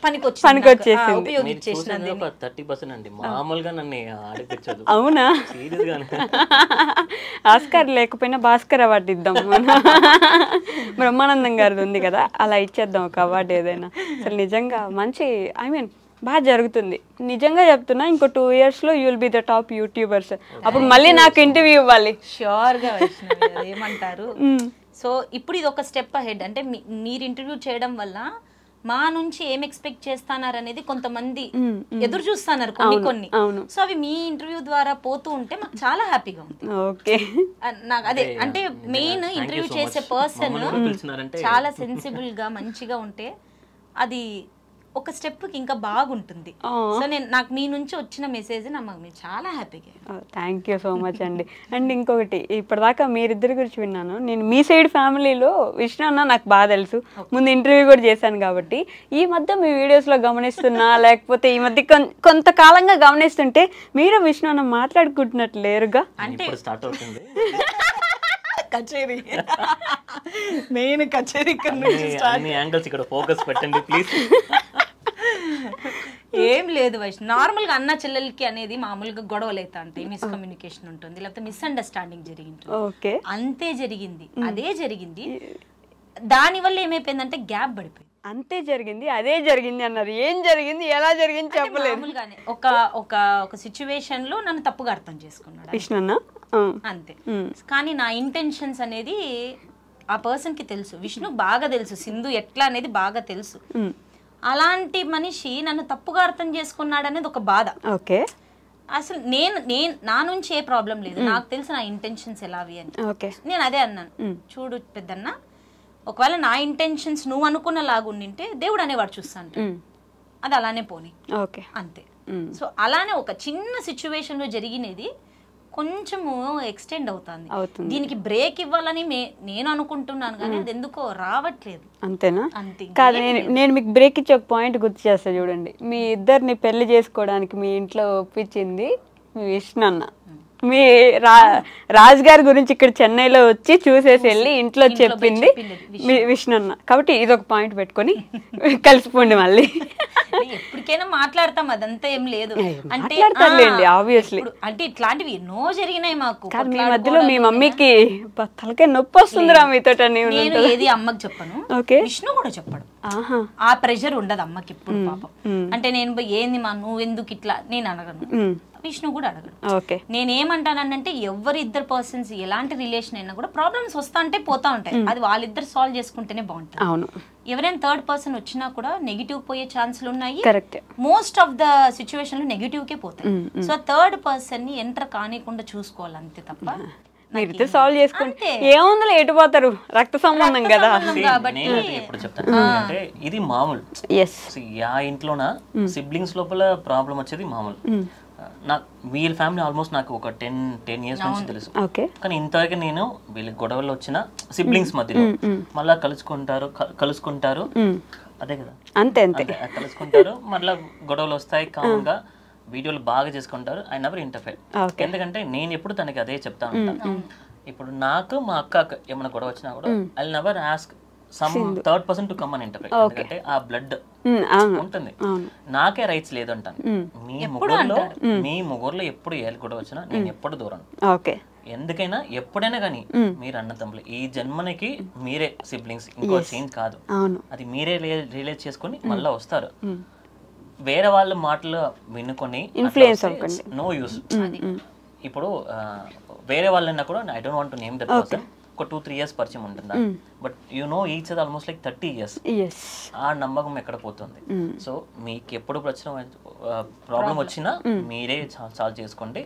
పనికొచ్చేసింది, ఉపయోగించేసినది.
30% అండి మామూలుగా నన్ను ఆడిపించదు.
అవునా?
సీరియస్ గానే.
ఆస్కార్ లేకపోయినా భాస్కర్ అవార్డు ఇద్దాం. బ్రహ్మానందం గారిది ఉంది కదా, అలా ఇచ్చేద్దాం ఒక అవార్డు ఏదైనా. అసలు నిజంగా మంచి బాగా జరుగుతుంది. నిజంగా చెప్తున్నా, ఇంకో 2 years లో you will be the top YouTubers. అప్పుడు మళ్ళీ నాకు ఇంటర్వ్యూ ఇవ్వాలి.
ష్యూర్ గా ఏమంటారు. సో ఇప్పుడు ఇది ఒక స్టెప్ అహెడ్. అంటే మీరు ఇంటర్వ్యూ చేయడం వల్ల మా నుంచి ఏం ఎక్స్పెక్ట్ చేస్తున్నారు అనేది కొంతమంది ఎదురు చూస్తున్నారు కొన్ని. సో అవి మీ ఇంటర్వ్యూ ద్వారా పోతూ ఉంటే మాకు చాలా హ్యాపీగా ఉంది. నాకు అదే అంటే మెయిన్ ఇంటర్వ్యూ చేసే పర్సన్ చాలా సెన్సిబుల్ గా మంచిగా ఉంటే అది ఒక స్టెప్ కి ఇంకా బాగుంటుంది. సో నాకు మీ నుంచి వచ్చిన మెసేజ్ నాకు చాలా హ్యాపీగా.
థ్యాంక్ యూ సో మచ్ అండి. అండ్ ఇంకొకటి, ఇప్పటిదాకా మీరిద్దరి గురించి విన్నాను. నేను మీ సైడ్ ఫ్యామిలీలో విష్ణు అన్న నాకు బాగా తెలుసు, ముందు ఇంటర్వ్యూ కూడా చేశాను కాబట్టి. ఈ మధ్య మీ వీడియోస్ లో గమనిస్తున్నా, లేకపోతే ఈ మధ్య కొంతకాలంగా గమనిస్తుంటే మీరు విష్ణు అన్న మాట్లాడుకుంటున్నట్లు లేరుగా.
అంటే
స్టార్ట్ అవుతుంది
కచేరీ, మెయిన్ కచేరీ
ఇక్కడ ఫోకస్ పెట్టండి ప్లీజ్.
ఏం లేదు వైష్ణవ్, నార్మల్ గా అన్న చెల్లెలకి అనేది మామూలుగా గొడవలు అయితే ఉంటాయి, మిస్కమ్యూనికేషన్ ఉంటుంది, లేకపోతే మిస్అండర్స్టాండింగ్ జరిగింది, అంతే జరిగింది, అదే జరిగింది. దాని వల్ల ఏమైపోయిందంటే గ్యాప్ పడిపోయింది.
అంతే జరిగింది, అదే జరిగింది అన్నారు. ఏం జరిగింది, ఎలా జరిగింది చెప్పలేదు.
ఒక సిచ్యువేషన్ లో నన్ను తప్పుగా అర్థం చేసుకున్నాడు
విష్ణు
అంతే. కానీ నా ఇంటెన్షన్స్ అనేది ఆ పర్సన్ కి తెలుసు, విష్ణు బాగా తెలుసు, సింధు ఎట్లా అనేది బాగా తెలుసు. అలాంటి మనిషి నన్ను తప్పుగా అర్థం చేసుకున్నాడు అనేది ఒక బాధ. అసలు నా నుంచి ఏ ప్రాబ్లం లేదు, నాకు తెలుసు నా ఇంటెన్షన్స్ ఎలావి అని. నేను అదే అన్నాను, చూడు పెద్దన్న, ఒకవేళ నా ఇంటెన్షన్స్ నువ్వు అనుకున్న లాగుండింటే దేవుడు అనేవాడు చూస్తాను, అది అలానే పోనీ అంతే. సో అలానే ఒక చిన్న సిచ్యువేషన్ లో జరిగినది కొంచెము ఎక్స్టెండ్ అవుతుంది. దీనికి బ్రేక్ ఇవ్వాలని నేను అనుకుంటున్నాను, కానీ అది ఎందుకో రావట్లేదు.
అంతేనా? కాదు, నేను మీకు బ్రేక్ ఇచ్చే ఒక పాయింట్ గుర్తు చేస్తా చూడండి. మీ ఇద్దరిని పెళ్లి చేసుకోవడానికి మీ ఇంట్లో ఒప్పించింది మీ విష్ణు అన్న. మీ రాజ్ గారి గురించి ఇక్కడ చెన్నైలో వచ్చి చూసేసి వెళ్ళి ఇంట్లో చెప్పింది మీ విష్ణు అన్న. కాబట్టి ఇది ఒక పాయింట్ పెట్టుకొని కలిసిపోండి మళ్ళీ.
ఎప్పటికైనా మాట్లాడతాం, అదంతా ఏం లేదు. అంటే
ఆబ్వియస్లీ
అంటే ఇట్లాంటివి ఎన్నో జరిగినాయి మాకు.
మీ మధ్యలో మీ మమ్మీకి తలకే నొప్పి వస్తుందిరా మీతో.
నేను ఏది అమ్మకి చెప్పను, విష్ణు కూడా చెప్పడు. ఆ ప్రెషర్ ఉండదు అమ్మకి ఇప్పుడు పాపం. అంటే నేను ఏంది మా నువ్వెందుకు ఇట్లా నేను అడగను, విష్ణు కూడా అడగడు. నేనేమంటానంటే ఎవరిద్దరు పర్సన్స్ ఎలాంటి రిలేషన్ అయినా కూడా ప్రాబ్లమ్స్ వస్తా అంటే పోతా ఉంటాయి, అది వాళ్ళిద్దరు సాల్వ్ చేసుకుంటేనే బాగుంటుంది. ఎవరైనా థర్డ్ పర్సన్ వచ్చినా కూడా నెగిటివ్ పోయే ఛాన్సులు ఉన్నాయి. మోస్ట్ ఆఫ్ ద సిచ్యువేషన్ లో నెగిటివ్ కే పోతాయి. సో థర్డ్ పర్సన్ ని ఎంటర్ కానికుండా చూసుకోవాలి అంతే తప్ప
మీరు సాల్వ్ చేసుకోండి. ఏముందో ఎటు పోతారు, రక్త సంబంధం కదా.
ఇప్పుడు చెప్తాను అంటే ఇది మామూలు. ఆ ఇంట్లోన సిబ్లింగ్స్ లోపల ప్రాబ్లం వచ్చేది మామూలు. నాకు వీళ్ళ ఫ్యామిలీ ఆల్మోస్ట్ నాకు ఒక 10 years నుంచి తెలుసు, కానీ ఇంతవరకు నేను వీళ్ళకి గొడవలు వచ్చిన సిబ్లింగ్స్ మధ్యలో మళ్ళా కలుసుకుంటారు అదే కదా, అంతే కలుసుకుంటారు, మళ్ళా గొడవలు వస్తాయి, కామన్ గా వీడియోలు బాగా చేసుకుంటారు. ఐ నెవర్ ఇంటర్ఫేర్, ఎందుకంటే నేను ఎప్పుడు తనకి అదే చెప్తా ఉంటాను. ఇప్పుడు నాకు మా అక్క ఏమైనా గొడవ వచ్చినా కూడా I never ask some third person to come అని ఇంటర్ఫేర్, ఎందుకంటే ఆ బ్లడ్ ఉంటుంది, నాకే రైట్స్ లేదు అంటాను. మీ ముగ్గురులో ఎప్పుడు ఏ గొడవ వచ్చినా నేను ఎప్పుడు దూరం. ఎందుకైనా ఎప్పుడైనా కానీ మీరు అన్న తమ్ముళ్ళు ఈ జన్మనికి మీరే సిబ్లింగ్స్, ఇంకో చేంజ్ కాదు, అది మీరే రియలైజ్ చేసుకొని మళ్ళీ వస్తారు. వేరే వాళ్ళ మాటలు వినుకొని నో యూస్. ఇప్పుడు వేరే వాళ్ళన్నా కూడా I don't want to name that person, ఒక 2-3 years పరిచయం ఉంటుందా, but you know each other almost like 30 years. ఆ నమ్మకం ఎక్కడ పోతుంది? సో మీకు ఎప్పుడు ప్రాబ్లం వచ్చినా మీరే సాల్వ్ చేసుకోండి,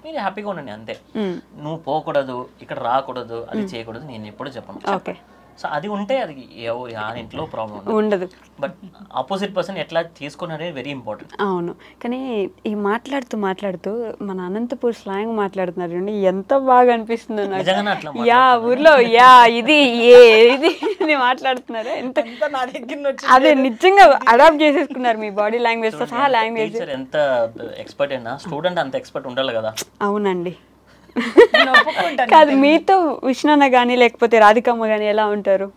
మీరు హ్యాపీగా ఉండండి అంతే. నువ్వు పోకూడదు, ఇక్కడ రాకూడదు, అది చేయకూడదు నేను ఎప్పుడు చెప్పను. సో అది ఉంటే అది ఇంట్లో ప్రాబ్లం ఉండదు. బట్ ఆపోజిట్ పర్సన్ ఎట్లా తీసుకున్నారే వెరీ ఇంపార్టెంట్.
అవును, కానీ ఈ మాట్లాడుతూ మన అనంతపూర్ స్లాంగ్ మాట్లాడుతున్నారు, ఎంత బాగా అనిపిస్తుందో నాకు. యా ఊర్లో యా ఇది మాట్లాడుతున్నారు, ఎంత అదే నిజంగా అడాప్ట్ చేసేసుకున్నారు మీ బాడీ లాంగ్వేజ్ తో సహా. లాంగ్వేజ్
ఎంత ఎక్స్పర్ట్ అయినా స్టూడెంట్ అంత ఎక్స్పర్ట్ ఉండాలి కదా.
అవునండి. కాదు, మీతో విష్ణన్న గానీ లేకపోతే రాధికమ్మ గానీ ఎలా ఉంటారు?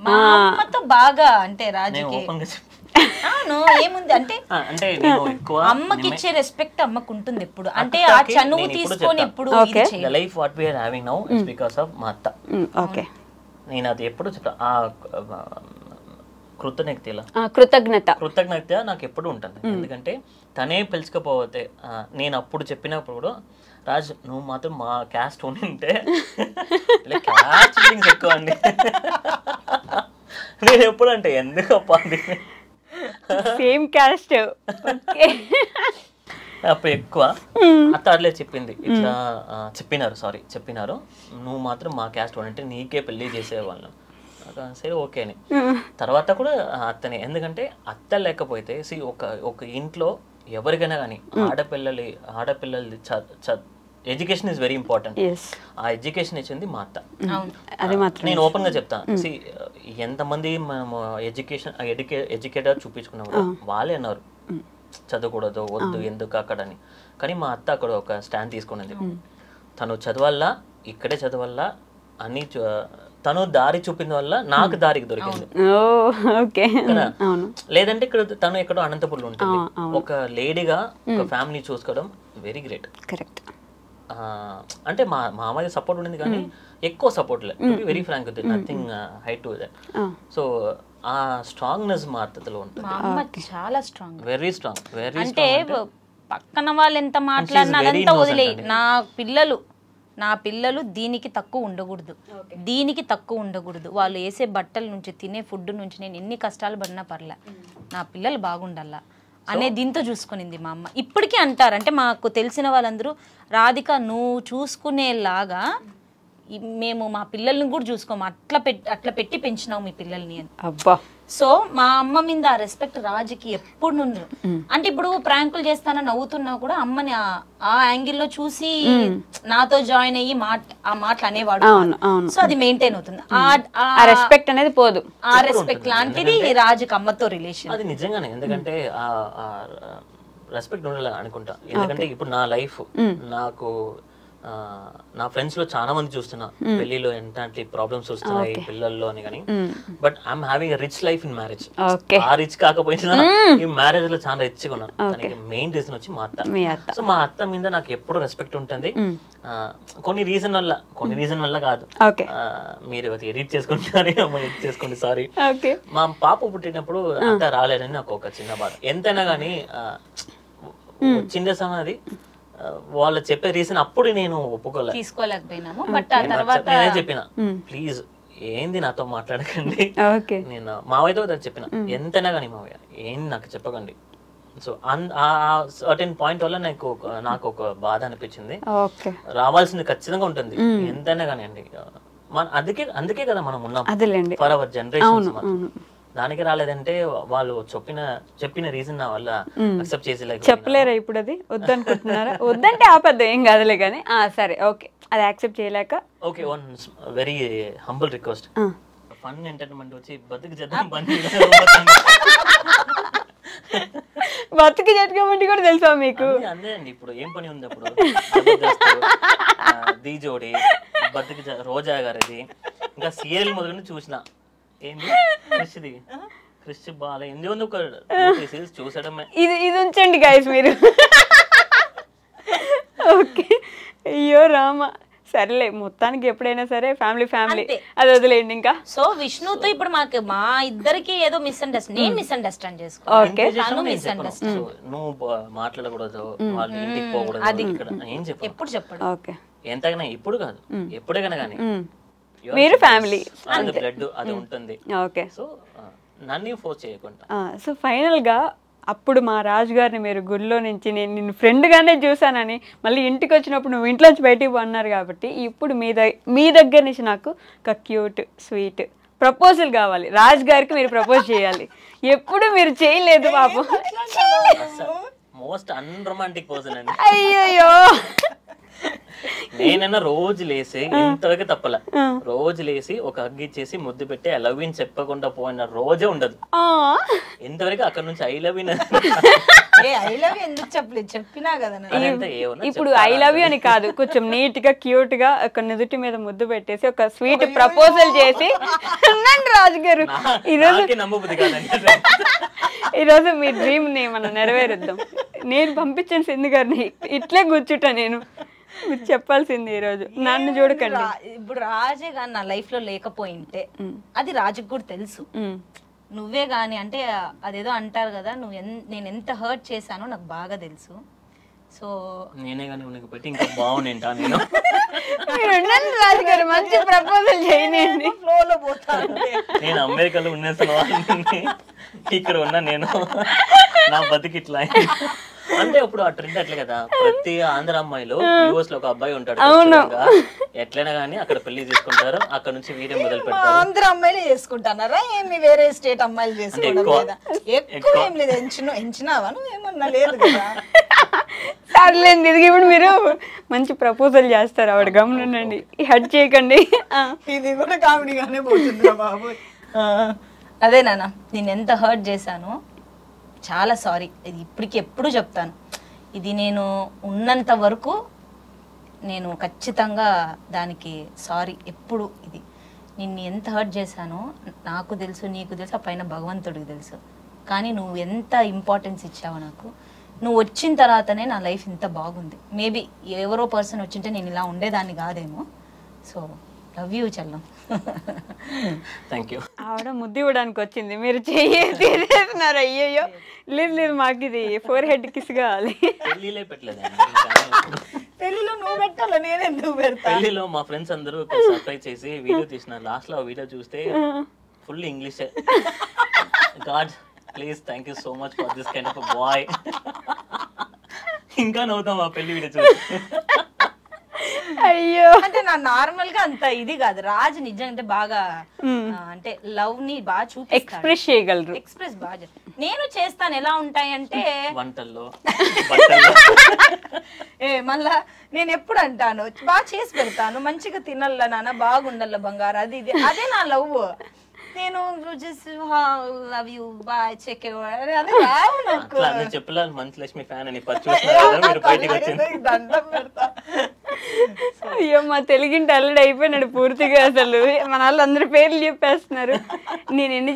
మా అమ్మతో బాగా అంటే రాజుకి ఏముంది అంటే అమ్మకి ఇచ్చే రెస్పెక్ట్ అమ్మకు ఉంటుంది ఎప్పుడు. అంటే ఆ చనువు తీసుకొని ఎప్పుడు
life what we are having now is because of మా అత్త.
ఓకే,
నేను అది ఎప్పుడు చెప్తా, ఆ
కృతజ్ఞత
నాకు ఎప్పుడు ఉంటుంది. ఎందుకంటే తనే పిలుచుకపోతే నేను అప్పుడు చెప్పినప్పుడు కూడా, రాజ్ నువ్వు మాత్రం మా క్యాస్ట్ ఉంటే క్యాస్ట్ ఫీలింగ్స్ ఎక్కువ అండి. నేను ఎప్పుడు అంటే ఎందుకు
సేమ్ క్యాస్ట్
అప్పుడు ఎక్కువ అత్త అట్లే చెప్పింది, ఇట్లా చెప్పినారు నువ్వు మాత్రం మా క్యాస్ట్ ఉంటే నీకే పెళ్లి చేసేవాళ్ళం. సరే ఓకే అని తర్వాత కూడా అత్తనే. ఎందుకంటే అత్త లేకపోతే ఒక ఇంట్లో ఎవరికైనా కానీ ఆడపిల్లలు ఎడ్యుకేషన్ ఇస్ వెరీ ఇంపార్టెంట్. ఆ ఎడ్యుకేషన్ ఇచ్చింది మా అత్త. నేను ఓపెన్ గా చెప్తాను, ఎంతమంది మనము ఎడ్యుకేటర్ చూపించుకున్నాము వాళ్ళే అన్నారు చదవకూడదు, వద్దు, ఎందుకు అక్కడ అని. కానీ మా అత్త అక్కడ ఒక స్టాండ్ తీసుకున్నది, తను చదవాలా, ఇక్కడే చదవాలా అని తను దారి చూపిన వల్ల నాకు దారికి దొరికింది. లేదంటే ఇక్కడ తను ఎక్కడో అనంతపురంలో ఉంటుంది. ఒక లేడీగా ఒక ఫ్యామిలీ చూసుకోవడం వెరీ గ్రేట్.
కరెక్ట్.
అంటే మా మామయ్య సపోర్ట్ ఉండింది కానీ ఎక్కువ సపోర్ట్ లేదు, very frank, nothing high to that. So ఆ స్ట్రాంగ్నెస్ మా అత్తలో ఉంటుంది,
చాలా స్ట్రాంగ్,
వెరీ స్ట్రాంగ్, వెరీ
అంటే పక్కన వాళ్ళు ఎంత మాట్లాడినా అదంతా వదిలేయి. నా పిల్లలు దీనికి తక్కువ ఉండకూడదు, వాళ్ళు వేసే బట్టల నుంచి తినే ఫుడ్ నుంచి నేను ఎన్ని కష్టాలు పడినా పర్లే, నా పిల్లలు బాగుండాలా అనే దీంతో చూసుకునింది మా అమ్మ. ఇప్పటికీ అంటారు, అంటే మాకు తెలిసిన వాళ్ళందరూ, రాధిక నువ్వు చూసుకునేలాగా మేము మా పిల్లల్ని కూడా చూసుకోము, అట్లా పెట్టి పెంచినావు మీ పిల్లల్ని అని.
అబ్బా.
సో మా అమ్మ మీద ఆ రెస్పెక్ట్ రాజుకి ఎప్పుడు నుండి. అంటే ఇప్పుడు ప్రాంకులు చేస్తానని నవ్వుతున్నా కూడా అమ్మని ఆ యాంగిల్లో చూసి నాతో జాయిన్ అయ్యి ఆ మాటలు అనేవాడు. సో అది మెయింటైన్ అవుతుంది, ఆ
రెస్పెక్ట్ అనేది పోదు.
ఆ రెస్పెక్ట్ లాంటిది రాజుకి అమ్మతో రిలేషన్.
అది నిజంగానే, ఎందుకంటే రెస్పెక్ట్ ఉండాలి అనుకుంటా. ఎందుకంటే ఇప్పుడు నా లైఫ్ నా ఫ్రెండ్స్ లో చాలా మంది చూస్తున్నా పెళ్లిలో ఎంతటి ప్రాబ్లమ్స్ వస్తున్నాయి పిల్లల్లో అని, కానీ but I'm having rich life in marriage. ఆ రిచ్ కాకపోయినా ఈ మ్యారేజ్ లో చాలా రిచ్గా ఉన్నాను. దానికి మెయిన్ రీజన్ వచ్చి మా అత్త. సో మా అత్త మీద నాకు ఎప్పుడు రెస్పెక్ట్ ఉంటుంది. కొన్ని రీజన్ వల్ల కాదు, మీరు ఎడిట్ చేసుకోండి సారీ. మా పాప పుట్టినప్పుడు అత్త రాలేదని నాకు ఒక చిన్న బాధ. ఎంతైనా కానీ చిన్న సమది వాళ్ళు చెప్పే రీజన్ అప్పుడు నేను
తీసుకోలేకపోయినాము. బట్ ఆ తర్వాత
నేనే చెప్పిన, ప్లీజ్ ఏంది నాతో మాట్లాడకండి. నేను మావయ్యతో చెప్పిన, ఎంతైనా కానీ మావయ్య ఏంది నాకు చెప్పకండి. సో సర్టెన్ పాయింట్ వల్ల నాకు ఒక బాధ అనిపించింది. రావాల్సింది ఖచ్చితంగా ఉంటుంది ఎంతైనా కానీ అండి. అందుకే కదా మనం ఉన్నాం ఫర్ అవర్ జనరేషన్. దానికి రాలేదంటే వాళ్ళు చెప్పిన రీజన్ నా వల్ల అక్సెప్ట్ చేసేలాగా
చెప్పలేరా? ఇప్పుడు అది వద్దనుకుంటున్నారా? వద్దంటే ఆపద్దు, ఏం కాదులే కానీ. సరే ఓకే, అది యాక్సెప్ట్ చేయలేక
okay. One very humble request, fun entertainment వచ్చి బతుకు చేద్దాం
బతుకు జట్కమంటే కూడా తెలుసా మీకు?
అందే అండి, ఇప్పుడు ఏం పని ఉంది అప్పుడు? దీ జోడి, బతుకు, రోజా గారిది, ఇంకా సీరియల్ మొదలు చూసిన ఏంది క్రిష్ బాగా ఎందుకు ఒక చూసడమే.
ఇది ఉంచండి గైస్ మీరు. ఓకే, అయ్యో రామ. సరేలే, మొత్తానికి ఎప్పుడైనా సరే ఫ్యామిలీ అది వదిలేండి. ఇంకా
సో విష్ణుతో ఇప్పుడు మా ఇద్దరికి ఏదో మిస్అండర్స్టాండ్
నువ్వు మాట్లాడకూడదు, వాళ్ళు ఇంటికి పోకూడదు, అది ఎప్పుడు చెప్పాడు.
ఓకే,
ఎంతైనా ఇప్పుడు కాదు ఎప్పుడైనా కానీ
మీరు ఫ్యామిలీ
బ్లడ్ అది ఉంటుంది.
ఓకే.
సో నన్ను ఫోర్స్ చేయకుండా.
సో ఫైనల్గా అప్పుడు మా రాజు గారిని మీరు గుడిలో నుంచి నేను నిన్ను ఫ్రెండ్గానే చూసానని మళ్ళీ ఇంటికి వచ్చినప్పుడు నువ్వు ఇంట్లోంచి బయటికి పోన్నారు కాబట్టి ఇప్పుడు మీ దగ్గర నుంచి నాకు ఒక క్యూట్ స్వీట్ ప్రపోజల్ కావాలి. రాజు గారికి మీరు ప్రపోజ్ చేయాలి. ఎప్పుడు మీరు చేయలేదు పాపం.
మోస్ట్ అన్రొమాంటిక్ పర్సన్ అండి.
అయ్యో
నేనన్నా రోజు లేసి ఇంతవరకు తప్పల రోజు లేసి ఒక హగ్ ఇచ్చేసి ముద్దు పెట్టి ఐ లవ్ యూ చెప్పకుండా పోయిన రోజే ఉండదు. ఇంతవరకు అక్కడ నుంచి ఐ లవ్ యూ
ఎందుకు చెప్పలేదు, చెప్పినా కదా.
ఇప్పుడు ఐ లవ్ యూ అని కాదు, కొంచెం నీట్ గా క్యూట్ గా ఒక నుదుటి మీద ముద్దు పెట్టేసి ఒక స్వీట్ ప్రపోజల్ చేసి రాజు గారు ఈరోజు మీ డ్రీమ్ ని మనం నెరవేరుద్దాం. నేను పంపించాను సింధు గారిని, ఇట్లే కూర్చుంటా నేను. మీరు చెప్పాల్సింది ఈరోజు నన్ను చూడకండి.
ఇప్పుడు రాజే గాని నా లైఫ్ లో లేకపోయింటే అది రాజుకు కూడా తెలుసు. నువ్వే గాని అంటే అదేదో అంటారు కదా, నేను ఎంత హర్ట్ చేశానో నాకు బాగా తెలుసు. సో
నేనే కానీ పెట్టి ఇంకా బాగుంటా నేను.
రాజు గారు మంచి ప్రపోజల్ చేయండి.
ఫ్లోలో పోతా.
నేను అమెరికాలో ఉన్నేసాను, ఇక్కడ ఉన్నా నేను. నా బతికి ఇట్లా అంటే ఇప్పుడు ఆ ట్రెండ్ అట్లే కదా, ప్రతి ఆంధ్ర అమ్మాయిలో యూఎస్ లో ఒక అబ్బాయి ఉంటాడు, ఎట్లైనా గానీ అక్కడ పెళ్లి చేసుకుంటారు, అక్కడ నుంచి వీడియో మొదలు పెడతారు.
ఆంధ్ర అమ్మాయిలు చేసుకుంటారా ఏమి వేరే స్టేట్ అమ్మాయిలు చేసుకోవడం ఎక్కువ ఏం లేదు. ఎంచినావా నువ్వేమన్నా లేదు కదా.
సర్లేండి, ఇది ఇప్పుడు మీరు మంచి ప్రపోజల్ చేస్తారు, ఆవిడ గమనండి, హెడ్ చేయకండి.
ఇది కూడా కామెడీగానే పోతుంది బాబు. అదే నాన్న, నేను ఎంత హర్ట్ చేశానో చాలా సారీ. ఇది ఇప్పటికి ఎప్పుడు చెప్తాను, ఇది నేను ఉన్నంత వరకు నేను ఖచ్చితంగా దానికి సారీ. ఎప్పుడు ఇది నిన్ను ఎంత హర్ట్ చేశానో నాకు తెలుసు, నీకు తెలుసు, ఆ పైన భగవంతుడికి తెలుసు. కానీ నువ్వు ఎంత ఇంపార్టెన్స్ ఇచ్చావో నాకు. నువ్వు వచ్చిన తర్వాతనే నా లైఫ్ ఇంత బాగుంది. మేబీ ఎవరో పర్సన్ వచ్చింటే నేను ఇలా ఉండేదాన్ని కాదేమో. సో లవ్ యూ చెల్లం.
Thank you.
ఆవిడ ముద్దు ఇవ్వడానికి వచ్చింది, మీరు చేస్తున్నారు. అయ్యయ్యో లేదు లేదు, మాకు ఇది 4 head కిస్ కావాలి.
పెళ్లిలో పెట్టలేదు,
పెళ్లిలో నువ్వు పెట్టాలా, నేను ఎందుకు పెడతా.
పెళ్లిలో మా ఫ్రెండ్స్ అందరూ సర్ప్రైజ్ చేసి వీడియో తీసినారు. లాస్ట్ లో ఆ వీడియో చూస్తే full English. God please thank you so much for this kind of boy. ఇంకా నవ్వుతాం ఆ పెళ్లి వీడియో చూసి.
అయ్యో,
అంటే నా నార్మల్ గా అంత ఇది కాదు. రాజు నిజంగా బాగా అంటే లవ్ ని బాగా చూపి
ఎక్స్ప్రెస్ చేయగలరు.
ఎక్స్ప్రెస్ బాగా నేను చేస్తాను. ఎలా ఉంటాయంటే
వంటల్లో
మళ్ళా నేను ఎప్పుడు అంటాను బాగా చేసి పెడతాను, మంచిగా తినల్ల నాన్న, బాగుండల్ల బంగారు, అది ఇది. అదే నా లవ్. నేను లవ్ యూ బాయ్ చెక్
చెప్పలేదు. మంచి లక్ష్మి ఫ్యాన్ అని మీరు బయటకు వచ్చింది.
దండం పెడతా.
అయ్యో, మా తెలుగింటి అల్లుడు అయిపోయినాడు పూర్తిగా. అసలు మన వాళ్ళు అందరి పేర్లు చెప్పేస్తున్నారు. నేను ఎన్ని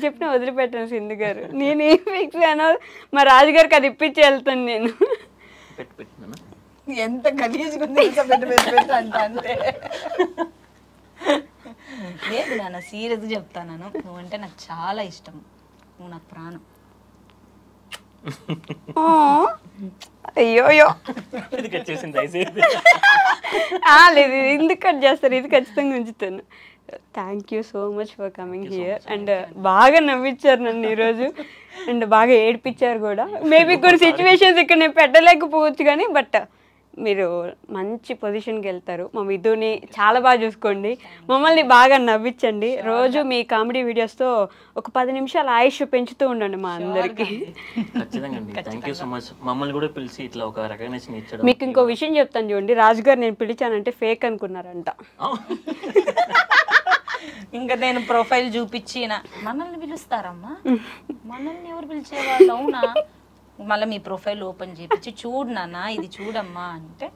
చెప్పినా వదిలిపెట్టాను సింధు గారు. నేనేం ఫిక్స్ అయినా మా రాజుగారికి అది ఇప్పించి వెళ్తాను నేను.
ఎంత గలీజ్గా అంట అంటే లేదు నాన్న, సీరియస్గా చెప్తాను. నువ్వంటే నాకు చాలా ఇష్టం, నువ్వు నాకు ప్రాణం.
అయ్యోయో
ఇది కట్ చేసింది
లేదు, ఎందుకు కట్ చేస్తారు, ఇది ఖచ్చితంగా ఉంచుతాను. Thank you so much for coming here. And బాగా నవ్వించారు నన్ను ఈరోజు, అండ్ బాగా ఏడిపించారు కూడా. మేబీ కొన్ని సిచ్యువేషన్స్ ఇక్కడ నేను పెట్టలేకపోవచ్చు కానీ, బట్ మీరు మంచి పొజిషన్కి వెళ్తారు. మా విధుని చాలా బాగా చూసుకోండి, మమ్మల్ని బాగా నవ్వించండి. రోజు మీ కామెడీ వీడియోస్తో ఒక 10 నిమిషాలు ఆయుష్ పెంచుతూ ఉండండి మా అందరికి. మీకు ఇంకో విషయం చెప్తాను చూడండి, రాజుగారు నేను పిలిచానంటే ఫేక్ అనుకున్నారంట.
ఇంకా నేను ప్రొఫైల్ చూపించిన మనల్ని పిలుస్తారమ్మా, మనల్ని ఎవరు పిలిచేవాళ్ళు? అవునా, మళ్ళీ మీ ప్రొఫైల్ ఓపెన్ చేపించి చూడు నాన్న, ఇది చూడమ్మా అంటే,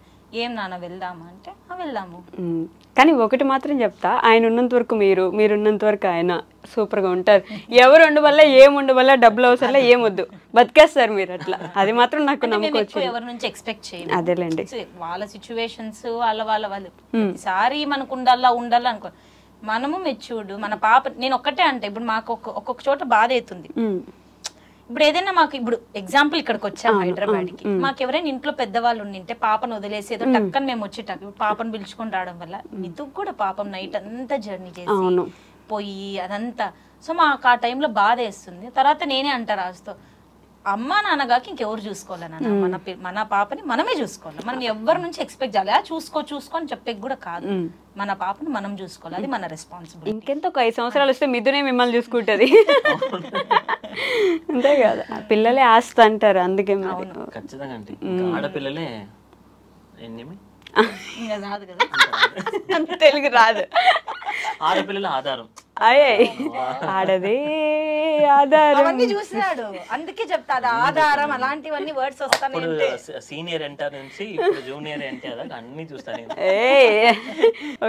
ఏం నాన్న వెళ్దామా అంటే వెళ్దాము.
కానీ ఒకటి మాత్రం చెప్తా, ఆయన ఉన్నంత వరకు మీరున్నంత వరకు ఆయన సూపర్గా ఉంటారు. ఎవరు ఉండ వల్ల ఏముండ వల్ల డబ్బులు అవసరం ఏమొద్దు, బతికేస్తారు మీరు అట్లా. అది మాత్రం నాకు నమ్మకం వచ్చింది.
ఎవరి నుంచి ఎక్స్పెక్ట్ చేయండి.
అదేలేండి,
వాళ్ళ సిచ్యువేషన్స్ వాళ్ళు ఈసారి మనకు ఉండాలనుకో. మనము మెచ్యూర్డ్, మన పాప. నేను ఒక్కటే అంటే ఇప్పుడు మాకు ఒక్కొక్క చోట బాధ అవుతుంది. ఇప్పుడు ఏదైనా మాకు ఇప్పుడు ఎగ్జాంపుల్ ఇక్కడికి వచ్చాం హైదరాబాద్కి, మాకు ఎవరైనా ఇంట్లో పెద్దవాళ్ళు ఉండింటే పాపను వదిలేసి ఏదో టక్కని మేము వచ్చేటాం. ఇప్పుడు పాపను పిలుచుకొని రావడం వల్ల నితుకు కూడా పాపం నైట్ అంతా జర్నీ చేసి పోయి అదంతా. సో మాకు ఆ టైంలో బాధ వేస్తుంది. తర్వాత నేనే అంటా రాజుతో, అమ్మ నాన్నగాకి ఇంకెవరు చూసుకోవాలన్నా, మన పాపని మనమే చూసుకోవాలి. మనం ఎవరి నుంచి ఎక్స్పెక్ట్ చేయాలి చూసుకో అని చెప్పే కూడా కాదు. మన పాపని మనం చూసుకోవాలి, అది మన రెస్పాన్సిబిలిటీ.
ఇంకెంత ఒక 5 సంవత్సరాలు వస్తే మిథునే మిమ్మల్ని చూసుకుంటది. అంతే కదా, పిల్లలే ఆస్తి అంటారు. అందుకే
ఖచ్చితంగా అంటే ఆడపిల్లలే
రాదు కదా,
తెలుగు రాదు.
ఆడపిల్లల ఆధారం.
అయ్యే ఆడదే ఆధారం
అవన్నీ చూసినాడు, అందుకే చెప్తా అది ఆధారం. అలాంటివన్నీ వర్డ్స్ వస్తాయి.
సీనియర్ ఎన్టీఆర్ నుంచి ఇప్పుడు జూనియర్ ఎన్టీఆర్ అన్ని చూస్తాను.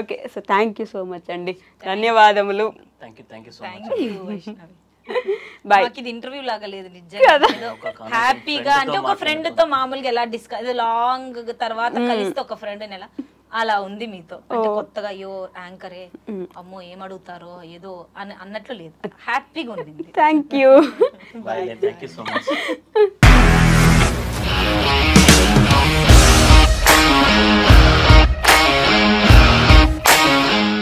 Okay, so thank you so much అండి, ధన్యవాదములు.
Thank you so much.
Bye.
ఇది ఇంటర్వ్యూ లాగా లేదు నిజంగా, హ్యాపీగా అంటే ఒక ఫ్రెండ్ తో మామూలుగా ఎలా డిస్కస్ లాంగ్ తర్వాత కలిస్తే ఒక ఫ్రెండ్ ఎలా అలా ఉంది మీతో. అంటే కొత్తగా అయ్యో యాంకరే అమ్మో ఏం అడుగుతారో ఏదో అని అన్నట్లు లేదు, హ్యాపీగా ఉంది.
Thank you.
Thank you so much.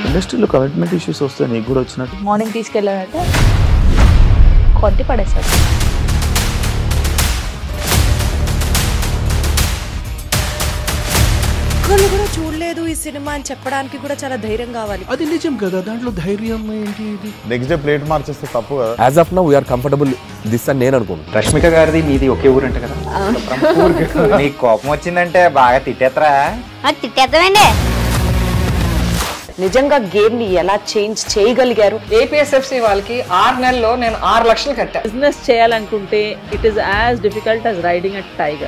ఇండస్ట్రీలో కమిట్మెంట్ ఇష్యూస్ వస్తాయి, నీకు కూడా వచ్చినట్టు.
మార్నింగ్ తీసుకెళ్ళాడంటే కొట్టి పడేస్తాడు.
ఒక్కళ్ళు కూడా చూడలేదు ఈ సినిమా అని చెప్పడానికి కూడా చాలా ధైర్యం కావాలి.
అది నిజం కదా, దాంట్లో ధైర్యం ఏంటి? ఇది
నెక్స్ట్ డే ప్లేట్ మార్చేస్తే తప్పు కదా.
As of now we are comfortable this అని నేను అనుకుంటున్నాను.
రష్మిక గారిది మీది ఒకే ఊరు అంట కదా. నీకు కోపం వచ్చిందంటే బాగా తిట్టేత్తరా?
తిట్టేద్దామండి.
నిజంగా గేమ్ ని ఎలా చేంజ్ చేయగలిగారు?
ఏపీఎస్ఎఫ్సి వాళ్ళకి 6 నెలల్లో నేను 6 లక్షలు కట్టా.
బిజినెస్ చేయాలనుకుంటే it is as difficult as riding a tiger.